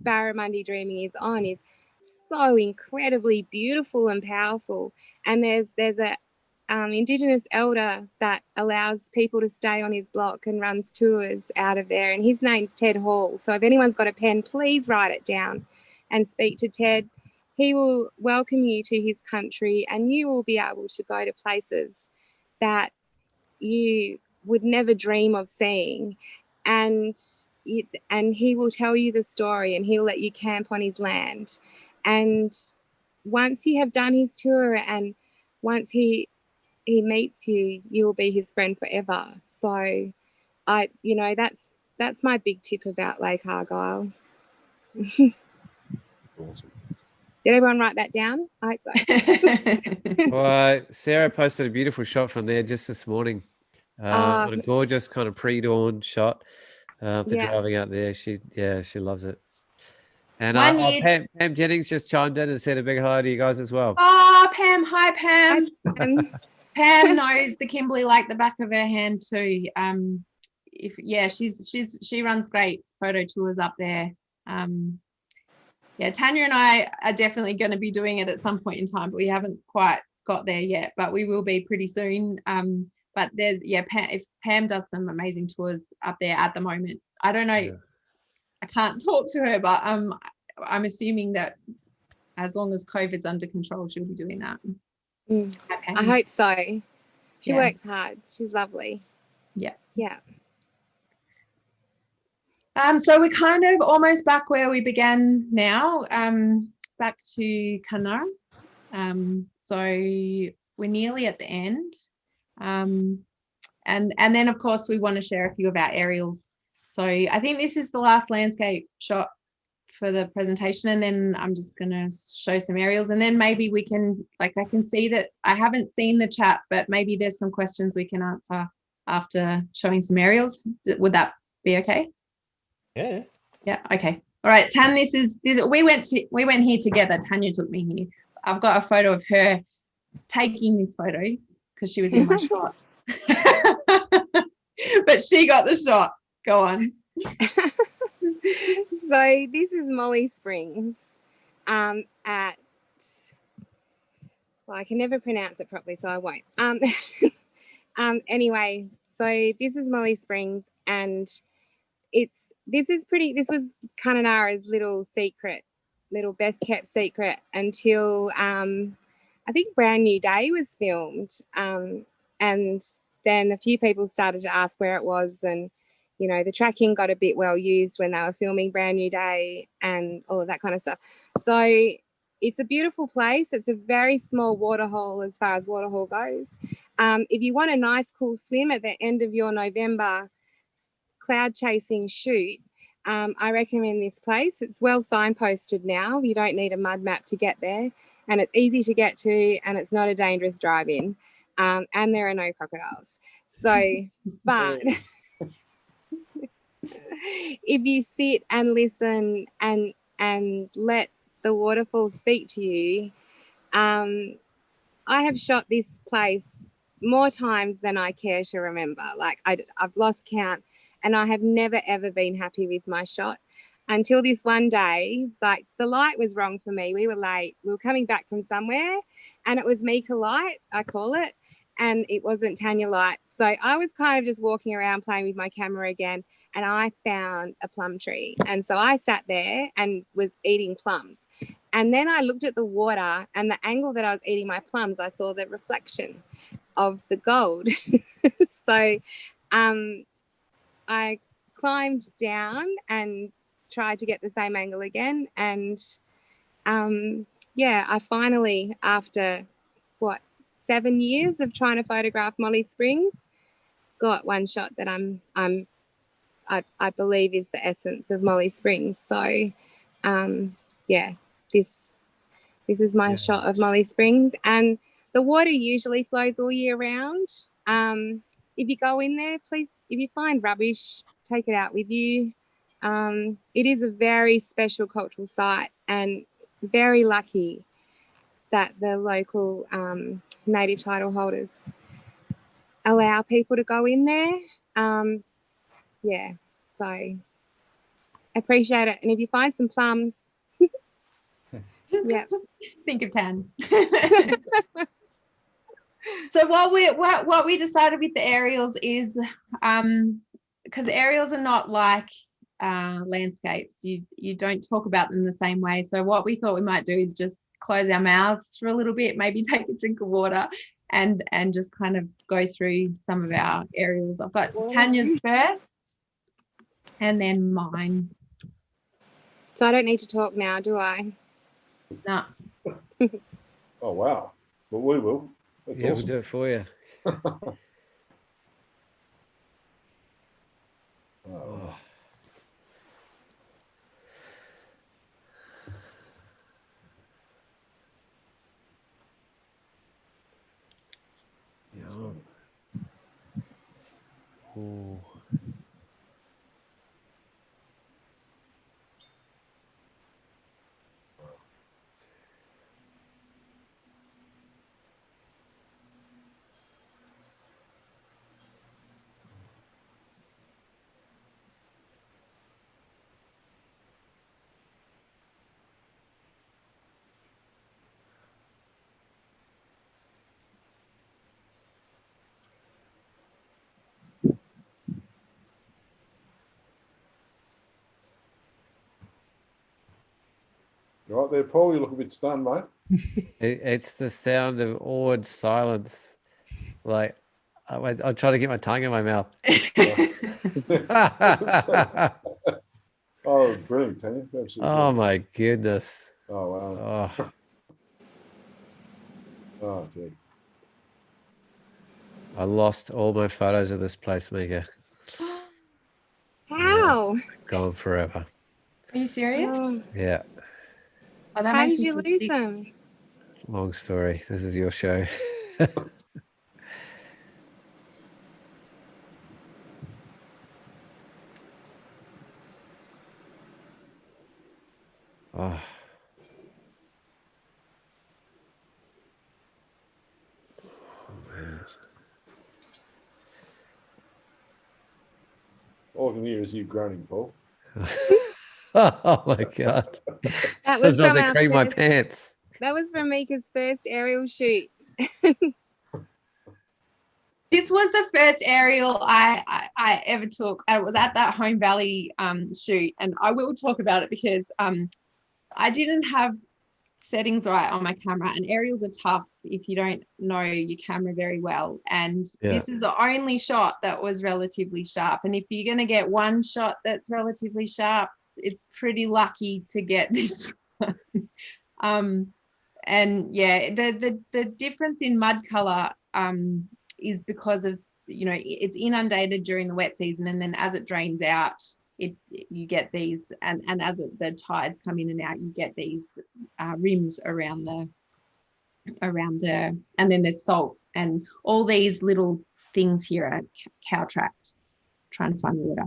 Barramundi dreaming is on is so incredibly beautiful and powerful. And there's a indigenous elder that allows people to stay on his block and runs tours out of there. And his name's Ted Hall. So if anyone's got a pen, please write it down and speak to Ted. He will welcome you to his country, and you will be able to go to places that you would never dream of seeing. And he will tell you the story, and he'll let you camp on his land. And once you have done his tour, and once he meets you, you will be his friend forever. So that's my big tip about Lake Argyle. Awesome. Did everyone write that down? I hope so. Well, Sarah posted a beautiful shot from there just this morning. On a gorgeous kind of pre-dawn shot. After driving out there, she loves it. And Pam Jennings just chimed in and said a big hi to you guys as well. Oh, Pam! Hi, Pam. Pam knows the Kimberley like the back of her hand too. She runs great photo tours up there. Tanya and I are definitely going to be doing it at some point in time, but we haven't quite got there yet. But we will be pretty soon. But if Pam does some amazing tours up there at the moment. I don't know. Yeah. I can't talk to her, but I'm assuming that as long as COVID's under control, she'll be doing that. I hope so. She works hard. She's lovely. Yeah. Yeah. So we're kind of almost back where we began now, back to Kanara. So we're nearly at the end. And then, of course, we want to share a few of our aerials. So I think this is the last landscape shot for the presentation, and then I'm just going to show some aerials, and then maybe we can, I can see that I haven't seen the chat, but maybe there's some questions we can answer after showing some aerials. Would that be okay? Yeah. Yeah. Okay. All right, Tan. This is we went here together. Tanya took me here. I've got a photo of her taking this photo because she was in my shot, but she got the shot. Go on. So this is Molly Springs. at, well, I can never pronounce it properly, so I won't. Anyway, so this is Molly Springs, and this was Kununurra's little best kept secret until I think Brand New Day was filmed, and then a few people started to ask where it was, and the tracking got a bit well used when they were filming Brand New Day and all of that kind of stuff. So it's a beautiful place. It's a very small waterhole as far as waterhole goes. If you want a nice cool swim at the end of your November cloud chasing shoot, I recommend this place. It's well signposted now. You don't need a mud map to get there, and it's easy to get to, and it's not a dangerous drive-in, and there are no crocodiles. So, but if you sit and listen and let the waterfall speak to you, I have shot this place more times than I care to remember. Like I've lost count, and I have never ever been happy with my shot until this one day. Like the light was wrong for me. We were late. We were coming back from somewhere, and it was Mieke light, I call it, and it wasn't Tanya light. So I was kind of just walking around playing with my camera again, and I found a plum tree. And so I sat there and was eating plums. And then I looked at the water, and the angle that I was eating my plums, I saw the reflection of the gold. So I climbed down and tried to get the same angle again. And yeah, I finally, after 7 years of trying to photograph Molly Springs, got one shot that I believe is the essence of Molly Springs. So yeah, this is my shot of Molly Springs. And the water usually flows all year round. If you go in there, please, if you find rubbish, take it out with you. It is a very special cultural site, and very lucky that the local native title holders allow people to go in there. Yeah, so appreciate it. And if you find some plums, yeah, think of Tan. So what we decided with the aerials is, because aerials are not like landscapes, you don't talk about them the same way. So what we thought we might do is just close our mouths for a little bit, maybe take a drink of water, and just kind of go through some of our aerials. I've got Tanya's first, and then mine. So I don't need to talk now, do I? No. Oh wow! Well, we will. That's yeah, awesome. we'll do it for you. Oh. Yeah. Ooh. You right there, Paul? You look a bit stunned, mate. It's the sound of awed silence. Like I'll try to get my tongue in my mouth. Oh, brilliant, Tanya. Absolutely Oh brilliant. my goodness. Oh wow. Oh, Oh gee. I lost all my photos of this place, Mieke. How? Gone forever. Are you serious? Yeah. Oh, that How makes did me you feel lose sick. them? Long story. This is your show. Oh. All I can hear is you groaning, Paul. Oh my God. That was Sometimes from I our cream my first, pants. that was from Mieka's first aerial shoot. This was the first aerial I ever took. I was at that Home Valley shoot, and I will talk about it because I didn't have settings right on my camera, and aerials are tough if you don't know your camera very well. And this is the only shot that was relatively sharp. And if you're going to get one shot that's relatively sharp, it's pretty lucky to get this one. And yeah, the difference in mud color is because of, you know, it's inundated during the wet season, and then as it drains out, you get these, and as the tides come in and out, you get these rims around the, and then there's salt, and all these little things here are cow tracks trying to find water.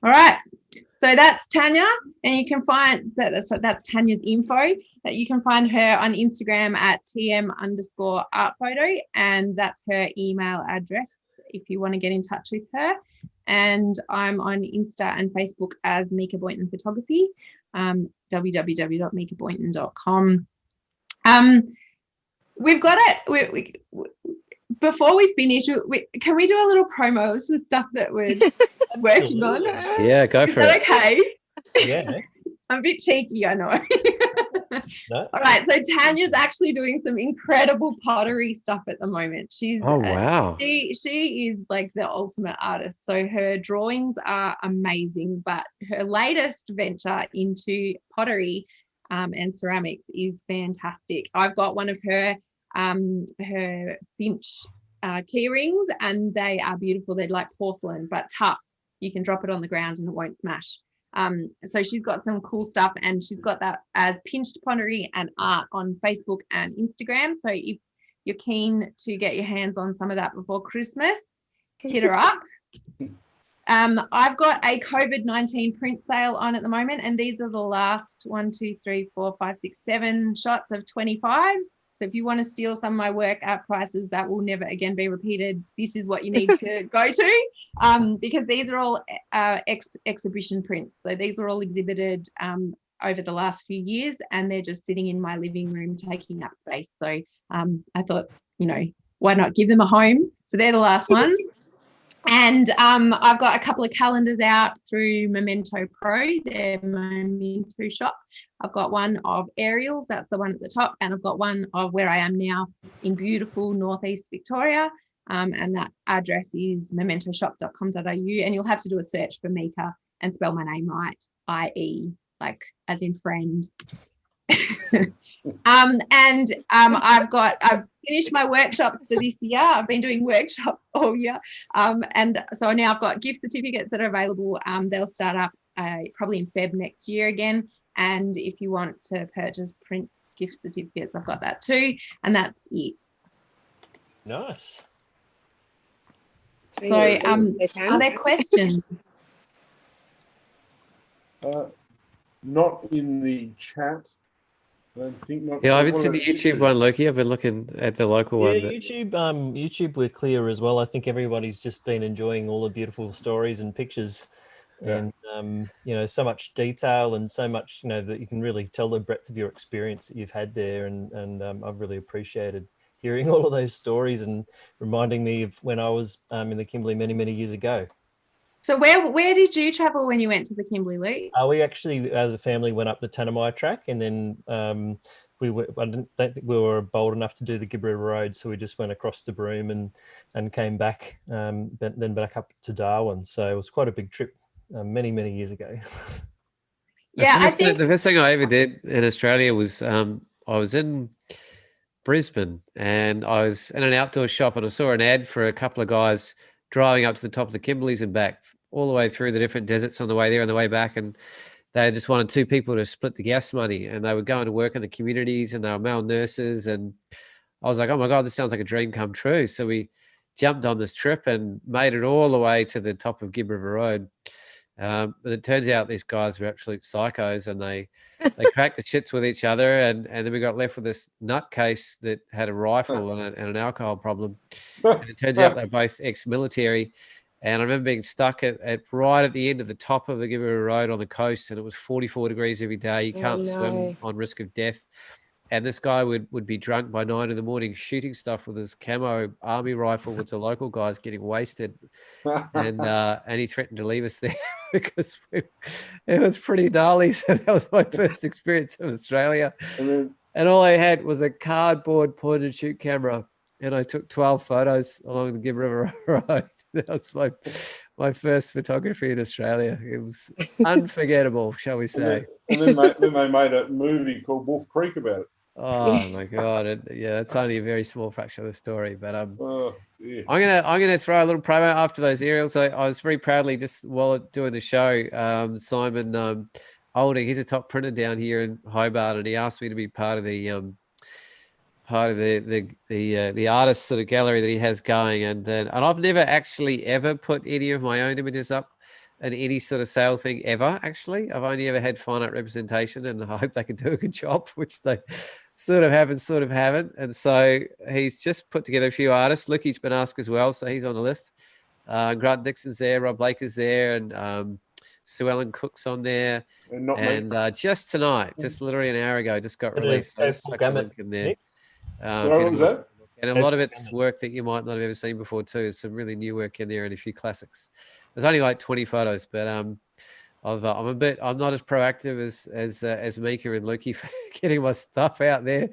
All right, so that's Tanya, and you can find that's Tanya's info. That you can find her on Instagram at tm_artphoto, and that's her email address if you want to get in touch with her. And I'm on Insta and Facebook as Mieke Boynton Photography, www.miekeboynton.com. We've got it. Before we finish, can we do a little promo of some stuff that we're working on? Yeah, go for it. Okay. Yeah. I'm a bit cheeky, I know. No. All right, so Tanya's actually doing some incredible pottery stuff at the moment. She's wow. She is like the ultimate artist. So her drawings are amazing, but her latest venture into pottery and ceramics is fantastic. I've got one of her Finch key rings, and they are beautiful. They're like porcelain but tough. You can drop it on the ground and it won't smash. So she's got some cool stuff, and she's got that as Pinched Pottery and Art on Facebook and Instagram. So if you're keen to get your hands on some of that before Christmas, hit her up. I've got a COVID-19 print sale on at the moment, and these are the last 1, 2, 3, 4, 5, 6, 7 shots of 25. So if you want to steal some of my work at prices that will never again be repeated, this is what you need to go to, because these are all exhibition prints. So these are all exhibited over the last few years, and they're just sitting in my living room taking up space. So I thought, you know, why not give them a home? So they're the last ones. And I've got a couple of calendars out through Memento Pro, their Memento shop. I've got one of aerials, that's the one at the top, and I've got one of where I am now in beautiful northeast Victoria, and that address is mementoshop.com.au, and you'll have to do a search for Mieke and spell my name right, I-E, like as in friend. I've finished my workshops for this year. I've been doing workshops all year, and so now I've got gift certificates that are available. They'll start up probably in Feb next year again, and if you want to purchase print gift certificates, I've got that too, and that's it. Nice. So are there questions? Not in the chat. I don't think. Yeah, I haven't seen the YouTube one, Loki. I've been looking at the local one. Yeah, YouTube, we're clear as well. I think everybody's just been enjoying all the beautiful stories and pictures, and you know, so much detail and so much, you know, that you can really tell the breadth of your experience that you've had there, and I've really appreciated hearing all of those stories and reminding me of when I was in the Kimberley many years ago. So where did you travel when you went to the Kimberley, Luke? We actually, as a family, went up the Tania track, and then I don't think we were bold enough to do the Gibb River Road, so we just went across the Broome and came back, then back up to Darwin. So it was quite a big trip many years ago. Yeah, I think the first thing I ever did in Australia was I was in Brisbane, and I was in an outdoor shop, and I saw an ad for a couple of guys driving up to the top of the Kimberleys and back, all the way through the different deserts on the way there and the way back. And they just wanted 2 people to split the gas money, and they were going to work in the communities, and they were male nurses. And I was like, oh my God, this sounds like a dream come true. So we jumped on this trip and made it all the way to the top of Gibb River Road. But it turns out these guys were absolute psychos, and they cracked the shits with each other, and then we got left with this nutcase that had a rifle and an alcohol problem. And it turns out they're both ex-military. And I remember being stuck at right at the end of the top of the Kimberley Road on the coast, and it was 44 degrees every day. You can't swim on risk of death. And this guy would be drunk by 9 a.m, shooting stuff with his camo army rifle with the local guys getting wasted. And he threatened to leave us there because it was pretty gnarly. So that was my first experience of Australia. And all I had was a cardboard point and shoot camera. And I took 12 photos along the Gibb River Road. That was my first photography in Australia. It was unforgettable, shall we say. And then they made a movie called Wolf Creek about it. Oh my God! It's only a very small fraction of the story, but yeah. I'm gonna throw a little promo after those aerials. I was very proudly, just while doing the show, Simon Olding, he's a top printer down here in Hobart, and he asked me to be part of the artist sort of gallery that he has going, and I've never actually ever put any of my own images up in any sort of sale thing ever. Actually, I've only ever had fine art representation, and I hope they can do a good job, which they sort of have and sort of haven't. And so he's just put together a few artists. Leveque's been asked as well, so he's on the list. Grant Dixon's there, Rob Blake is there, and Sue Ellen Cook's on there. And just tonight, just literally an hour ago, just got released. I just stuck a link in there. So what was that? And a lot of it's work that you might not have ever seen before too. There's some really new work in there and a few classics. There's only like 20 photos, but I'm not as proactive as Mieke and Leveque for getting my stuff out there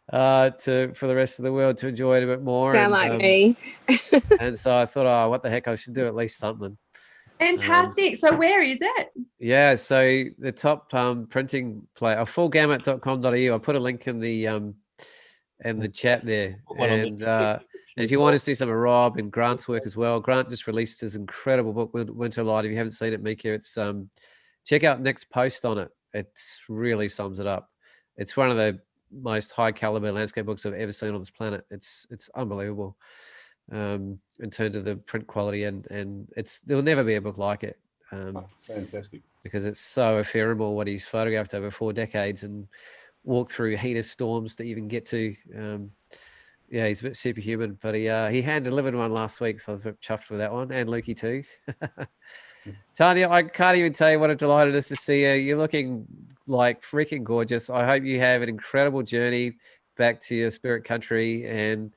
for the rest of the world to enjoy it a bit more. Sound like me. And so I thought, oh, what the heck, I should do at least something. Fantastic. So where is it? Yeah, so the top printing play, fullgamut.com.au. I put a link in the chat there. And if you want to see some of Rob and Grant's work as well, Grant just released his incredible book, Winter Light. If you haven't seen it, Mieke, it's check out Nick's post on it. It really sums it up. It's one of the most high caliber landscape books I've ever seen on this planet. It's unbelievable in terms of the print quality, and there'll never be a book like it. It's fantastic because it's so ephemeral what he's photographed over 4 decades and walked through heinous storms to even get to. Yeah, he's a bit superhuman, but he hand delivered one last week, so I was a bit chuffed with that one, and Leveque too. Tanya, I can't even tell you what a delight it is to see you. You're looking like freaking gorgeous. I hope you have an incredible journey back to your spirit country, and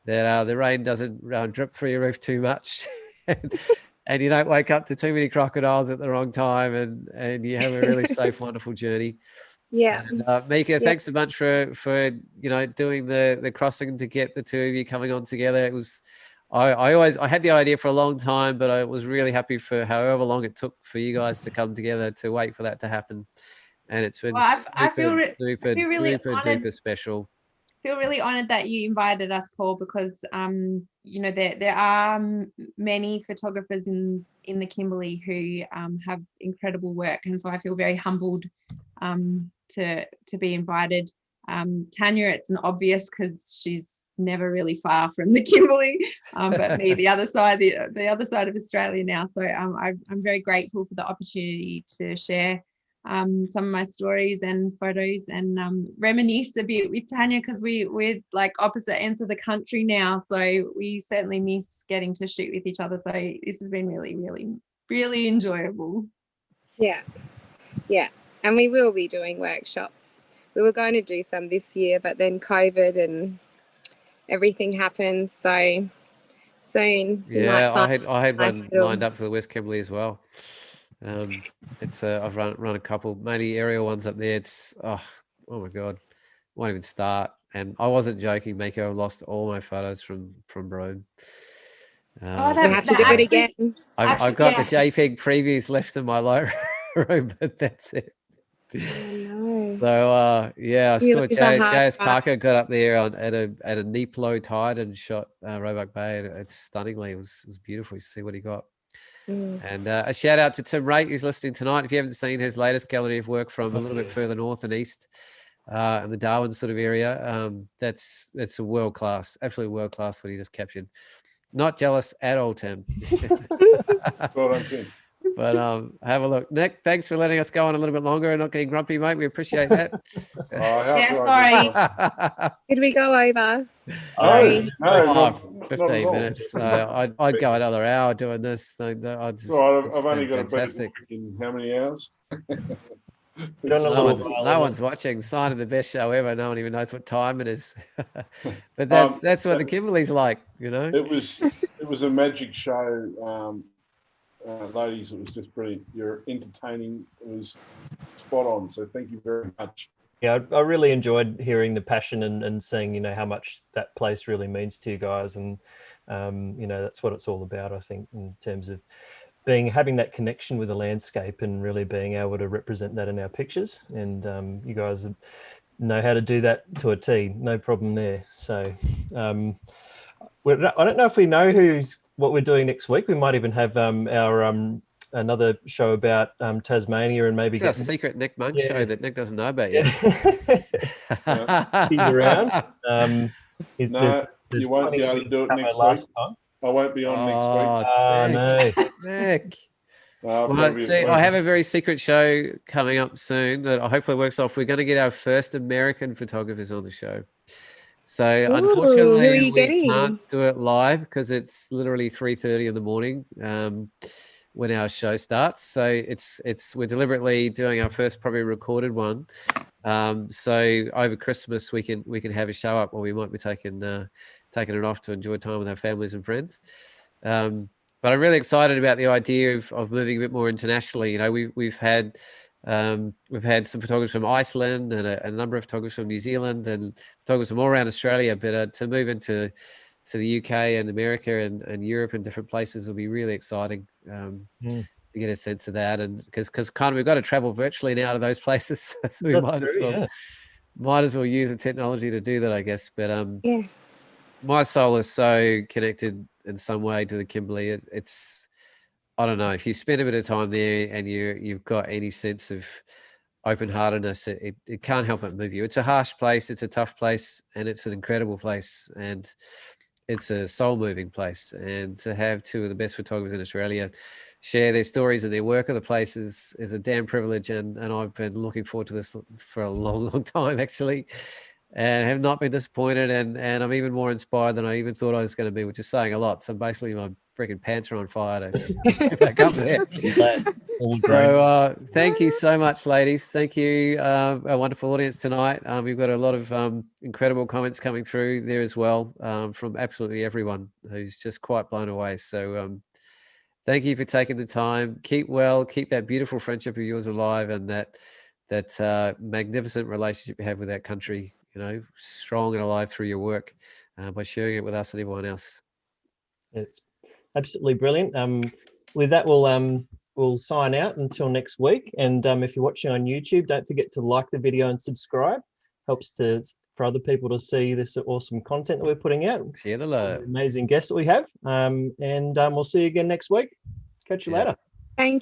that the rain doesn't drip through your roof too much, and you don't wake up to too many crocodiles at the wrong time, and you have a really safe, wonderful journey. Yeah. And, Mieke, thanks a bunch for doing the crossing to get the two of you coming on together. It was I had the idea for a long time, but I was really happy for however long it took for you guys to come together to wait for that to happen. And it's been I feel really super special. I feel really honored that you invited us, Paul, because there are many photographers in the Kimberley who have incredible work, and so I feel very humbled to be invited. Tanya, it's an obvious because she's never really far from the Kimberley, but me, the other side of Australia now. So I'm very grateful for the opportunity to share some of my stories and photos, and reminisce a bit with Tanya, because we're like opposite ends of the country now, so we certainly miss getting to shoot with each other. So this has been really, really, really enjoyable. Yeah, and we will be doing workshops. We were going to do some this year, but then COVID and everything happened, so soon. Yeah, I had one lined up for the West Kimberley as well. It's I've run a couple, mainly aerial ones up there. It's oh my god, won't even start. And I wasn't joking, Mieke. I lost all my photos from Broome. We have to do it again. I've got the JPEG previews left in my Lightroom, but that's it. Oh, no. So I saw JS Parker got up there at a neap low tide and shot Roebuck Bay. It's stunningly, it was beautiful to see what he got. And a shout out to Tim Raitt, who's listening tonight. If you haven't seen his latest gallery of work from a little bit further north and east, in the Darwin sort of area, that's a world class, absolutely world class what he just captured. Not jealous at all, Tim. Well done, Tim. But have a look. Nick, thanks for letting us go on a little bit longer and not getting grumpy, mate. We appreciate that. Yeah, sorry. Did we go over? No, Sorry. not 15 at all. minutes. So I'd go another hour doing this. So It's all right, I've only got fantastic. a better in how many hours? No one's watching. Sign of the best show ever. No one even knows what time it is. But that's what the Kimberley's like, you know. It was a magic show, ladies. It was just brilliant. You're entertaining. It was spot on. So thank you very much. Yeah, I really enjoyed hearing the passion and seeing, you know, how much that place really means to you guys. And, you know, that's what it's all about, I think, in terms of having that connection with the landscape and really being able to represent that in our pictures. And you guys know how to do that to a T, no problem there. So I don't know if we know what we're doing next week. We might even have our another show about Tasmania and maybe get a secret Nick Monk show that Nick doesn't know about yet. He's around. You won't be able to do it next week. Time. I won't be on next week. No. Nick. I have a very secret show coming up soon that hopefully works off. We're going to get our first American photographers on the show. So unfortunately, we can't do it live because it's literally 3:30 in the morning when our show starts. So we're deliberately doing our first probably recorded one. So over Christmas we can have a show up, or we might be taking it off to enjoy time with our families and friends. But I'm really excited about the idea of moving a bit more internationally. You know, we've had some photographers from Iceland and a number of photographers from New Zealand and photographers from all around Australia. But to move into the UK and America and Europe and different places will be really exciting to get a sense of that. And because kind of we've got to travel virtually now to those places, so we might as well use the technology to do that, I guess. But my soul is so connected in some way to the Kimberley. It's I don't know, if you spend a bit of time there and you've got any sense of open-heartedness, it can't help but move you. It's a harsh place, it's a tough place, and it's an incredible place, and it's a soul-moving place. And to have two of the best photographers in Australia share their stories and their work of the place is a damn privilege, and I've been looking forward to this for a long time actually, and have not been disappointed, and I'm even more inspired than I even thought I was going to be, which is saying a lot. So basically my freaking pants are on fire to get back up there. So thank you so much, ladies. Thank you, our wonderful audience tonight. We've got a lot of incredible comments coming through there as well, from absolutely everyone who's just quite blown away. So thank you for taking the time. Keep well, keep that beautiful friendship of yours alive, and that magnificent relationship you have with that country, you know, strong and alive through your work, by sharing it with us and everyone else. It's absolutely brilliant. With that, we'll sign out until next week. And if you're watching on YouTube, don't forget to like the video and subscribe. Helps for other people to see this awesome content that we're putting out. Share the love. Amazing guests that we have. And we'll see you again next week. Catch you later. Thank